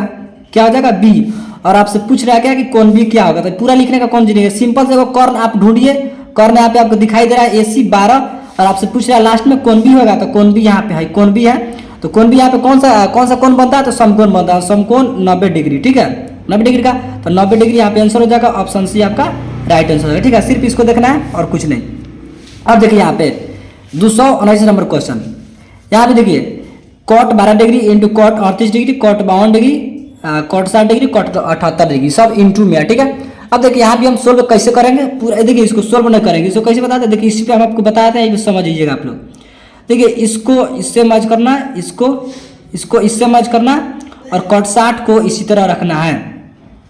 क्या हो जाएगा? बी। और आपसे पूछ रहा है क्या कि कौन बी क्या होगा, तो पूरा लिखने का कौन नहीं है, सिंपल से कर्ण आप ढूंढिए, कर्ण यहाँ पे आपको दिखाई दे रहा है ए सी 12, और आपसे पूछ रहा है लास्ट में कौन बी होगा, तो कौन बी यहाँ पे है, कौन बी है, तो कौन बी यहाँ पे कौन सा कौन बनता है? तो समकोण बनता है, समकोण 90 डिग्री, ठीक है, 90 डिग्री का, तो 90 डिग्री यहाँ पे आंसर हो जाएगा, ऑप्शन सी आपका राइट आंसर होगा, ठीक है। सिर्फ इसको देखना है और कुछ नहीं। अब देखिए यहाँ पे 279 नंबर क्वेश्चन, यहाँ पे देखिए cot 12 degree into cot 38 degree, cot 52 degree, cot 60 degree, cot 78 degree, सब इंटू में है, ठीक है। अब देखिए यहाँ भी हम सोल्व कैसे करेंगे, पूरा देखिए इसको सोल्व नहीं करेंगे, इसको कैसे बताते हैं, देखिए इसी पे हम आपको बताते हैं, ये समझ लीजिएगा आप लोग। देखिए इसको इससे मर्ज करना, इसको इससे मर्ज करना, और कॉट 60 को इसी तरह रखना है।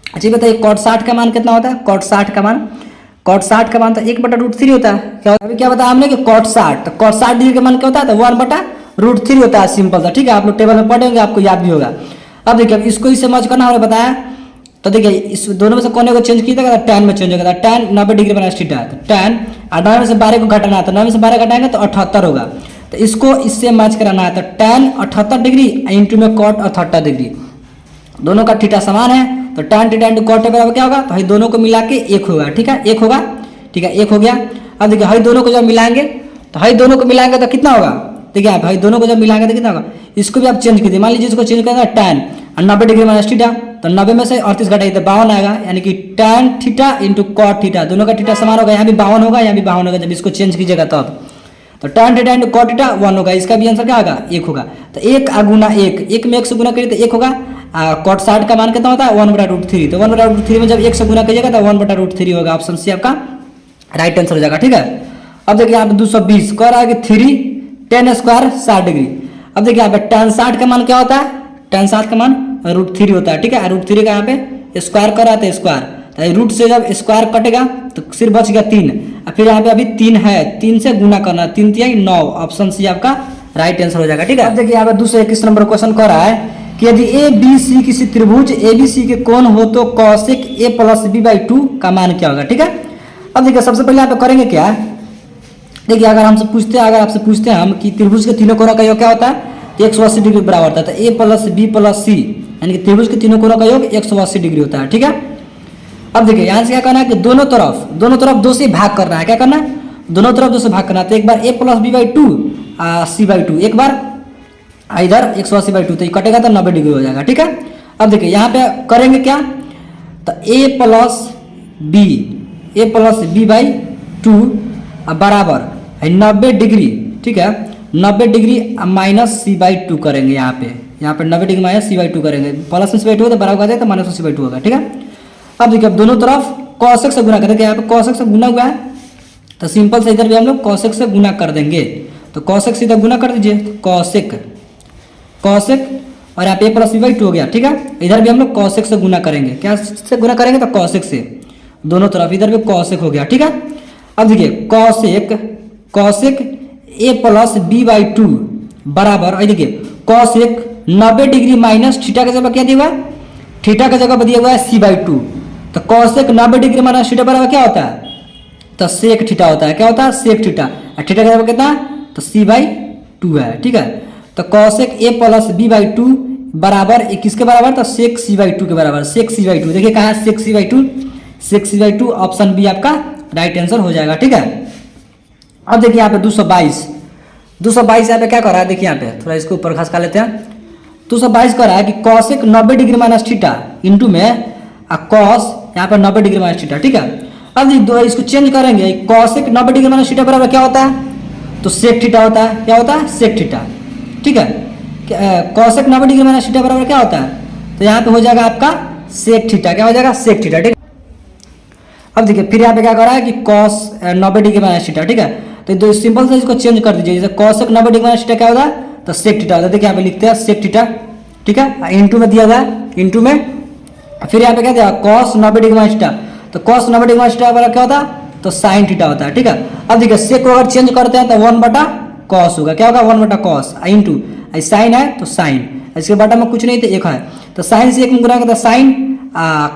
अच्छा बताइए कॉट 60 का मान कितना होता है? कॉट 60 का मान तो 1/√3 होता है। क्या बताया हमने कि कॉट 60, तो कॉट 60 डिग्री का मान क्या होता है? तो 1/√3 होता है, सिंपल सा, ठीक है। आप लोग टेबल में पढ़ेंगे, आपको याद भी होगा। अब देखिए अब इसको इससे मर्ज करना हमने बताया, तो देखिए इस दोनों में से कोने को चेंज कीजिएगा तो tan में चेंज होगा, tan 90 डिग्री माइनस थीटा है, तो tan 9 में से 12 को घटाना है, तो 9 में से 12 घटाएंगे तो 78 होगा, तो इसको इससे मैच कराना है, तो tan 78 डिग्री इंटू में cot 78 डिग्री, दोनों का थीटा समान है, तो tan थीटा इंटू cot बराबर क्या होगा? तो भाई दोनों को मिला के 1 होगा, ठीक है, 1 होगा, ठीक है, 1 हो गया। अब देखिए हई दोनों को जब मिलाएंगे तो हई दोनों को मिलाएंगे तो कितना होगा, देखिए आप हई दोनों को जब मिलाएंगे तो कितना होगा, इसको भी आप चेंज कीजिए, मान लीजिए इसको चेंज करेंगे tan और 90 डिग्री माइनस थीटा, तो 90 में से 38 घटाइए तो 52 आएगा, यानी कि tan theta into cot theta, दोनों का थीटा समान होगा, यहाँ भी 52 होगा, यहाँ भी 52 होगा, जब इसको चेंज कीजिएगा तब तो tan theta into cot theta 1 होगा, इसका भी आंसर क्या होगा 1 होगा। तो 1 गुना 1 में 1 से गुना करिए तो 1 होगा, कॉट 60 का मान कितना होता है 1/√3, तो 1/√3 में जब 1 से गुना करिएगा तो 1/√3 होगा, ऑप्शन सी आपका राइट आंसर हो जाएगा। ठीक है, अब देखिए यहाँ पे 220 कह रहा है कि 3 tan स्क्वायर 60 डिग्री। अब देखिए यहाँ पे tan 60 का मान क्या होता है, tan 60 का मान √3 होता है। ठीक है, √3 का यहाँ पे स्क्वायर कर रहा था स्क्वायर, तो रूट से जब स्क्वायर कटेगा तो सिर्फ बच गया 3, और फिर यहाँ पे अभी 3 है, 3 से गुना करना, 3 3 9, ऑप्शन सी आपका राइट आंसर हो जाएगा। ठीक है, अब देखिए यहाँ पे 221 नंबर क्वेश्चन कर रहा है कि यदि ए बी सी किसी त्रिभुज ए बी सी के कोण हो तो कॉसेक a प्लस b/2 का मान क्या होगा। ठीक है, अब देखिए सबसे पहले यहाँ पे करेंगे क्या, देखिए अगर आपसे पूछते हैं हम कि त्रिभुज के तीनों कोणों का योग क्या होता है, तो 180 डिग्री बराबर होता है, तो a plus b plus c यानी कि त्रिभुज के तीनों कोणों का योग 180 डिग्री होता है। ठीक है, अब देखिए यहाँ से क्या करना है कि दोनों तरफ 2 से भाग करना है, क्या करना है दोनों तरफ 2 से भाग करना है, तो एक बार a प्लस b/2 c/2, एक बार इधर 180/2, तो ये कटेगा तो 90 डिग्री हो जाएगा। ठीक है, अब देखिए यहाँ पे करेंगे क्या, तो a प्लस b/2 बराबर है 90 डिग्री। ठीक है, 90 डिग्री माइनस c/2 करेंगे, यहाँ पे 90 डिग्री माइनस c/2 करेंगे, प्लस में c/2 तो बराबर आ जाए तो माइनस में c/2 होगा। ठीक है, अब देखिए अब दोनों तरफ कॉसेक से गुना करेंगे, यहाँ पे कॉसेक से गुना हुआ है तो सिंपल से इधर भी हम लोग कॉसेक से गुना कर देंगे, तो कॉसेक से इधर गुना कर दीजिए, कॉसेक और यहाँ पे प्लस b/2 हो गया। ठीक है, इधर भी हम लोग कॉसेक से गुना करेंगे, क्या से गुना करेंगे तो कॉसेक से, दोनों तरफ इधर भी कॉसेक हो गया। ठीक है, अब देखिए कॉसेक a प्लस b/2 बराबर, देखिए कॉसेक 90 डिग्री माइनस थीटा का जगह क्या दिया हुआ है, थीटा का जगह दिया हुआ है c/2, तो कॉसेक 90 डिग्री माइनस थीटा बराबर क्या होता है, तो सेक थीटा होता है, क्या होता है सेक थीटा, और थीटा का जगह कितना है तो c/2 है। ठीक है, तो कॉसेक a प्लस b/2 बराबर किसके बराबर, तो सेक c/2 के बराबर, सेक c/2, देखिए कहाँ है सेक c/2 ऑप्शन बी आपका राइट आंसर हो जाएगा। ठीक है, अब देखिए यहाँ पे 222 यहाँ पे क्या कर रहा है, देखिए यहाँ पे थोड़ा इसको ऊपर खसका लेते हैं, 222 कर रहा है कि cosec 90 degree minus theta into में कॉस यहाँ पर 90 डिग्री माइनस थीटा। ठीक है, अब इसको चेंज करेंगे, कॉसेक 90 डिग्री माइनस थीटा बराबर क्या होता है, तो सेक थीटा होता है, क्या होता है सेक थीटा। ठीक है, कॉसेक 90 डिग्री माइनस थीटा बराबर क्या होता है, तो यहाँ पे हो जाएगा आपका सेक थीटा, क्या हो जाएगा सेक थीटा। ठीक है, अब देखिए फिर यहाँ पे क्या कर रहा है कि कॉस 90 डिग्री माइनस थीटा। ठीक है, तो दो सिंपल से इसको चेंज कर दीजिए, जैसे कॉसेक 90 डिग्री माइनस थीटा क्या होता है, तो सेक थीटा होता है, देखिए यहाँ पे लिखते हैं सेक थीटा। ठीक है, इंटू में दिया गया, इंटू में फिर यहाँ पे क्या दिया कॉस 90 डिग्री माइनस थीटा, तो कॉस 90 डिग्री माइनस थीटा बराबर क्या होता है, तो साइन थीटा होता है। ठीक है, अब देखिए सेक को अगर चेंज करते हैं तो 1/cos होगा, क्या होगा 1/cos इंटू साइन है तो साइन, इसके बटा में कुछ नहीं तो 1 है, तो साइन से 1 में गुणा तो साइन,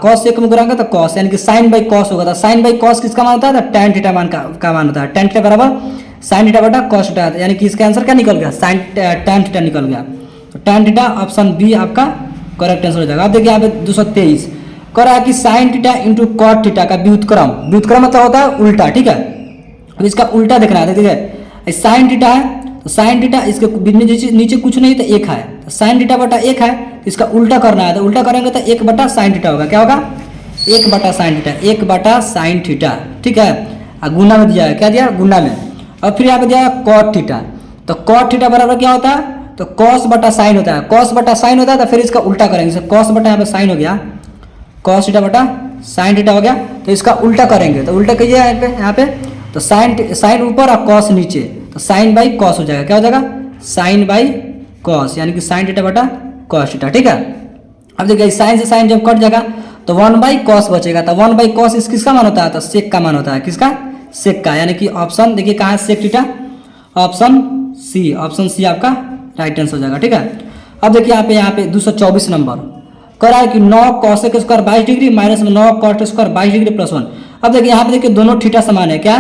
कॉस से 1 में गुणा तो कॉस, यानी कि साइन बाई कॉस होगा, तो साइन बाई कॉस किसका मान होता है, तो tan थीटा मान का मान होता है, tan थीटा बराबर साइन थीटा बटा कॉस थीटा, यानी कि इसका आंसर क्या निकल गया tan थीटा निकल गया, तो tan थीटा ऑप्शन बी आपका करेक्ट आंसर हो जाएगा। अब देखिए यहाँ पे 223 कह रहा है कि sine theta into cot theta का व्युत्क्रम मतलब होता है उल्टा। ठीक है, अब इसका उल्टा देखना है, देखिए साइन थीटा है तो साइन थीटा इसके नीचे कुछ नहीं तो 1 है, तो साइन थीटा बटा 1 है, तो इसका उल्टा करना है, तो उल्टा करेंगे तो 1/sin थीटा होगा, क्या होगा 1/sin थीटा, 1/sin थीटा। ठीक है, गुना में दिया है, क्या दिया गुना में, और फिर यहाँ पे दिया है कॉट थीटा, तो कॉट थीटा बराबर क्या होता है, तो कॉस बटा साइन होता है, कॉस बटा साइन होता है, तो फिर इसका उल्टा करेंगे, कॉस बटा यहाँ पे साइन हो गया, कॉस थीटा बटा साइन थीटा हो गया, तो इसका उल्टा करेंगे, तो उल्टा कीजिए यहाँ पे तो साइन ऊपर और कॉस नीचे, तो साइन बाई कॉस हो जाएगा, क्या हो जाएगा साइन बाई कॉस, यानी कि साइन थीटा बटा कॉस थीटा। ठीक है, अब देखिए साइन से साइन जब कट जाएगा तो 1/cos बचेगा, तो 1/cos किसका मान होता है, तो सेक का मान होता है, किसका सेक का, यानी कि ऑप्शन देखिए कहाँ है सेक थीटा, ऑप्शन सी आपका राइट आंसर हो जाएगा। ठीक है, अब देखिए यहाँ पे 224 नंबर कह रहा है कि 9 कॉसेक स्क्वायर 22 डिग्री माइनस में 9 कॉट स्क्वायर 22 डिग्री प्लस 1। अब देखिए यहाँ पे देखिए दोनों थीटा समान है, क्या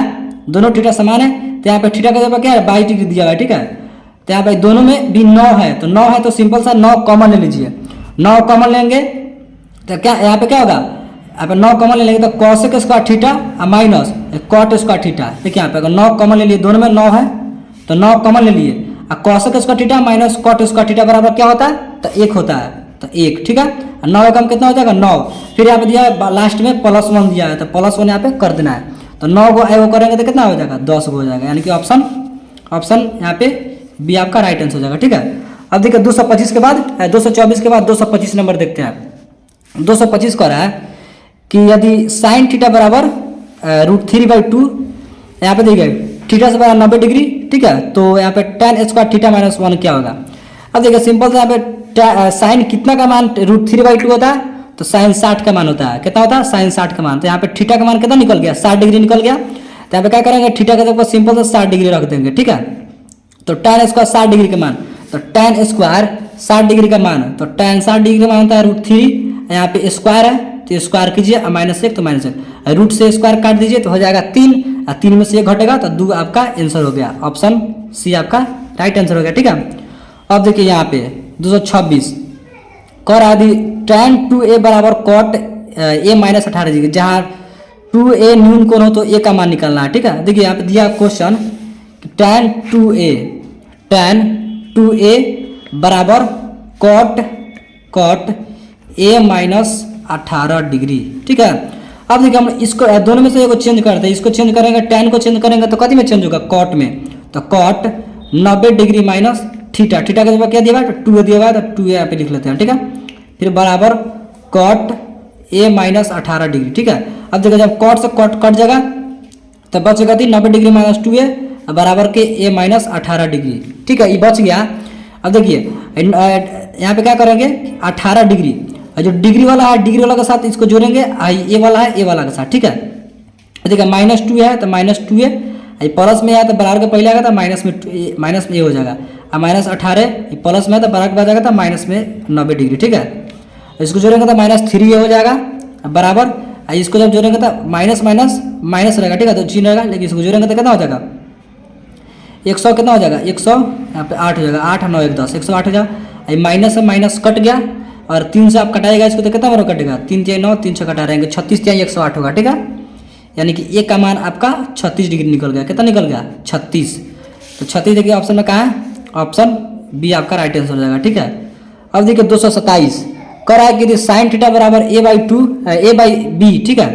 दोनों थीटा समान है, तो यहाँ पे थीटा का जगह क्या है 22 डिग्री दिया हुआ है। ठीक है, तो यहाँ पे दोनों में भी 9 है, तो 9 है तो सिंपल सा 9 कॉमन ले लीजिए, 9 कॉमन लेंगे तो क्या यहाँ पे क्या होगा यहाँ पे 9 कॉमन ले लेंगे तो cosec square theta minus cot square theta. देखिए यहाँ पे अगर 9 कॉमन ले लिए, दोनों में 9 है तो 9 कॉमन ले लिए, और cosec square theta minus cot square theta बराबर क्या होता है, तो 1 होता है, तो 1, ठीक है। 9 कम कितना हो जाएगा 9, फिर यहाँ पे दिया है लास्ट में +1 दिया है, तो +1 यहाँ पे कर देना है, तो 9 को एगो करेंगे तो कितना हो जाएगा 10 हो जाएगा, यानी कि ऑप्शन यहाँ पे बी आपका राइट आंसर हो जाएगा, ठीक है। अब देखिए 225 के बाद 224 के बाद 225 नंबर देखते हैं। 225 कह रहा है कि यदि साइन थीटा बराबर √3/2, यहाँ पे देखिए थीटा से बराबर 90 डिग्री, ठीक है, तो यहाँ पे tan स्क्वायर थीटा -1 क्या होगा। अब देखिए सिंपल से यहाँ पे साइन कितना का मान √3/2 होता है, तो साइन 60 का मान होता है, कितना होता है साइन 60 का मान, तो यहाँ पे थीटा का मान कितना निकल गया 60 डिग्री निकल गया, तो यहाँ पे क्या करेंगे थीटा का जगह सिंपल से 60 डिग्री रख देंगे, ठीक है। तो tan स्क्वायर 60 डिग्री का मान, तो tan स्क्वायर 60 डिग्री का मान, तो tan 60 डिग्री का मान होता है √3, यहाँ पे स्क्वायर है तो स्क्वायर कीजिए, -1 तो -1, रूट से स्क्वायर काट दीजिए तो हो जाएगा 3, और 3 में से 1 घटेगा तो 2 आपका आंसर हो गया, ऑप्शन सी आपका राइट आंसर हो गया, ठीक है। अब देखिए यहाँ पे 226 कर आदि tan 2a बराबर cot a -18 डिग्री, जहाँ 2a न्यून कोण हो तो a का मान निकालना है, ठीक है। देखिए यहाँ पे दिया क्वेश्चन tan 2a बराबर cot a -18 डिग्री, ठीक है। अब देखिए हम इसको दोनों में से एगो चेंज करते हैं, इसको चेंज करेंगे tan को चेंज करेंगे तो कथी में चेंज होगा cot में, तो cot 90 degree minus theta, theta का जगह क्या दिया हुआ है 2a दिया हुआ है, तो 2a यहाँ पे लिख लेते हैं, ठीक है। फिर बराबर cot a -18 डिग्री, ठीक है। अब देखो जब cot से cot कट जाएगा तो बचेगा 90 डिग्री माइनस 2a बराबर के a -18 डिग्री, ठीक है, ये बच गया। अब देखिए यहाँ पे क्या करेंगे 18 डिग्री, और जो डिग्री वाला है डिग्री वाला के साथ इसको जोड़ेंगे, ए वाला है ए वाला के साथ, ठीक है। देखिए -2 है तो -2a, प्लस में आया तो बराबर के पहले आएगा तो माइनस में ए हो जाएगा, और -18 प्लस में है तो बराबर के बाद आएगा तो माइनस में 90 डिग्री, ठीक है। इसको जोड़ेंगे तो -3a हो जाएगा बराबर, इसको जब जोड़ेंगे तो माइनस रहेगा, ठीक है, तो चिन्ह रहेगा, लेकिन इसको जोड़ेंगे तो कितना हो जाएगा 100, कितना हो जाएगा 100, यहाँ पे 8 हो जाएगा, 8 9 1 10, 108 हो जाएगा। माइनस से माइनस कट गया, और 3 से आप कटाएगा इसको तो कितना बार कटेगा 3 3 9, 3 से कटा रहेंगे 36 3 108 होगा, ठीक है। यानी कि ए का मान आपका 36 डिग्री निकल गया, कितना निकल गया 36, तो 36 देखिए ऑप्शन में कहाँ है, ऑप्शन बी आपका राइट आंसर हो जाएगा, ठीक है। अब देखिए 227 कर रहा है कि साइन थीटा बराबर a/b, ठीक है,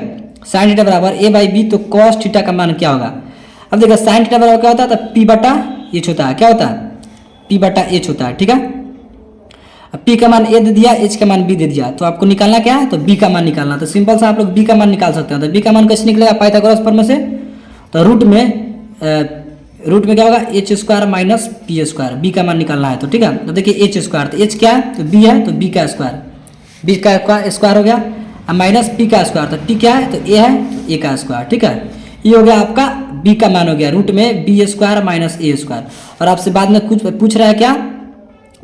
साइन थीटा बराबर a/b, तो कॉस थीटा का मान क्या होगा। अब देखिए साइन थीटा बराबर क्या होता है, तो p/h होता है, क्या होता है p/h होता है, ठीक है। p का मान a दे दिया, h का मान b दे दिया, तो आपको निकालना क्या है, तो b का मान निकालना, तो सिंपल से आप लोग b का मान निकाल सकते हैं। तो b का मान कैसे निकलेगा पाइथागोरस फॉर्मूला से, तो रूट में क्या होगा h square minus p square, b का मान निकालना है, तो ठीक है। तो देखिए h स्क्वायर, तो h क्या है तो b है, तो b का स्क्वायर हो गया, माइनस p का स्क्वायर, तो p क्या है तो a है, तो a का स्क्वायर, ठीक है। ये हो गया आपका b का मान हो गया, रूट में b square minus a square, और आपसे बाद में कुछ पूछ रहा है क्या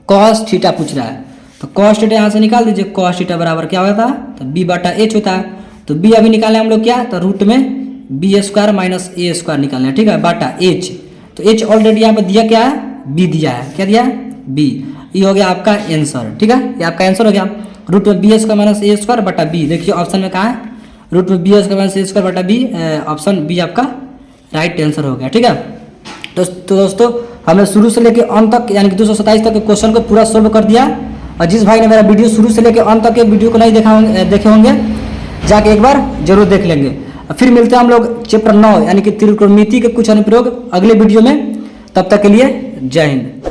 कॉस थीटा पूछ रहा है, तो कॉस थीटा यहाँ से निकाल दीजिए, कॉस थीटा बराबर क्या होता है तो b/h होता है, तो b अभी निकाले हम लोग क्या, तो रूट में b square minus a square निकालना है, ठीक है, बटा h, तो h ऑलरेडी यहाँ पर दिया क्या है b दिया है, क्या दिया है b, ये हो गया आपका आंसर, ठीक है, ये आपका आंसर हो गया, रूट में b square minus a square बटा b। देखिए ऑप्शन में कहाँ है रूट में b square minus a square बटा b, ऑप्शन बी आपका राइट आंसर हो गया, ठीक है। तो दोस्तों हमने शुरू से लेकर अंत तक यानी कि 227 तक के क्वेश्चन को पूरा सोल्व कर दिया, और जिस भाई ने मेरा वीडियो शुरू से लेकर अंत तक के वीडियो को नहीं देखे होंगे जाके एक बार जरूर देख लेंगे। फिर मिलते हैं हम लोग चैप्टर 9 यानी कि त्रिकोणमिति के कुछ अनुप्रयोग अगले वीडियो में, तब तक के लिए जय हिंद।